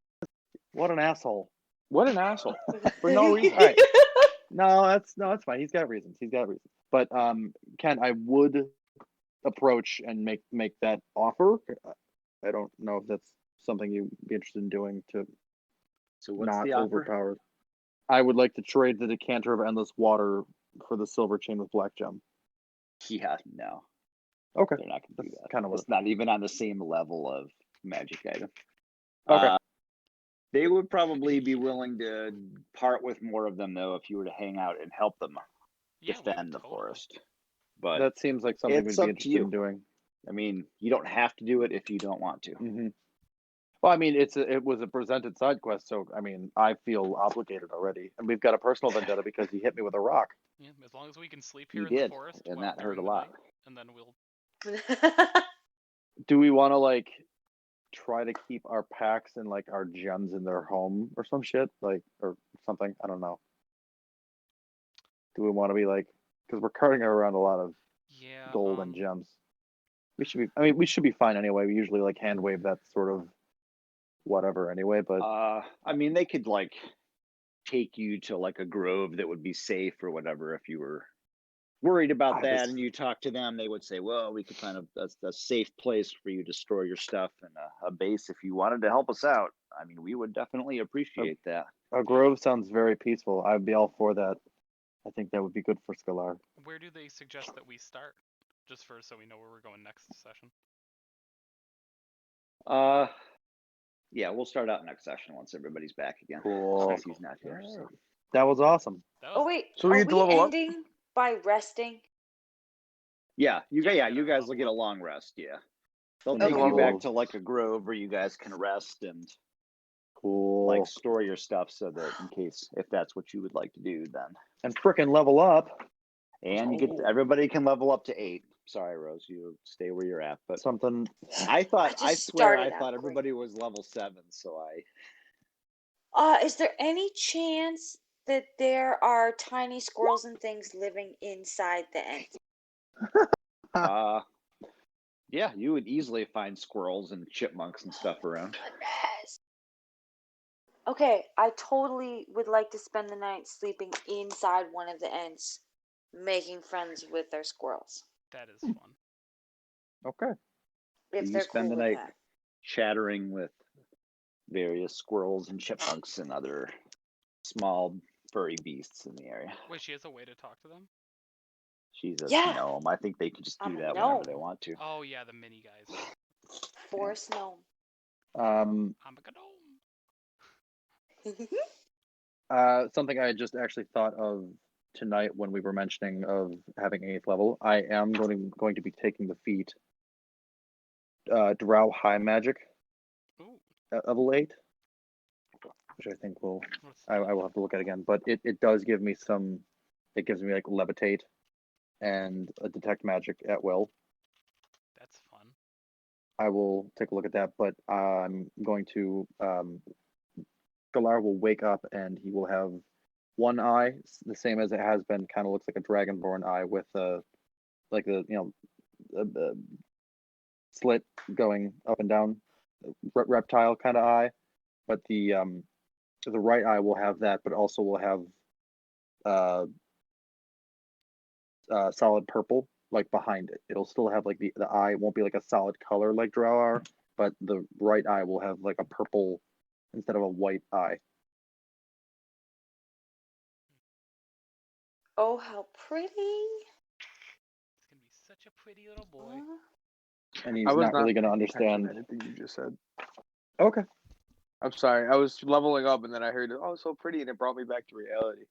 What an asshole. What an asshole. For no reason. All right. No, that's fine. He's got reasons. But Ken, I would approach and make that offer. I don't know if that's something you'd be interested in doing to So what's not the offer? overpower. I would like to trade the decanter of endless water for the silver chain with black gem. Yeah, no. Okay. They're not gonna do that. Kind of what It's not even on the same level of magic item. Okay. They would probably be willing to part with more of them though if you were to hang out and help them defend the forest. But that seems like something it's we'd be up to interested you. in doing. I mean, you don't have to do it if you don't want to. Mm-hmm. Well, I mean, it was a presented side quest, so I mean, I feel obligated already, and we've got a personal vendetta because he hit me with a rock. Yeah, as long as we can sleep here You in the did, forest and while that hurt during a the lot. night, and then we'll. Do we want to like try to keep our packs and like our gems in their home or some shit, like or something? I don't know. Do we want to be like, because we're carrying around a lot of gold and gems. We should be fine anyway. We usually like hand wave that sort of whatever anyway, but I mean, they could like take you to like a grove that would be safe or whatever if you were worried about that and you talk to them, they would say, well, we could find a safe place for you to store your stuff and a base if you wanted to help us out. I mean, we would definitely appreciate that. A grove sounds very peaceful. I'd be all for that. I think that would be good for Scalar. Where do they suggest that we start? Just so we know where we're going next session. Yeah, we'll start out next session once everybody's back again. Cool. Since he's not here. So. That was awesome. That Oh was wait, So we are get to we level up? ending by resting? Yeah, you Yeah, you gotta guys will level get a up. long rest. Yeah, they'll And take Okay. you back we'll- to like a grove where you guys can rest and Cool. like store your stuff so that in case if that's what you would like to do, then And frickin' level up. and you get everybody can level up to 8. Sorry, Rose, you stay where you're at. But Something. I thought just I swear I started out thought great. everybody was level 7, so Is there any chance that there are tiny squirrels and things living inside the ent? yeah, you would easily find squirrels and chipmunks and stuff around. Goodness. Okay, I totally would like to spend the night sleeping inside one of the ents, making friends with their squirrels. That is fun. Okay. If You they're spend cool the with night that. chattering with various squirrels and chipmunks and other small furry beasts in the area. Wait, she has a way to talk to them? She's a Yeah. gnome. I think they can just I'm do a that whenever gnome. they want to. Oh yeah, the mini guys. Forest gnome. I'm a gnome. Something I just actually thought of tonight when we were mentioning of having 8th level. I am going to be taking the feat Drow High Magic Ooh, at level 8, which I think will what's I will have to look at again. But it does give me some. It gives me like levitate and a detect magic at will. that's fun. I will take a look at that, but I'm going to Galar will wake up and he will have one eye, the same as it has been, kind of looks like a dragonborn eye with like the slit going up and down, reptile kind of eye. But the right eye will have that, but also will have solid purple like behind it. It'll still have like the eye won't be like a solid color like Drow are, but the right eye will have like a purple instead of a white eye. Oh, how pretty. It's gonna be such a pretty little boy. And he's I was not really going to paying attention understand. to anything you just said. Okay. I'm sorry. I was leveling up and then I heard it. Oh, so pretty, and it brought me back to reality.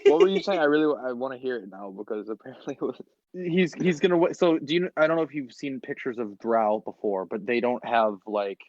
What were you saying? I want to hear it now because apparently it was. He's gonna. So do you? I don't know if you've seen pictures of Drow before, but they don't have like